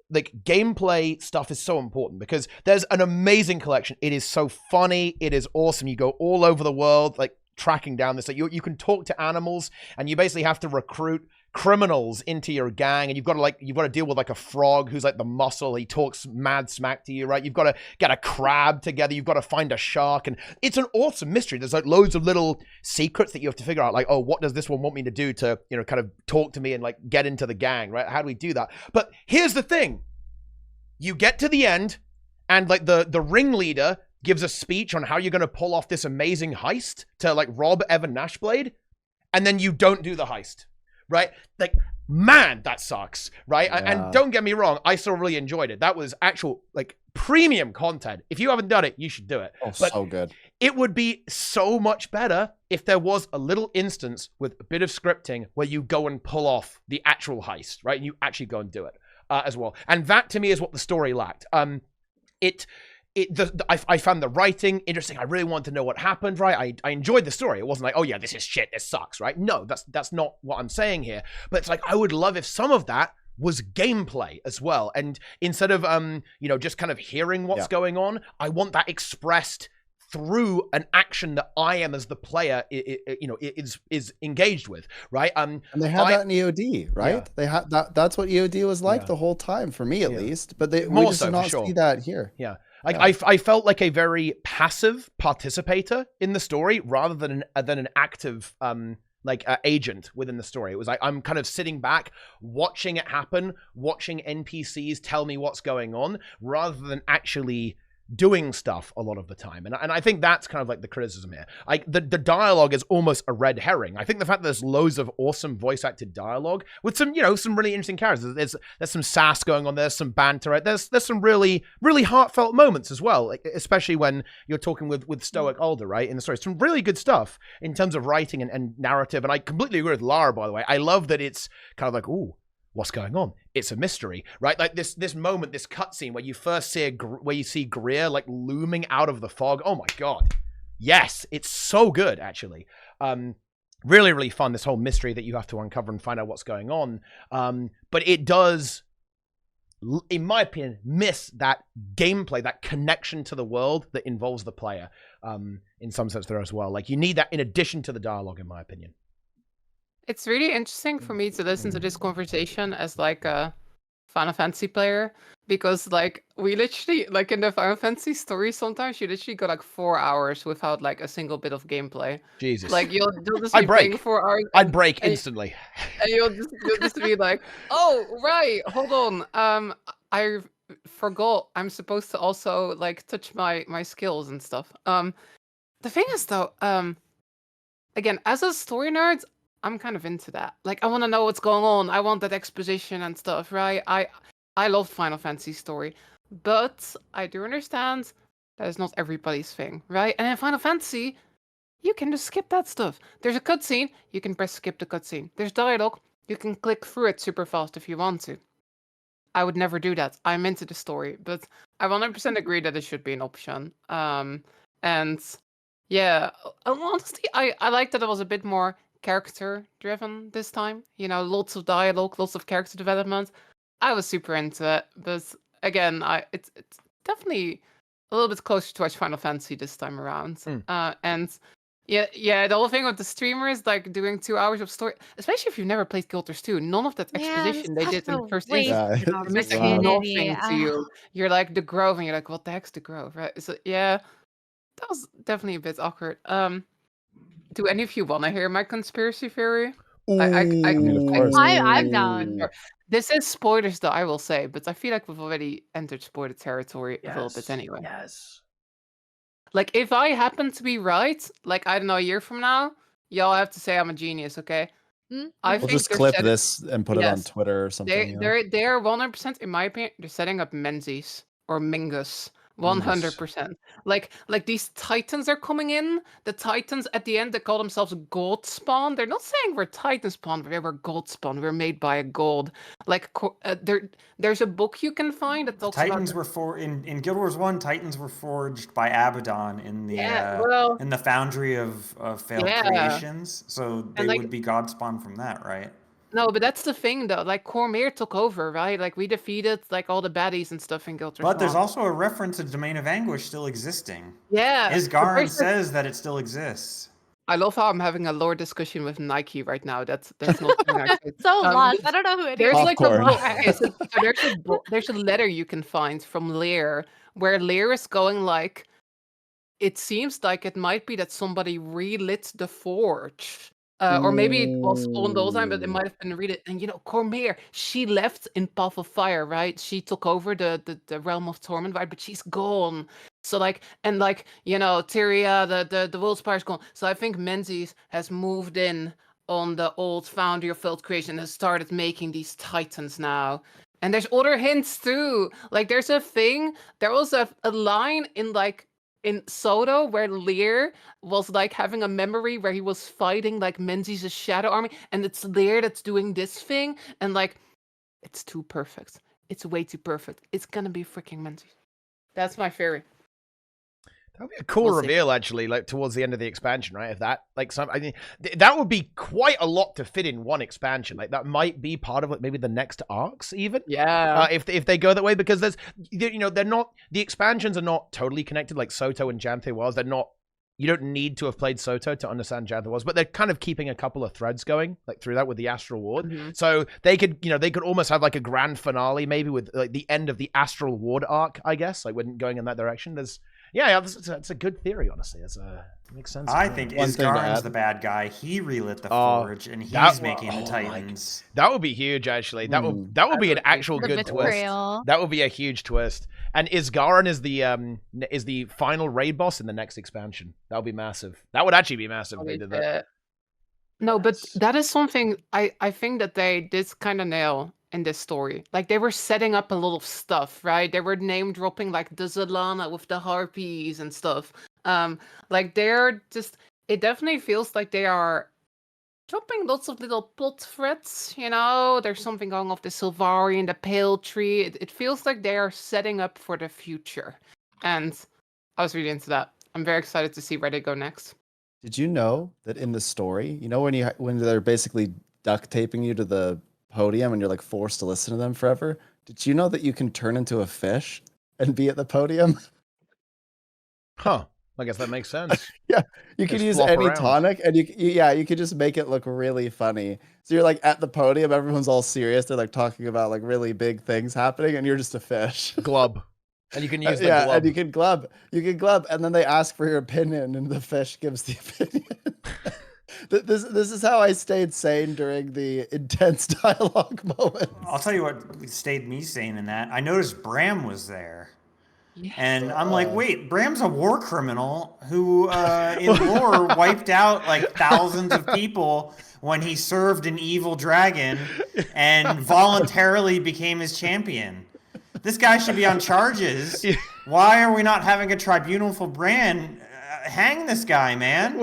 Like gameplay stuff is so important because there's an amazing collection. It is so funny. It is awesome. You go all over the world, like tracking down this. Like you can talk to animals, and you basically have to recruit criminals into your gang, and you've got to deal with like a frog who's like the muscle. He talks mad smack to you, right? You've got to get a crab together. You've got to find a shark, and it's an awesome mystery. There's like loads of little secrets that you have to figure out, like, oh, what does this one want me to do to, kind of talk to me and like get into the gang, right? How do we do that? But here's the thing. You get to the end, and like the ringleader gives a speech on how you're going to pull off this amazing heist to like rob Evan Nashblade, and then you don't do the heist. Right? Like, man, that sucks, right? Yeah. And don't get me wrong, I still really enjoyed it. That was actual, like, premium content. If you haven't done it, you should do it. Oh, but so good. It would be so much better if there was a little instance with a bit of scripting where you go and pull off the actual heist, right? And you actually go and do it as well. And that, to me, is what the story lacked. I found the writing interesting. I really wanted to know what happened, right? I enjoyed the story. It wasn't like, oh yeah, this is shit, this sucks, right? No, that's not what I'm saying here. But it's like, I would love if some of that was gameplay as well. And instead of, just kind of hearing what's going on, I want that expressed through an action that I am as the player, is engaged with, right? And they had that in EOD, right? Yeah. They had that. That's what EOD was like the whole time for me, at least. But we just did not see that here. Yeah. Like I felt like a very passive participator in the story rather than an active agent within the story. It was like I'm kind of sitting back, watching it happen, watching NPCs tell me what's going on, rather than actually doing stuff a lot of the time. And I think that's kind of like the criticism here. Like the dialogue is almost a red herring. I think the fact that there's loads of awesome voice acted dialogue with some, you know, some really interesting characters. There's some sass going on, there's some banter, right? There's some really, really heartfelt moments as well, like, especially when you're talking with Stoic Alder, right? In the story. Some really good stuff in terms of writing and narrative. And I completely agree with Lara, by the way. I love that it's kind of like, ooh, what's going on? It's a mystery, right? Like this moment, this cutscene where you first see where you see Greer like looming out of the fog. Oh my god, yes, it's so good actually. Really, really fun. This whole mystery that you have to uncover and find out what's going on. But it does, in my opinion, miss that gameplay, that connection to the world that involves the player. In some sense, there as well. Like you need that in addition to the dialogue, in my opinion. It's really interesting for me to listen to this conversation as like a Final Fantasy player, because like we literally, like in the Final Fantasy story, sometimes you literally go like 4 hours without like a single bit of gameplay. Jesus. Like you'll just I'd be break. playing 4 hours. I'd break instantly. And you'll just be like, oh right, hold on. I forgot I'm supposed to also like touch my skills and stuff. The thing is though, again, as a story nerd, I'm kind of into that. Like, I want to know what's going on. I want that exposition and stuff, right? I love Final Fantasy story, but I do understand that is not everybody's thing, right? And in Final Fantasy, you can just skip that stuff. There's a cutscene, you can press skip the cutscene. There's dialogue, you can click through it super fast if you want to. I would never do that. I'm into the story, but I 100% agree that it should be an option. And yeah, honestly, I like that it was a bit more character driven this time, you know, lots of dialogue, lots of character development. I was super into it, but again, it's definitely a little bit closer to Final Fantasy this time around. And yeah, the whole thing with the streamers like doing 2 hours of story, especially if you've never played Guild Wars 2, none of that exposition they did in the first instance. It makes like nothing to you. You're like the Grove, and you're like, what the heck's the Grove, right? So yeah, that was definitely a bit awkward. Do any of you want to hear my conspiracy theory? I'm down. This is spoilers, though, I will say, but I feel like we've already entered spoiler territory a little bit anyway. Yes. Like, if I happen to be right, like, I don't know, a year from now, y'all have to say I'm a genius, okay? We'll just clip this and put it on Twitter or something. They're 100%, in my opinion, they're setting up Menzies or Mingus. 100%. Like these Titans are coming in. The Titans at the end, they call themselves God Spawn. They're not saying we're Titan Spawn, but we're God Spawn. We're made by a god. Like there's a book you can find that talks Titans about were in Guild Wars 1. Titans were forged by Abaddon in the in the foundry of failed creations. So they would be God Spawn from that, right? No, but that's the thing, though. Like, Cormier took over, right? Like, we defeated, like, all the baddies and stuff in Guild Wars. But there's also a reference to Domain of Anguish still existing. Yeah. Isgarin says that it still exists. I love how I'm having a lore discussion with Nike right now. That's not so lost. I don't know who it is. There's like there's a letter you can find from Lear where Lear is going like, it seems like it might be that somebody relit the forge. Or maybe it was on those time, but it might have been relit. And you know, Cormier, she left in Path of Fire, right? She took over the realm of torment, right? But she's gone. So like, and like, you know, Tyria, the world spire's gone. So I think Menzies has moved in on the old foundry of failed creation and has started making these Titans now. And there's other hints too. Like there's a thing, there was a line in like in Soto where Lear was like having a memory where he was fighting like Menzies' shadow army, and it's Lear that's doing this thing, and like it's too perfect. It's way too perfect. It's gonna be freaking Menzies. That's my theory. That'd be a cool reveal, actually, like towards the end of the expansion, right? If that, like, I mean, that would be quite a lot to fit in one expansion. Like, that might be part of it, maybe the next arcs, even. Yeah. If they go that way, because there's, you know, they're not, the expansions are not totally connected, like Soto and Janthir was. They're not, you don't need to have played Soto to understand Janthir was, but they're kind of keeping a couple of threads going, like through that with the Astral Ward. Mm-hmm. So they could, you know, they could almost have like a grand finale, maybe with like the end of the Astral Ward arc, I guess, like when going in that direction. Yeah, that's a good theory, honestly. Makes sense. I think One thing to Isgaron's add. the bad guy. He relit the Oh, forge, and he's that- making the oh my Titans. That would be huge, actually. That would be an would be actual The good twist. betrayal. That would be a huge twist. And Isgaron is the final raid boss in the next expansion. That would be massive. That would actually be massive if they did that. No, but that is something I think that they did kind of nail in this story. Like they were setting up a lot of stuff, right? They were name dropping like the Zalana with the harpies and stuff. Like they're just. It definitely feels like they are dropping lots of little plot threads. You know, there's something going off the Sylvari and the Pale Tree. It feels like they are setting up for the future, and I was really into that. I'm very excited to see where they go next. Did you know that in the story, you know when they're basically duct taping you to the podium and you're like forced to listen to them forever? Did you know that you can turn into a fish and be at the podium? Huh. I guess that makes sense. You can Just use flop any around. tonic, and you could just make it look really funny. So you're like at the podium, everyone's all serious. They're like talking about like really big things happening, and you're just a fish. Glub. And you can use the Yeah, glub. and you can glub. You can glub, and then they ask for your opinion, and the fish gives the opinion. This is how I stayed sane during the intense dialogue moments. I'll tell you what stayed me sane in that. I noticed Bram was there. And I'm like, wait, Bram's a war criminal who, in lore, wiped out like thousands of people when he served an evil dragon and voluntarily became his champion. This guy should be on charges. Why are we not having a tribunal for Bran? Hang this guy, man.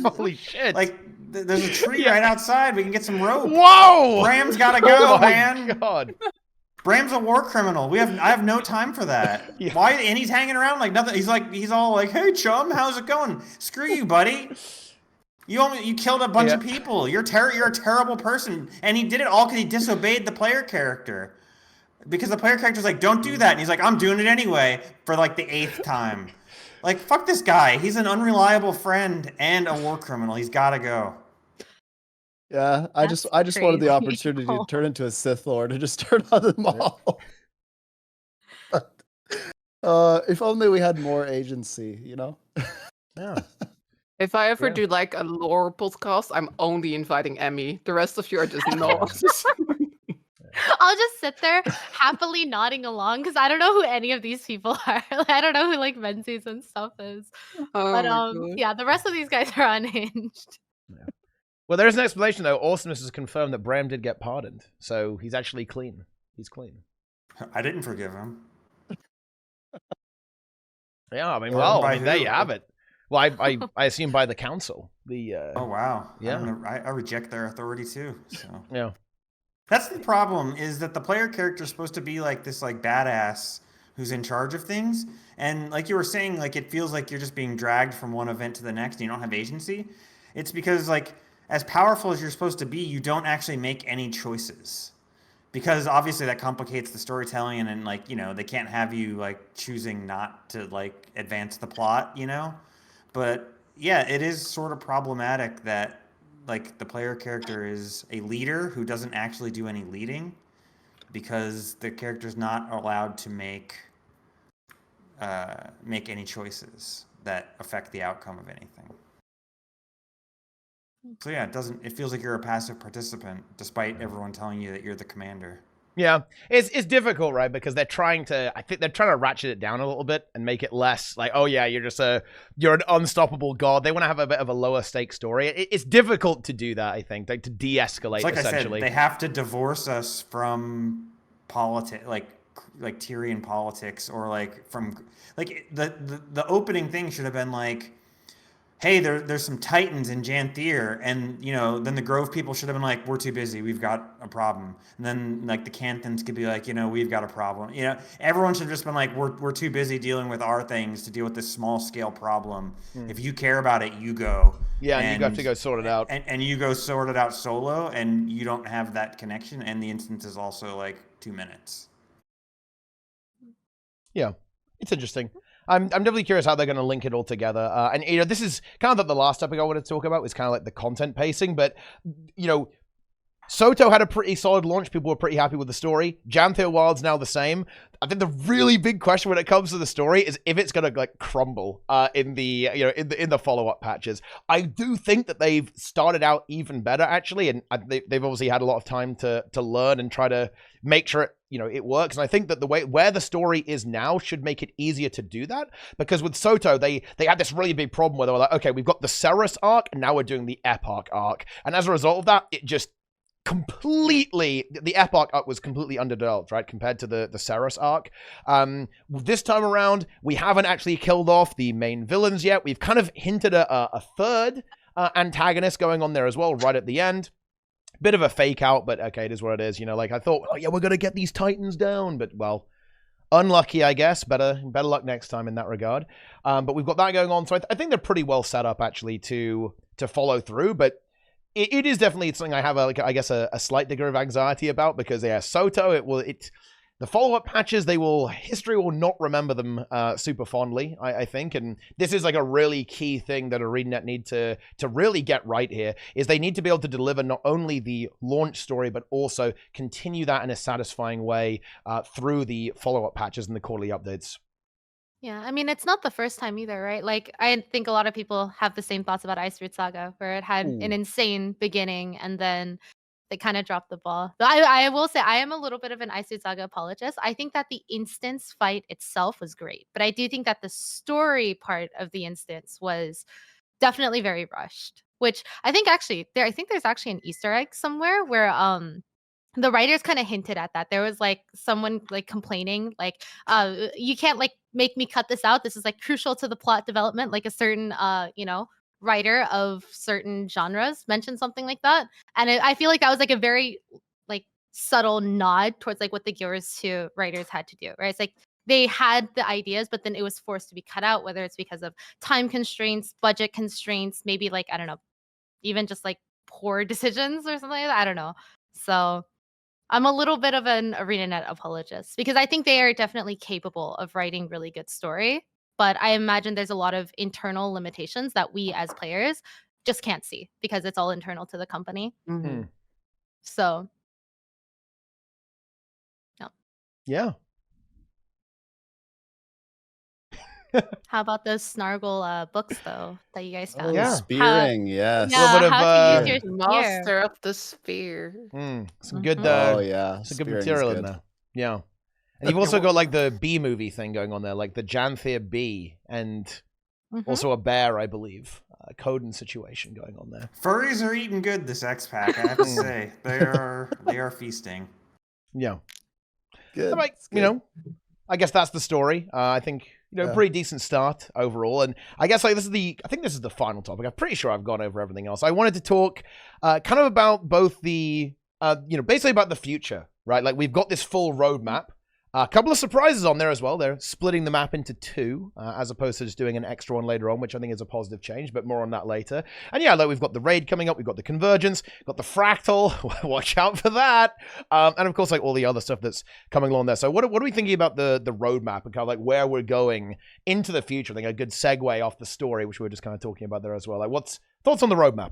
Holy shit. Like, there's a tree right outside. We can get some rope. Whoa! Bram's gotta go, Oh my man. God. Bram's a war criminal. I have no time for that. Yeah. Why? And he's hanging around like nothing. He's all like, "Hey, chum, how's it going? Screw you, buddy. You killed a bunch of people. You're a terrible person." And he did it all because he disobeyed the player character. Because the player character's like, "Don't do that," and he's like, "I'm doing it anyway," for like the 8th time. Like, fuck this guy. He's an unreliable friend and a war criminal. He's gotta go. Yeah, I just wanted the crazy. opportunity to turn into a Sith Lord and just turn on them all. If only we had more agency, you know? Yeah. If I ever Yeah. do like a lore podcast, I'm only inviting Emmy. The rest of you are just not. I'll just sit there happily nodding along because I don't know who any of these people are. I don't know who like Menzies and stuff is. Oh But my God. yeah, the rest of these guys are unhinged. Well, there is an explanation, though. Awesomeness has confirmed that Bram did get pardoned. So he's actually clean. He's clean. I didn't forgive him. Yeah, I mean, Or well, by there who? you have it. Well, I assume by the council. The Oh wow. Yeah. I reject their authority too. So. Yeah. That's the problem, is that the player character is supposed to be like this like badass who's in charge of things. And like you were saying, like it feels like you're just being dragged from one event to the next and you don't have agency. It's because like as powerful as you're supposed to be, you don't actually make any choices. Because obviously that complicates the storytelling and like, you know, they can't have you like choosing not to like advance the plot, you know? But yeah, it is sort of problematic that like the player character is a leader who doesn't actually do any leading because the character's not allowed to make any choices that affect the outcome of anything. So yeah, it feels like you're a passive participant despite everyone telling you that you're the commander. Yeah, it's difficult, right? Because I think they're trying to ratchet it down a little bit and make it less like, oh yeah, you're an unstoppable god. They want to have a bit of a lower stake story. It's difficult to do that, I think, like to de-escalate. It's like essentially. I said, they have to divorce us from politics, like Tyrion politics, or like from like the opening thing should have been like, hey, there's some Titans in Janthir, and you know, then the Grove people should have been like, we're too busy, we've got a problem. And then like the Canthons could be like, you know, we've got a problem. You know, everyone should have just been like, we're too busy dealing with our things to deal with this small scale problem. If you care about it, you go. Yeah, and you have to go sort it out. And you go sort it out solo, and you don't have that connection. And the instance is also like 2 minutes. Yeah, it's interesting. I'm definitely curious how they're going to link it all together. And, you know, this is kind of the last topic I wanted to talk about was kind of like the content pacing. But, you know, Soto had a pretty solid launch. People were pretty happy with the story. Janthir Wild's now the same. I think the really big question when it comes to the story is if it's gonna like crumble in the in the follow-up patches. I do think that they've started out even better actually, and they've obviously had a lot of time to learn and try to make sure it works. And I think that the way where the story is now should make it easier to do that, because with Soto they had this really big problem where they were like, okay, we've got the Ceres arc and now we're doing the Epoch arc, and as a result of that, it just completely, the Epoch arc was completely underdeveloped, right, compared to the Ceres arc. This time around, we haven't actually killed off the main villains yet. We've kind of hinted a third antagonist going on there as well, right at the end. Bit of a fake out, but okay, it is what it is. Like I thought, oh yeah, we're gonna get these Titans down, but well, unlucky, I guess. Better luck next time in that regard. But we've got that going on, so I think they're pretty well set up actually to follow through, but it is definitely something I have, a slight degree of anxiety about, because, yeah, Soto, the follow-up patches, history will not remember them super fondly, I think, and this is like a really key thing that ArenaNet need to really get right here, is they need to be able to deliver not only the launch story, but also continue that in a satisfying way through the follow-up patches and the quarterly updates. Yeah, I mean, it's not the first time either, right? Like, I think a lot of people have the same thoughts about Ice Root Saga, where it had an insane beginning and then they kind of dropped the ball. But I will say, I am a little bit of an Ice Root Saga apologist. I think that the instance fight itself was great, but I do think that the story part of the instance was definitely very rushed. Which I think actually, I think there's actually an Easter egg somewhere where the writers kind of hinted at that. There was like someone like complaining, like, you can't like make me cut this out. This is like crucial to the plot development. Like a certain, writer of certain genres mentioned something like that. And I feel like that was like a very like subtle nod towards like what the Gears 2 writers had to do, right? It's like they had the ideas, but then it was forced to be cut out, whether it's because of time constraints, budget constraints, maybe like, I don't know, even just like poor decisions or something like that. I don't know. So I'm a little bit of an ArenaNet apologist because I think they are definitely capable of writing really good story, but I imagine there's a lot of internal limitations that we as players just can't see because it's all internal to the company. Mm-hmm. So, yeah. How about those Snargle books though that you guys found? Oh, Yeah. spearing, yes. A little bit of, how to use your Master spear. of the Spear. Some good Oh yeah, some good spearing's material in good. there. Yeah. And you've also got like the bee movie thing going on there, like the Janthir bee, and also a bear, I believe. Coden situation going on there. Furries are eating good this X pack, I have to say. They are feasting. Yeah. Good. Like, It's good. I guess that's the story. I think, pretty decent start overall. And I guess like I think this is the final topic. I'm pretty sure I've gone over everything else. I wanted to talk kind of about both the, basically about the future, right? Like we've got this full roadmap. A couple of surprises on there as well. They're splitting the map into two, as opposed to just doing an extra one later on, which I think is a positive change, but more on that later. And yeah, like we've got the raid coming up, we've got the convergence, got the fractal, watch out for that. And of course, like all the other stuff that's coming along there. So what are we thinking about the roadmap and kind of like where we're going into the future? I think a good segue off the story, which we were just kind of talking about there as well. Like what's thoughts on the roadmap?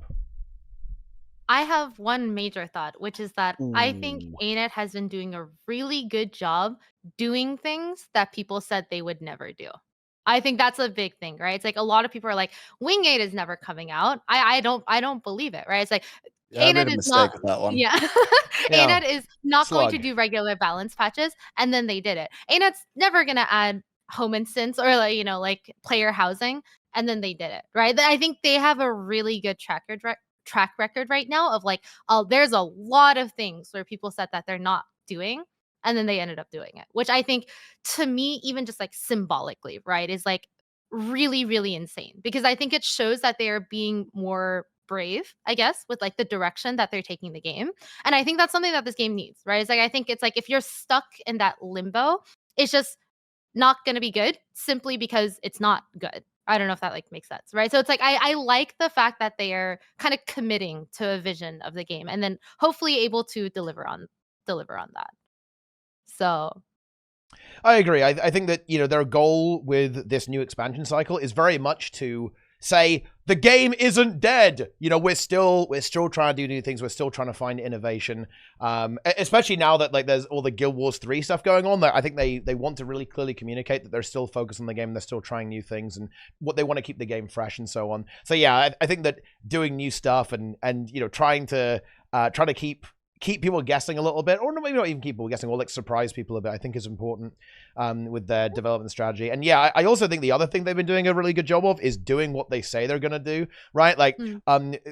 I have one major thought, which is that I think ArenaNet has been doing a really good job doing things that people said they would never do. I think that's a big thing, right? It's like a lot of people are like, Wing 8 is never coming out. I don't believe it, right? It's like Yeah, I made a ArenaNet is mistake not with that one. yeah. Yeah. ArenaNet is not going to Slug. do regular balance patches, and then they did it. ArenaNet's never gonna add home instance or like player housing, and then they did it, right? I think they have a really good track record right now of like, there's a lot of things where people said that they're not doing and then they ended up doing it, which I think to me, even just like symbolically, right, is like really, really insane because I think it shows that they are being more brave, I guess, with like the direction that they're taking the game. And I think that's something that this game needs, right? It's like, I think it's like if you're stuck in that limbo, it's just not going to be good simply because it's not good. I don't know if that like makes sense, right? So it's like I like the fact that they are kind of committing to a vision of the game and then hopefully able to deliver on that. So I agree. I think that their goal with this new expansion cycle is very much to say the game isn't dead. You know, we're still trying to do new things. We're still trying to find innovation. Especially now that like there's all the Guild Wars 3 stuff going on. That I think they want to really clearly communicate that they're still focused on the game. They're still trying new things and what they want to keep the game fresh and so on. So yeah, I think that doing new stuff and you know trying to keep people guessing a little bit, or maybe not even keep people guessing, or like surprise people a bit, I think is important with their development strategy. And yeah, I also think the other thing they've been doing a really good job of is doing what they say they're going to do, right? Like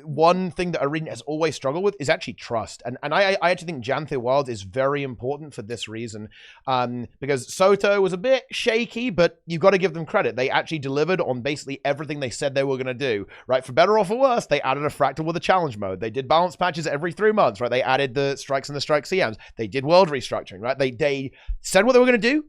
one thing that Arena has always struggled with is actually trust. And I actually think Janthir Wilds is very important for this reason, because Soto was a bit shaky, but you've got to give them credit. They actually delivered on basically everything they said they were going to do, right? For better or for worse, they added a fractal with a challenge mode. They did balance patches every 3 months, right? They added the strikes and the strike CMs. They did world restructuring, right? They said what they were going to do,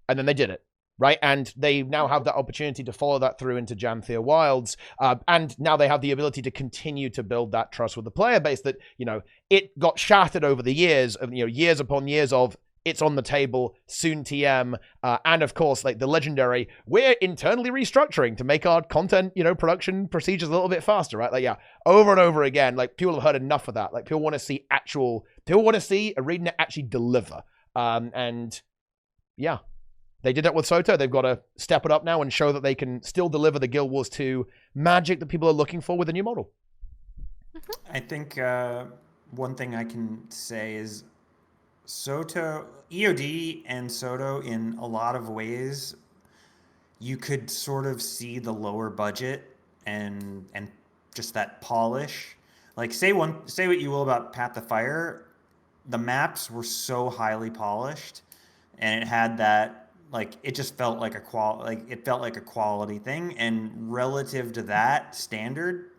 and then they did it, right? And they now have that opportunity to follow that through into Janthir Wilds, and now they have the ability to continue to build that trust with the player base that, you know, it got shattered over the years of, you know, years upon years of it's on the table, soon TM, and of course, like the legendary, we're internally restructuring to make our content, you know, production procedures a little bit faster, right? Like, yeah, over and over again, like people have heard enough of that. Like people want to see ArenaNet actually deliver. And yeah, they did that with Soto. They've got to step it up now and show that they can still deliver the Guild Wars 2 magic that people are looking for with the new model. I think one thing I can say is Soto, EOD and Soto, in a lot of ways, you could sort of see the lower budget and just that polish. Like say what you will about Path of Fire, the maps were so highly polished, and it had that, like, it just felt like a quality thing. And relative to that standard,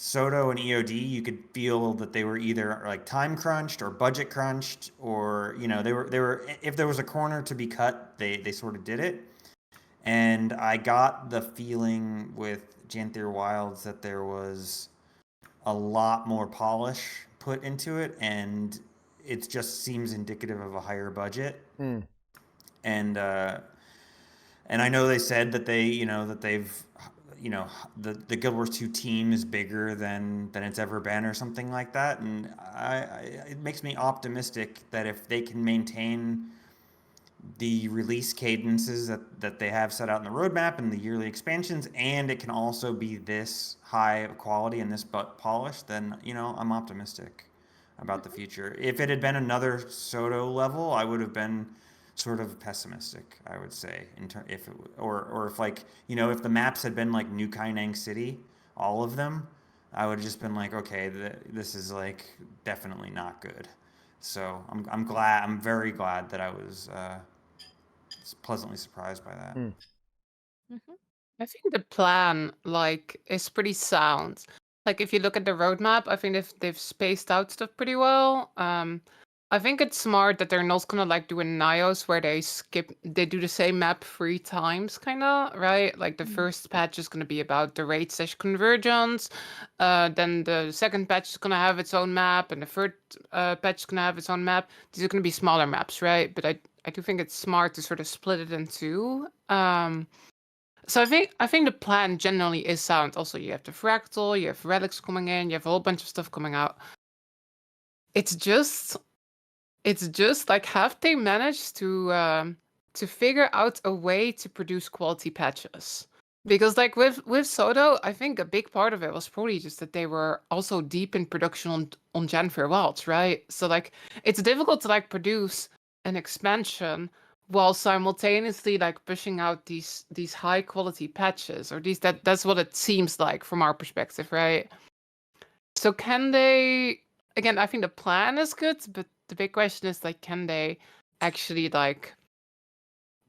Soto and EOD, you could feel that they were either like time crunched or budget crunched, or, you know, they were if there was a corner to be cut, they sort of did it. And I got the feeling with Janthir Wilds that there was a lot more polish put into it, and it just seems indicative of a higher budget. And I know they said that the Guild Wars 2 team is bigger than it's ever been, or something like that. And it makes me optimistic that if they can maintain the release cadences that they have set out in the roadmap and the yearly expansions, and it can also be this high of quality and this polished, then, you know, I'm optimistic about the future. If it had been another Soto level, I would have been sort of pessimistic, I would say, if like, you know, if the maps had been like New Kainang City, all of them, I would have just been like, okay, this is like definitely not good. So I'm very glad that I was pleasantly surprised by that. I think the plan, like, is pretty sound. Like, if you look at the roadmap, I think they've spaced out stuff pretty well. I think it's smart that they're not gonna like do a Nios where they do the same map 3 times, kinda, right? Like the first patch is gonna be about the raid / convergence, then the second patch is gonna have its own map, and the third patch is gonna have its own map. These are gonna be smaller maps, right? But I do think it's smart to sort of split it in 2. So I think the plan generally is sound. Also, you have the fractal, you have relics coming in, you have a whole bunch of stuff coming out. It's just like, have they managed to figure out a way to produce quality patches? Because like with Soto, I think a big part of it was probably just that they were also deep in production on Janthir Wilds, right? So like it's difficult to like produce an expansion while simultaneously like pushing out these high quality patches, or that's what it seems like from our perspective, right? So can they? Again, I think the plan is good, but the big question is like, can they actually like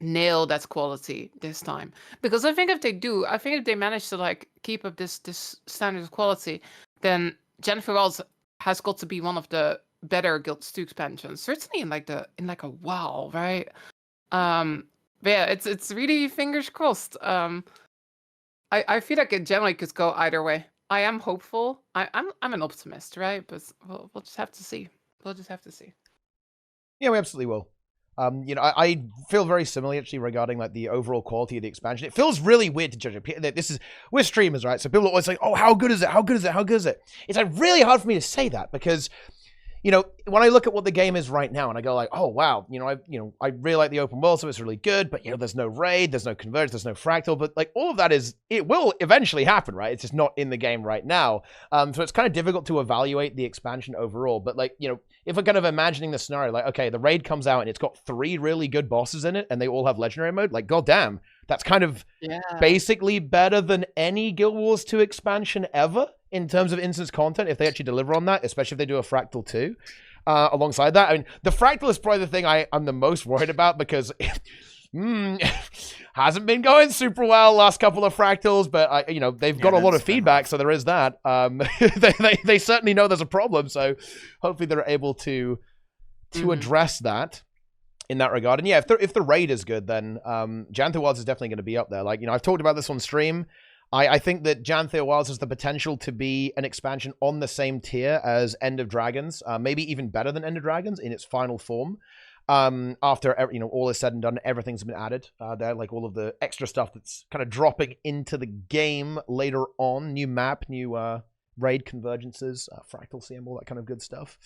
nail that quality this time? Because I think if they do, I think if they manage to like keep up this standard of quality, then Janthir Wilds has got to be one of the better Guilds 2 expansions. Certainly in like a WoW, right? But yeah, it's really fingers crossed. I feel like it generally could go either way. I am hopeful. I'm an optimist, right? But we'll just have to see. We'll just have to see. Yeah, we absolutely will. I feel very similarly actually regarding like the overall quality of the expansion. It feels really weird to judge it. We're streamers, right? So people are always like, "Oh, how good is it? How good is it? How good is it?" It's like really hard for me to say that because, when I look at what the game is right now and I go like, "Oh wow, I really like the open world, so it's really good." But there's no raid, there's no converge, there's no fractal. But like all of that it will eventually happen, right? It's just not in the game right now. So it's kind of difficult to evaluate the expansion overall. But like if we're kind of imagining the scenario, like, okay, the raid comes out and it's got 3 really good bosses in it and they all have legendary mode, like, goddamn, that's kind of basically better than any Guild Wars 2 expansion ever in terms of instance content, if they actually deliver on that, especially if they do a Fractal 2 alongside that. I mean, the Fractal is probably the thing I'm the most worried about because hasn't been going super well last couple of Fractals, but they've got a lot of feedback, so there is that. They certainly know there's a problem, so hopefully they're able to address that in that regard. And yeah, if the raid is good, then Janthir Wilds is definitely going to be up there. Like, I've talked about this on stream. I think that Janthir Wilds has the potential to be an expansion on the same tier as End of Dragons, maybe even better than End of Dragons in its final form. After all is said and done, everything's been added there, like all of the extra stuff that's kind of dropping into the game later on, new map, new raid convergences, fractal CM, all that kind of good stuff.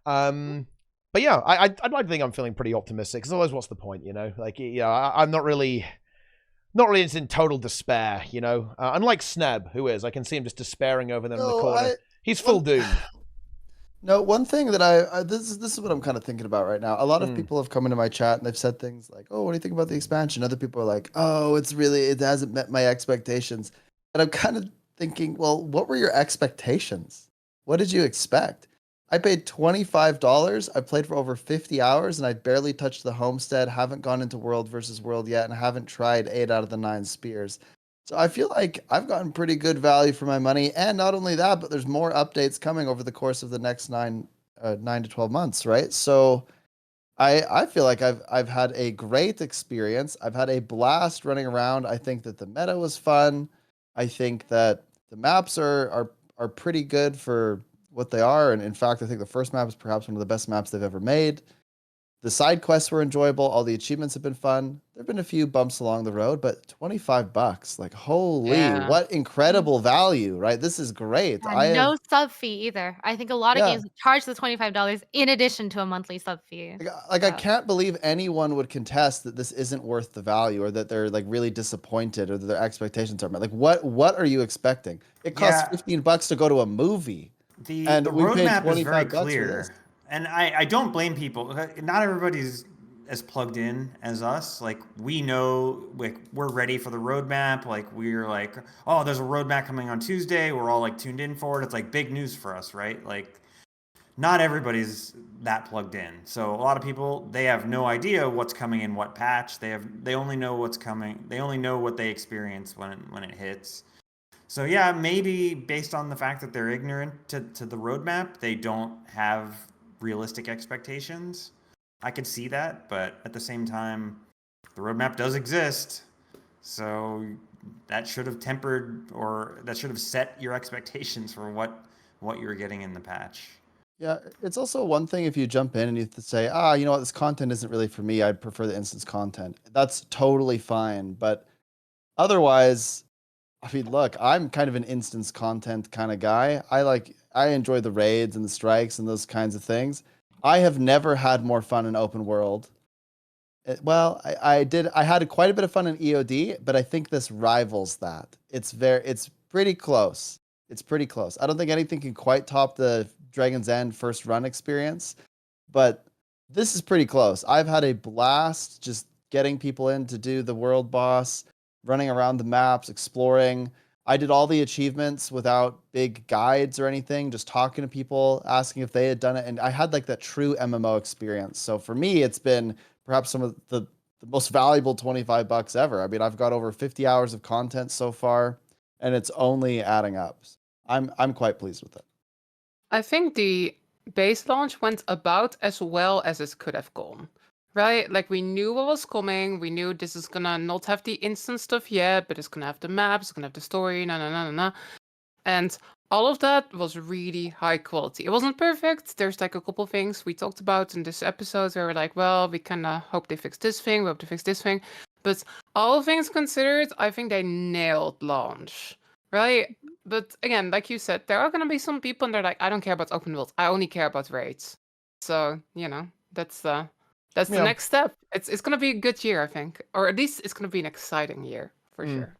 But yeah, I'd like to think I'm feeling pretty optimistic, because otherwise what's the point, like, I'm not really in total despair, unlike Sneb, who is. I can see him just despairing over them in the corner. He's full doom. No, one thing that this is what I'm kind of thinking about right now. A lot of people have come into my chat and they've said things like, "Oh, what do you think about the expansion?" Other people are like, "Oh, it hasn't met my expectations." And I'm kind of thinking, well, what were your expectations? What did you expect? I paid $25. I played for over 50 hours and I barely touched the homestead, haven't gone into World versus World yet, and haven't tried 8 out of the 9 spears. So I feel like I've gotten pretty good value for my money, and not only that, but there's more updates coming over the course of the next 9 to 12 months, right? So I feel like I've had a great experience. I've had a blast running around. I think that the meta was fun. I think that the maps are pretty good for what they are, and in fact, I think the first map is perhaps one of the best maps they've ever made. The side quests were enjoyable. All the achievements have been fun. There've been a few bumps along the road, but $25, like, holy, what incredible value, right? This is great. No sub fee either. I think a lot of games charge the $25 in addition to a monthly sub fee. I can't believe anyone would contest that this isn't worth the value, or that they're like really disappointed, or that their expectations are met. Like, what are you expecting? It costs $15 to go to a movie. The roadmap is very clear. And I don't blame people. Not everybody's as plugged in as us. Like, we know, like, we're ready for the roadmap. Like, we're like, oh, there's a roadmap coming on Tuesday. We're all like tuned in for it. It's like big news for us, right? Like, not everybody's that plugged in. So a lot of people, they have no idea what's coming in what patch. They only know what's coming. They only know what they experience when it hits. So yeah, maybe based on the fact that they're ignorant to the roadmap, they don't have realistic expectations. I could see that, but at the same time, the roadmap does exist, so that should have tempered, or that should have set your expectations for what you're getting in the patch. Yeah, it's also one thing if you jump in and you say, you know what, this content isn't really for me. I'd prefer the instance content. That's totally fine, but otherwise, I mean, look, I'm kind of an instance content kind of guy. I enjoy the raids and the strikes and those kinds of things. I have never had more fun in open world. Well, I had quite a bit of fun in EOD, but I think this rivals that. It's pretty close. It's pretty close. I don't think anything can quite top the Dragon's End first run experience, but this is pretty close. I've had a blast just getting people in to do the world boss, running around the maps, exploring. I did all the achievements without big guides or anything, just talking to people, asking if they had done it. And I had like that true MMO experience. So for me, it's been perhaps some of the most valuable $25 ever. I mean, I've got over 50 hours of content so far, and it's only adding up. I'm quite pleased with it. I think the base launch went about as well as it could have gone. Right? Like, we knew what was coming. We knew this is gonna not have the instant stuff yet, but it's gonna have the maps, it's gonna have the story, And all of that was really high quality. It wasn't perfect. There's like a couple things we talked about in this episode where we're like, well, we kind of hope they fix this thing, we hope they fix this thing. But all things considered, I think they nailed launch, right? But again, like you said, there are going to be some people and they're like, I don't care about open world. I only care about raids. So, you know, that's the next step. It's going to be a good year, I think. Or at least it's going to be an exciting year, for sure.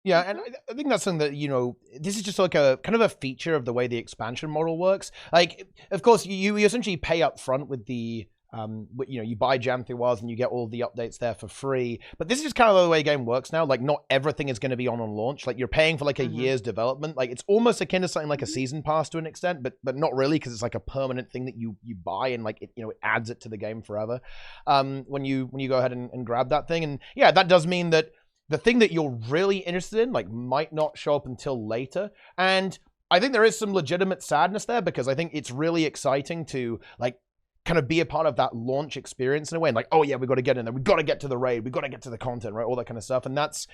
Yeah, and I think that's something that, you know, this is just like a kind of a feature of the way the expansion model works. Like, of course, you essentially pay up front with the, you know, you buy Janthir Wilds and you get all the updates there for free. But this is just kind of the way the game works now. Like, not everything is going to be on launch. Like, you're paying for like a year's development. Like, it's almost akin to something like a season pass to an extent, but not really, because it's like a permanent thing that you buy and like it, you know, it adds it to the game forever. When you go ahead and grab that thing, and yeah, that does mean that the thing that you're really interested in, like, might not show up until later. And I think there is some legitimate sadness there, because I think it's really exciting to, like, kind of be a part of that launch experience in a way. And like, oh yeah, we got to get in there. We got to get to the raid. We got to get to the content, right? All that kind of stuff. And that's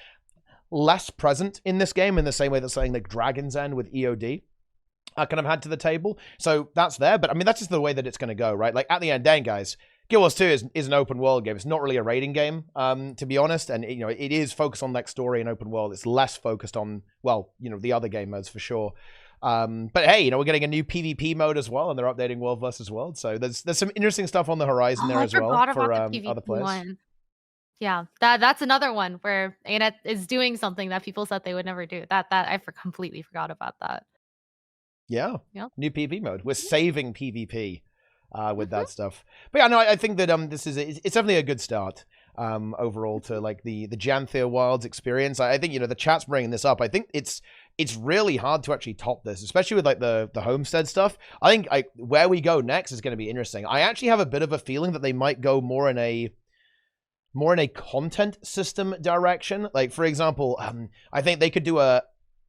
less present in this game in the same way that something like Dragon's End with EOD kind of had to the table. So that's there. But I mean, that's just the way that it's going to go, right? Like, at the end, guys, Guild Wars 2 is an open world game. It's not really a raiding game, to be honest. And, you know, it is focused on that story and open world. It's less focused on, well, you know, the other game modes for sure. But hey, you know, we're getting a new PvP mode as well, and they're updating World vs. World. So there's some interesting stuff on the horizon there as well for other players. One. Yeah, that's another one where ArenaNet is doing something that people said they would never do. That I completely forgot about that. Yeah. New PvP mode. We're saving PvP. With that stuff. But yeah, no, I think that it's definitely a good start overall to like the Janthir Wilds experience. I think, you know, the chat's bringing this up. I think it's really hard to actually top this, especially with like the homestead stuff. I think where we go next is going to be interesting. I actually have a bit of a feeling that they might go more in a content system direction. Like, for example, I think they could do an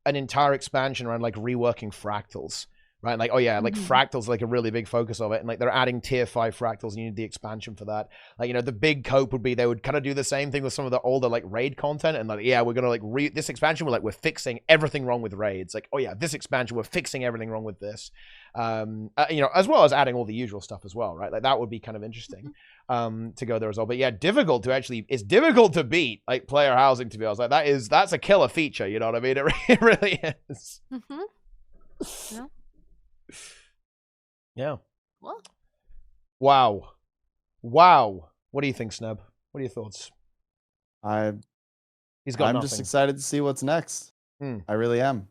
entire expansion around like reworking fractals. Right, like, oh yeah, like fractals, like a really big focus of it, and like they're adding tier 5 fractals, and you need the expansion for that. Like, you know, the big cope would be they would kind of do the same thing with some of the older like raid content, and like, yeah, we're gonna like this expansion, we're fixing everything wrong with raids. Like, oh yeah, this expansion, we're fixing everything wrong with this. You know, as well as adding all the usual stuff as well, right? Like, that would be kind of interesting to go there as well. But yeah, it's difficult to beat like player housing, to be honest. Like, that's a killer feature, you know what I mean? It really is. Yeah. Yeah. What? Wow. What do you think, Sneb? What are your thoughts? I'm nothing. just excited to see what's next. I really am.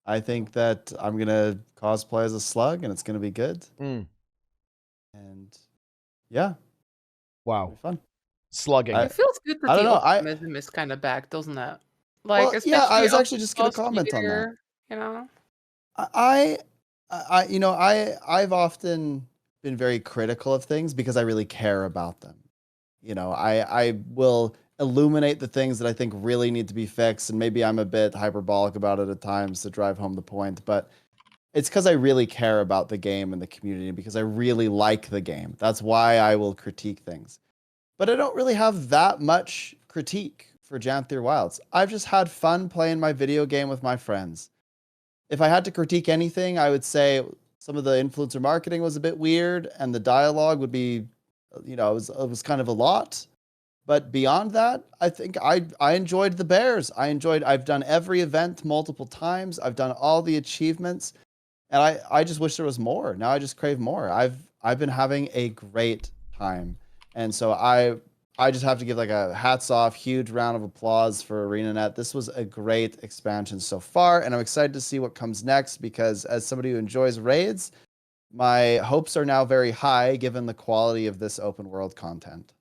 I think that I'm gonna cosplay as a slug, and it's gonna be good. And yeah, wow, it'll be fun. Slugging. It feels good that the optimism is kind of back, doesn't it? Like, well, yeah, I was actually just gonna comment on that. You know, you know, I've often been very critical of things because I really care about them. You know, I will illuminate the things that I think really need to be fixed, and maybe I'm a bit hyperbolic about it at times to drive home the point, but it's because I really care about the game and the community, because I really like the game. That's why I will critique things. But I don't really have that much critique for Janthir Wilds. I've just had fun playing my video game with my friends. If I had to critique anything, I would say some of the influencer marketing was a bit weird, and the dialogue would be, you know, it was kind of a lot. But beyond that, I think I enjoyed the bears. I've done every event multiple times. I've done all the achievements, and I just wish there was more. Now I just crave more. I've been having a great time, and so I just have to give like a hats off, huge round of applause for ArenaNet. This was a great expansion so far, and I'm excited to see what comes next, because as somebody who enjoys raids, my hopes are now very high given the quality of this open world content.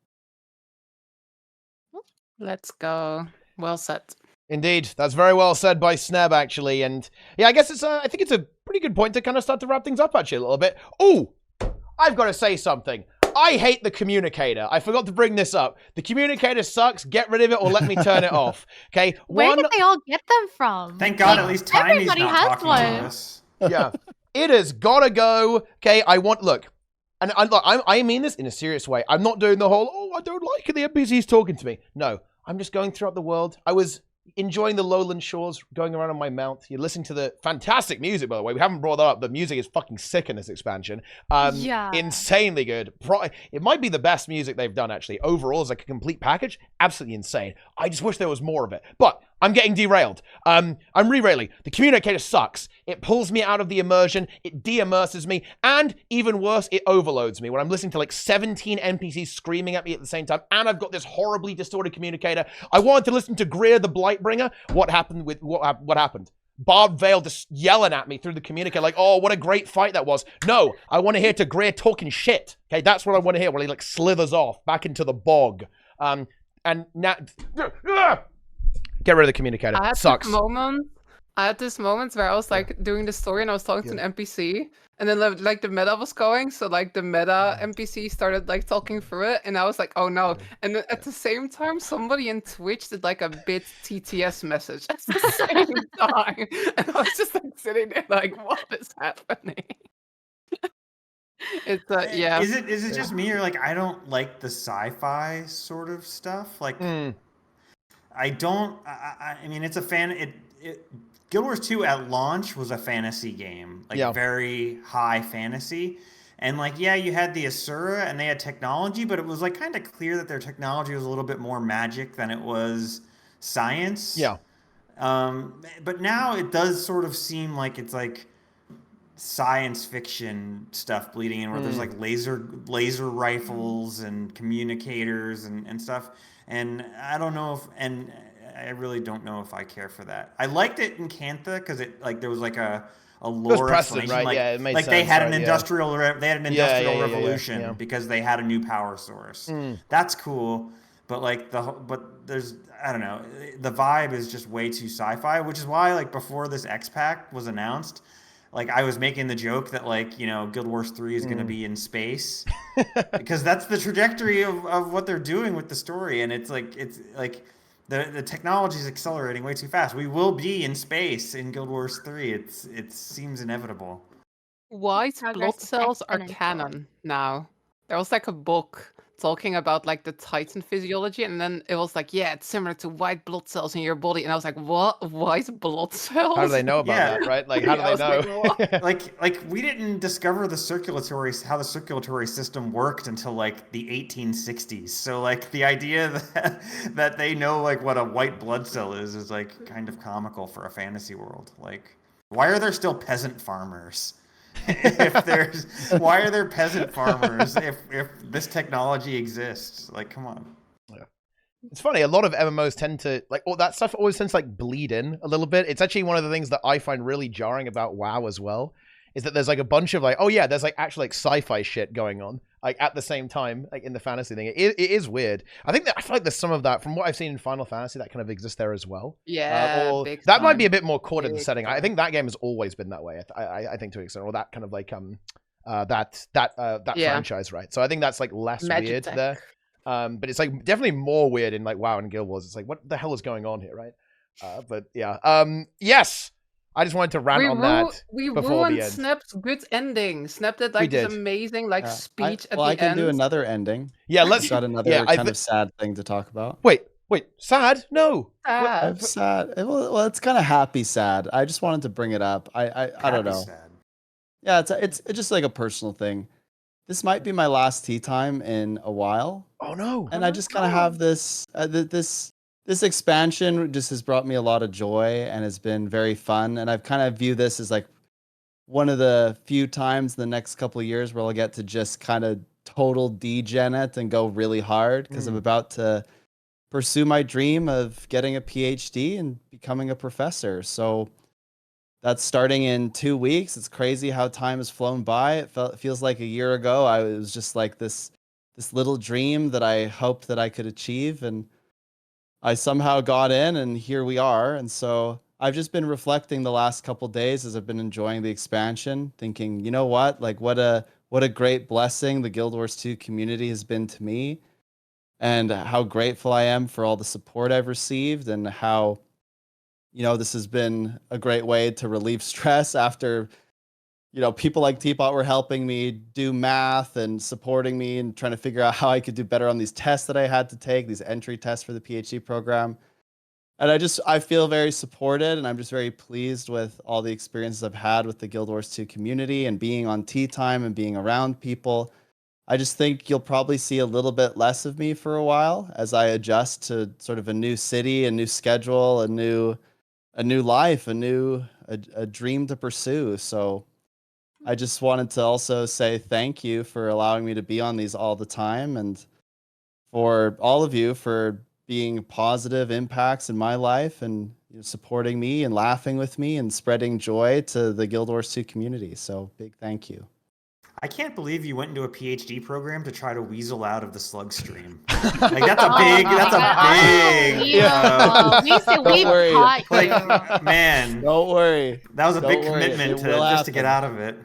Let's go. Well said. Indeed, that's very well said by Sneb, actually. And yeah, I guess I think it's a pretty good point to kind of start to wrap things up actually a little bit. Oh, I've got to say something. I hate the communicator. I forgot to bring this up. The communicator sucks. Get rid of it or let me turn it off. Okay. Where did they all get them from? Thank God, at least Tiny's everybody not has talking one. to us. Yeah. It has got to go. Okay. Look. And I mean this in a serious way. I'm not doing the whole, oh, I don't like the NPCs talking to me. No. I'm just going throughout the world. enjoying the lowland shores, going around on my mount. You're listening to the fantastic music, by the way. We haven't brought that up. The music is fucking sick in this expansion. Yeah. Insanely good. It might be the best music they've done, actually. Overall, as like a complete package, absolutely insane. I just wish there was more of it. But I'm getting derailed. I'm re-railing. The communicator sucks. It pulls me out of the immersion. It de-immerses me. And even worse, it overloads me when I'm listening to like 17 NPCs screaming at me at the same time. And I've got this horribly distorted communicator. I wanted to listen to Greer the Blightbringer. What happened? What happened? Barb Vale just yelling at me through the communicator like, oh, what a great fight that was. No, I want to hear to Greer talking shit. Okay, that's what I want to hear when he like slithers off back into the bog. And now... Get rid of the communicator. Sucks. I had this moment where I was like doing the story and I was talking to an NPC, and then like the meta was going, so like the meta NPC started like talking through it, and I was like, oh no. And then at the same time, somebody in Twitch did like a bit TTS message at the same time, and I was just like sitting there like, what is happening? It's yeah. Is it just me, or like I don't like the sci-fi sort of stuff? Like I don't. I mean, it's a Guild Wars 2 at launch was a fantasy game, like very high fantasy, and like you had the Asura and they had technology, but it was like kind of clear that their technology was a little bit more magic than it was science. Yeah. But now it does sort of seem like it's like science fiction stuff bleeding in, where there's like laser rifles and communicators and stuff. And I don't know I really don't know if I care for that. I liked it in Cantha because it like there was like a lore explanation, right? like, Yeah, it made like sense, they had right? an industrial revolution yeah. because they had a new power source. That's cool, but like there's I don't know, the vibe is just way too sci-fi, which is why like before this X-Pack was announced, like I was making the joke that like, you know, Guild Wars 3 is going to be in space because that's the trajectory of what they're doing with the story. And it's like the technology is accelerating way too fast. We will be in space in Guild Wars 3. It seems inevitable. White Progress blood is cells are exponential. canon now. There was like a book talking about like the Titan physiology, and then it was like, yeah, it's similar to white blood cells in your body, and I was like, what? White blood cells? How do they know about that, right? Like, how do I they was know? like, Like we didn't discover how the circulatory system worked until like the 1860s. So like the idea that they know like what a white blood cell is like kind of comical for a fantasy world. Like, why are there still peasant farmers? Why are there peasant farmers if this technology exists? Like, come on. It's funny, a lot of MMOs tend to, like, all that stuff always tends to, like, bleed in a little bit. It's actually one of the things that I find really jarring about WoW as well, is that there's, like, a bunch of, like, oh, yeah, there's, like, actually, like, sci-fi shit going on, like, at the same time, like, in the fantasy thing. It is weird. I feel like there's some of that, from what I've seen in Final Fantasy, that kind of exists there as well. yeah, That might be a bit more caught in the Big setting. I time. think that game has always been that way, I think, to an extent, or that kind of, like, that Yeah. franchise, right? So I think that's, like, less weird Magitech. there. But it's like definitely more weird in like WoW and Guild Wars. It's like, what the hell is going on here, right? But yeah. Yes, I just wanted to rant on that. We before the ruined end. Sneb's good ending. Sneb did like did. this amazing like speech at the I can end. do another ending. Yeah, let's. Got another Yeah, kind of sad thing to talk about. Wait. Sad? No. I'm sad. Well, it's kind of happy sad. I just wanted to bring it up. I don't Happy know. sad. Yeah, it's just like a personal thing. This might be my last tea time in a while. Oh no. And I just kind of have this this expansion just has brought me a lot of joy and has been very fun. And I've kind of view this as like one of the few times in the next couple of years where I'll get to just kind of total degen it and go really hard because I'm about to pursue my dream of getting a PhD and becoming a professor. So that's starting in 2 weeks. It's crazy how time has flown by. It feels like a year ago. I was just like this little dream that I hoped that I could achieve, and I somehow got in, and here we are. And so I've just been reflecting the last couple days as I've been enjoying the expansion, thinking, you know what? Like what a great blessing the Guild Wars 2 community has been to me, and how grateful I am for all the support I've received, and how, you know, this has been a great way to relieve stress after, you know, people like Teapot were helping me do math and supporting me and trying to figure out how I could do better on these tests that I had to take, these entry tests for the PhD program. And I feel very supported, and I'm just very pleased with all the experiences I've had with the Guild Wars 2 community and being on TeaTime and being around people. I just think you'll probably see a little bit less of me for a while as I adjust to sort of a new city, a new schedule, a new life, a dream to pursue. So I just wanted to also say thank you for allowing me to be on these all the time, and for all of you for being positive impacts in my life and supporting me and laughing with me and spreading joy to the Guild Wars 2 community. So big thank you. I can't believe you went into a PhD program to try to weasel out of the slug stream. Like that's a big, We caught you. like, man, Don't worry. that was a big Don't worry. commitment It will just to get happen. out of it.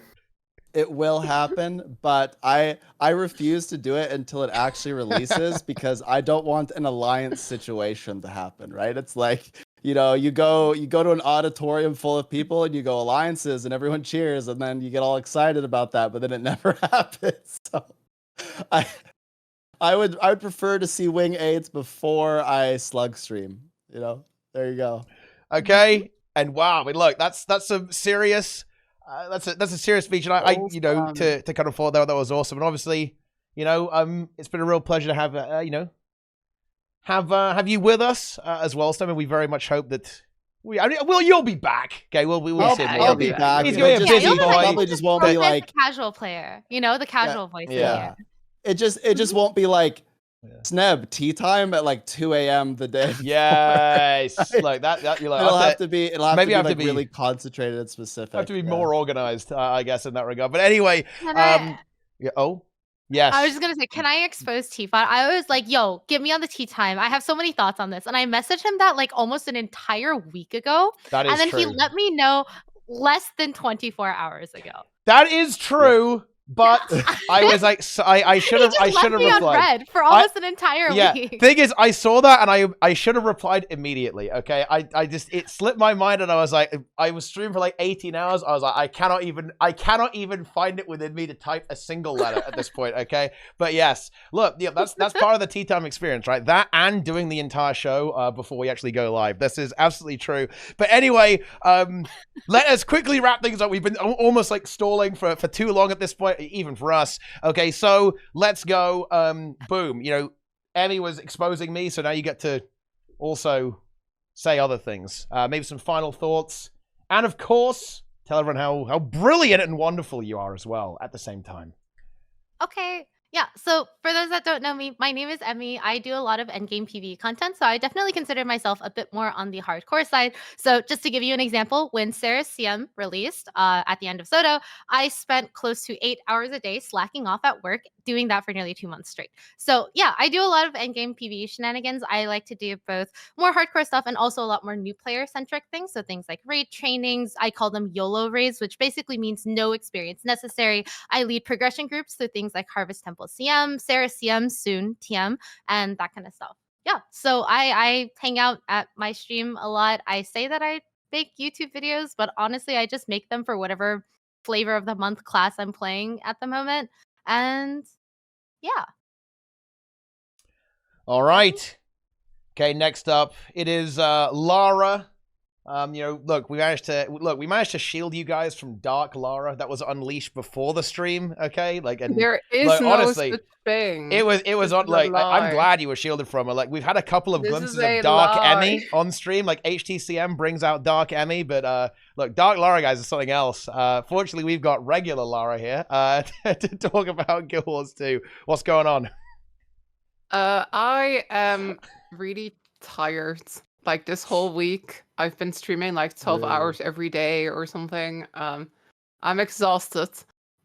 It will happen, but I refuse to do it until it actually releases because I don't want an alliance situation to happen, right? It's like, you go to an auditorium full of people and you go alliances and everyone cheers and then you get all excited about that, but then it never happens. So I would prefer to see Wing 8s before I slug stream. There you go. Okay, and wow, I mean, look, that's some serious. That's a serious feature. I to kind of follow that was awesome, and obviously, it's been a real pleasure to have have you with us as well, Sneb. We very much hope that you'll be back. Okay, we'll see. I'll be back. He's going to be a busy boy. Probably just won't be like the casual player, the casual voice. Yeah. It just won't be like Sneb TeaTime at like 2 a.m. the day. Yes, like that. You're like, It'll have to be really concentrated and specific. Have to be more organized, I guess, in that regard. But anyway, yes. I was just gonna say, can I expose Teapot? I was like, yo, get me on the TeaTime. I have so many thoughts on this, and I messaged him that like almost an entire week ago, that is and then true. he let me know less than 24 hours ago. That is true. But I was like, I should have replied. On red for almost an entire week. Thing is, I saw that and I should have replied immediately. Okay, it slipped my mind and I was like, I was streaming for like 18 hours. I was like, I cannot even find it within me to type a single letter at this point. Okay, but yes, look, that's part of the TeaTime experience, right? That and doing the entire show before we actually go live. This is absolutely true. But anyway, let us quickly wrap things up. We've been almost like stalling for too long at this point. Even for us. Okay, so let's go. Boom. Emmy was exposing me, so now you get to also say other things. Maybe some final thoughts. And of course, tell everyone how brilliant and wonderful you are as well at the same time. Okay. Yeah, so for those that don't know me, my name is Emmy. I do a lot of endgame PvE content, so I definitely consider myself a bit more on the hardcore side. So just to give you an example, when Sarah's CM released at the end of Soto, I spent close to 8 hours a day slacking off at work, doing that for nearly 2 months straight. So yeah, I do a lot of endgame PvE shenanigans. I like to do both more hardcore stuff and also a lot more new player-centric things. So things like raid trainings, I call them YOLO raids, which basically means no experience necessary. I lead progression groups, so things like Harvest Temple CM, Sarah CM, soon TM, and that kind of stuff. Yeah, so I hang out at my stream a lot. I say that I make YouTube videos, but honestly, I just make them for whatever flavor of the month class I'm playing at the moment. And yeah. All right. Okay, next up, it is Lara. Look, we managed to shield you guys from Dark Lara that was unleashed before the stream. Okay, and there is no honestly, such thing. It was on I'm glad you were shielded from her. Like, we've had a couple of glimpses of Dark Emmy on stream. Like HTCM brings out Dark Emmy, but look, Dark Lara guys is something else. Fortunately, we've got regular Lara here to talk about Guild Wars 2. What's going on? I am really tired. Like this whole week, I've been streaming like 12 hours every day or something. I'm exhausted.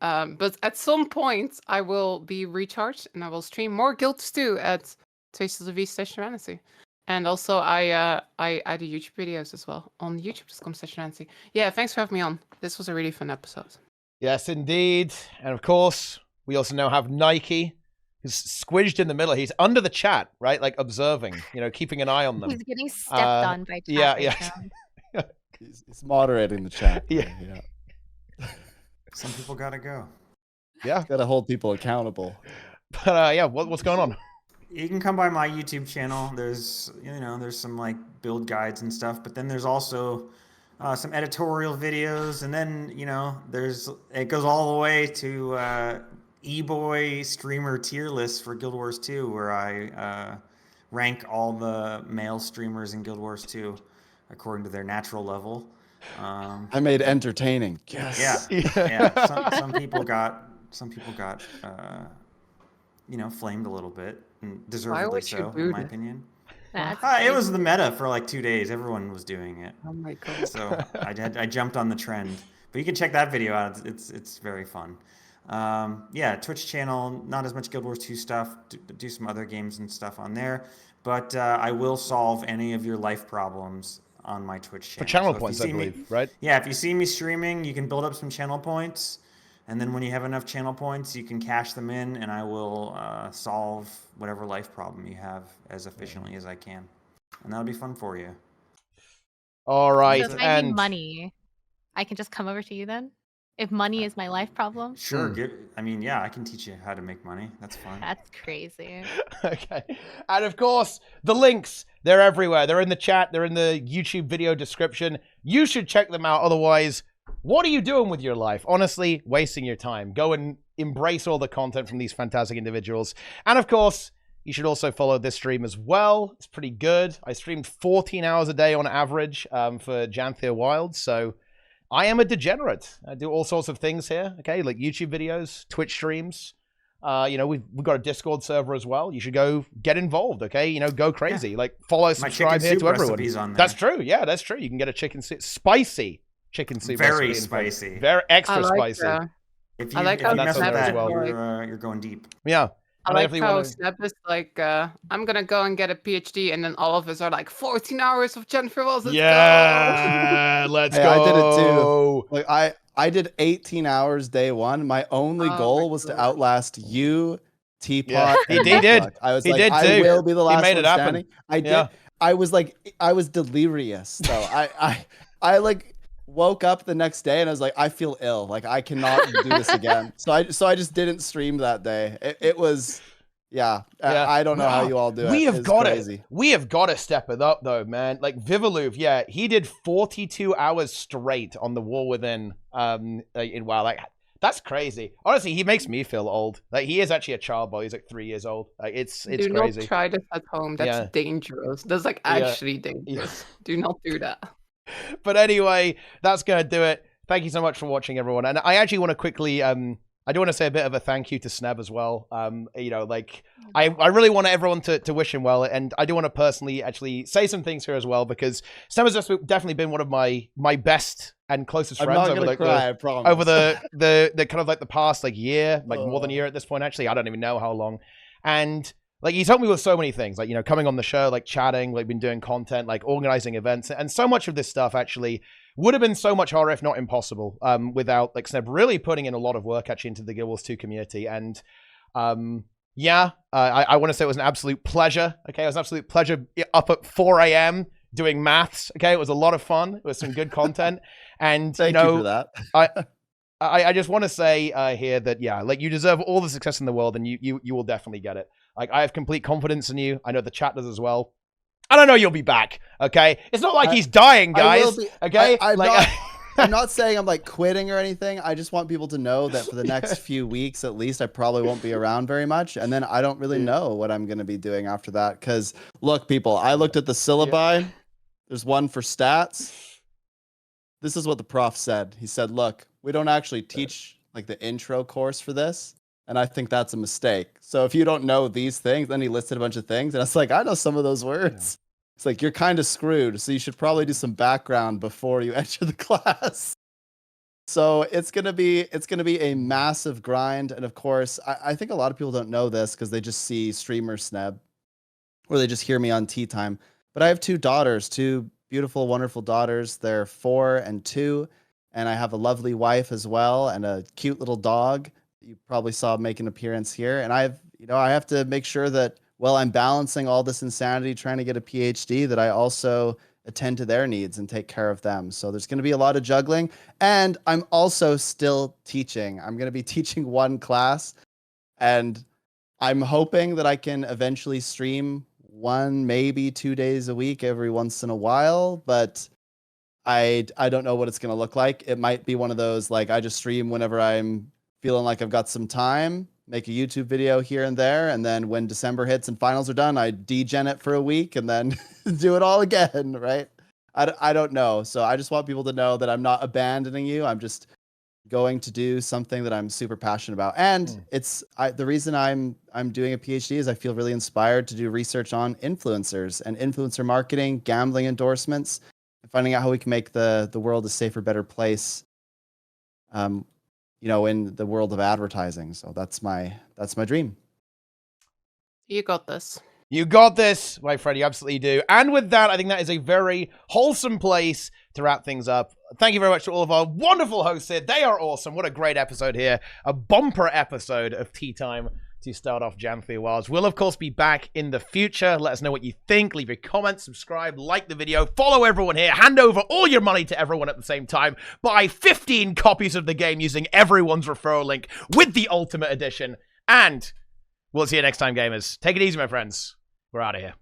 But at some point, I will be recharged and I will stream more Guilds 2 at twitch.tv/Serenity. And also, I do YouTube videos as well on youtube.com/Serenity. Yeah, thanks for having me on. This was a really fun episode. Yes, indeed. And of course, we also now have Nike. He's squidged in the middle. He's under the chat, right? Like observing, keeping an eye on them. He's getting stepped on by chat. Yeah. He's moderating the chat. Yeah. Some people gotta go. Yeah. Gotta hold people accountable. But yeah, what's going on? You can come by my YouTube channel. There's there's some like build guides and stuff, but then there's also some editorial videos, and then it goes all the way to e-boy streamer tier list for Guild Wars 2, where I rank all the male streamers in Guild Wars 2 according to their natural level. I made entertaining. Yes. Yeah. Some people got flamed a little bit, and deservedly would you so, boot in my it? opinion. That's It was the meta for like 2 days. Everyone was doing it, Oh my god. so I jumped on the trend. But you can check that video out. It's very fun. Twitch channel, not as much Guild Wars 2 stuff. Do some other games and stuff on there. But I will solve any of your life problems on my Twitch channel. For channel So if you points, I see me- believe, right? Yeah, if you see me streaming, you can build up some channel points. And then when you have enough channel points, you can cash them in, and I will solve whatever life problem you have as efficiently as I can. And that'll be fun for you. All right, So if I need and money, I can just come over to you then? If money is my life problem? Sure. I can teach you how to make money. That's fun. That's crazy. okay, and of course the links, they're everywhere. They're in the chat. They're in the YouTube video description. You should check them out. Otherwise, what are you doing with your life? Honestly, wasting your time. Go and embrace all the content from these fantastic individuals. And of course, you should also follow this stream as well. It's pretty good. I streamed 14 hours a day on average for Janthir Wilds. So I am a degenerate. I do all sorts of things here. Okay, like YouTube videos, Twitch streams. We've got a Discord server as well. You should go get involved. Okay, go crazy. Like follow, subscribe here to everyone. On there. That's true. Yeah, that's true. You can get a chicken soup, spicy chicken soup. Very spicy. Very extra spicy. If I you, like if how you mess with Sneb that, as well. you're going deep. Yeah. I And like definitely how wanna- Sneb is like, I'm gonna go and get a PhD, and then all of us are like 14 hours of Janthir Wilds. Let's Yeah, let's Hey, go. I did it too. Like I did 18 hours day one. My only Oh goal my was to God. outlast you, Teapot. Yeah. and He did. Hardstuck. I was He like, did I too. will be the last made one it happen. standing. I did. Yeah. I was delirious. So I like woke up the next day and I was like, I feel ill. Like I cannot do this again. So I just didn't stream that day. It was. Yeah, I don't know how you all do it. We have It's got crazy. it. We have got to step it up, though, man. Like Vivaluve, yeah, he did 42 hours straight on the War Within in WoW. Like that's crazy. Honestly, he makes me feel old. Like he is actually a child boy. He's like 3 years old. Like it's Do crazy. not try this at home. That's Yeah. dangerous. That's like actually dangerous. Do not do that. But anyway, that's gonna do it. Thank you so much for watching, everyone. And I actually want to quickly I do want to say a bit of a thank you to Sneb as well. I really want everyone to wish him well, and I do want to personally actually say some things here as well, because Sneb has just definitely been one of my best and closest I'm friends not over gonna like cry. I promise. over the kind of like the past like year, like more than a year at this point. Actually, I don't even know how long. And like he's helped me with so many things, like coming on the show, like chatting, like been doing content, like organizing events, and so much of this stuff actually would have been so much harder, if not impossible, without like Sneb really putting in a lot of work actually into the Guild Wars 2 community. And I want to say it was an absolute pleasure. Okay, it was an absolute pleasure up at 4 a.m. doing maths. Okay, it was a lot of fun. It was some good content. And Thank you for that. I just want to say here that like you deserve all the success in the world, and you will definitely get it. Like I have complete confidence in you. I know the chat does as well. And I know you'll be back, okay? It's not like he's dying, guys, okay? I'm not saying I'm like quitting or anything. I just want people to know that for the next few weeks, at least, I probably won't be around very much. And then I don't really know what I'm going to be doing after that. Because look, people, I looked at the syllabi. There's one for stats. This is what the prof said. He said, look, we don't actually teach like the intro course for this. And I think that's a mistake. So if you don't know these things, then he listed a bunch of things. And it's like, I know some of those words. It's like, you're kind of screwed. So you should probably do some background before you enter the class. So it's going to be a massive grind. And of course, I think a lot of people don't know this because they just see streamer Sneb or they just hear me on TeaTime. But I have 2 daughters, 2 beautiful, wonderful daughters. They're 4 and 2. And I have a lovely wife as well and a cute little dog. You probably saw make an appearance here. And I have to make sure that while I'm balancing all this insanity, trying to get a PhD, that I also attend to their needs and take care of them. So there's going to be a lot of juggling. And I'm also still teaching. I'm going to be teaching 1 class. And I'm hoping that I can eventually stream 1, maybe 2 days a week every once in a while, but I don't know what it's going to look like. It might be one of those, like, I just stream whenever I'm feeling like I've got some time, make a YouTube video here and there, and then when December hits and finals are done, I degen it for a week and then do it all again, right? I don't know. So I just want people to know that I'm not abandoning you. I'm just going to do something that I'm super passionate about. And it's the reason I'm doing a PhD is I feel really inspired to do research on influencers and influencer marketing, gambling endorsements, and finding out how we can make the world a safer, better place. In the world of advertising. So that's my dream. You got this. You got this, my friend. You absolutely do. And with that, I think that is a very wholesome place to wrap things up. Thank you very much to all of our wonderful hosts here. They are awesome. What a great episode here. A bumper episode of Tea Time to start off Janthir Wilds. We'll, of course, be back in the future. Let us know what you think. Leave your comments, subscribe, like the video, follow everyone here, hand over all your money to everyone at the same time, buy 15 copies of the game using everyone's referral link with the Ultimate Edition, and we'll see you next time, gamers. Take it easy, my friends. We're out of here.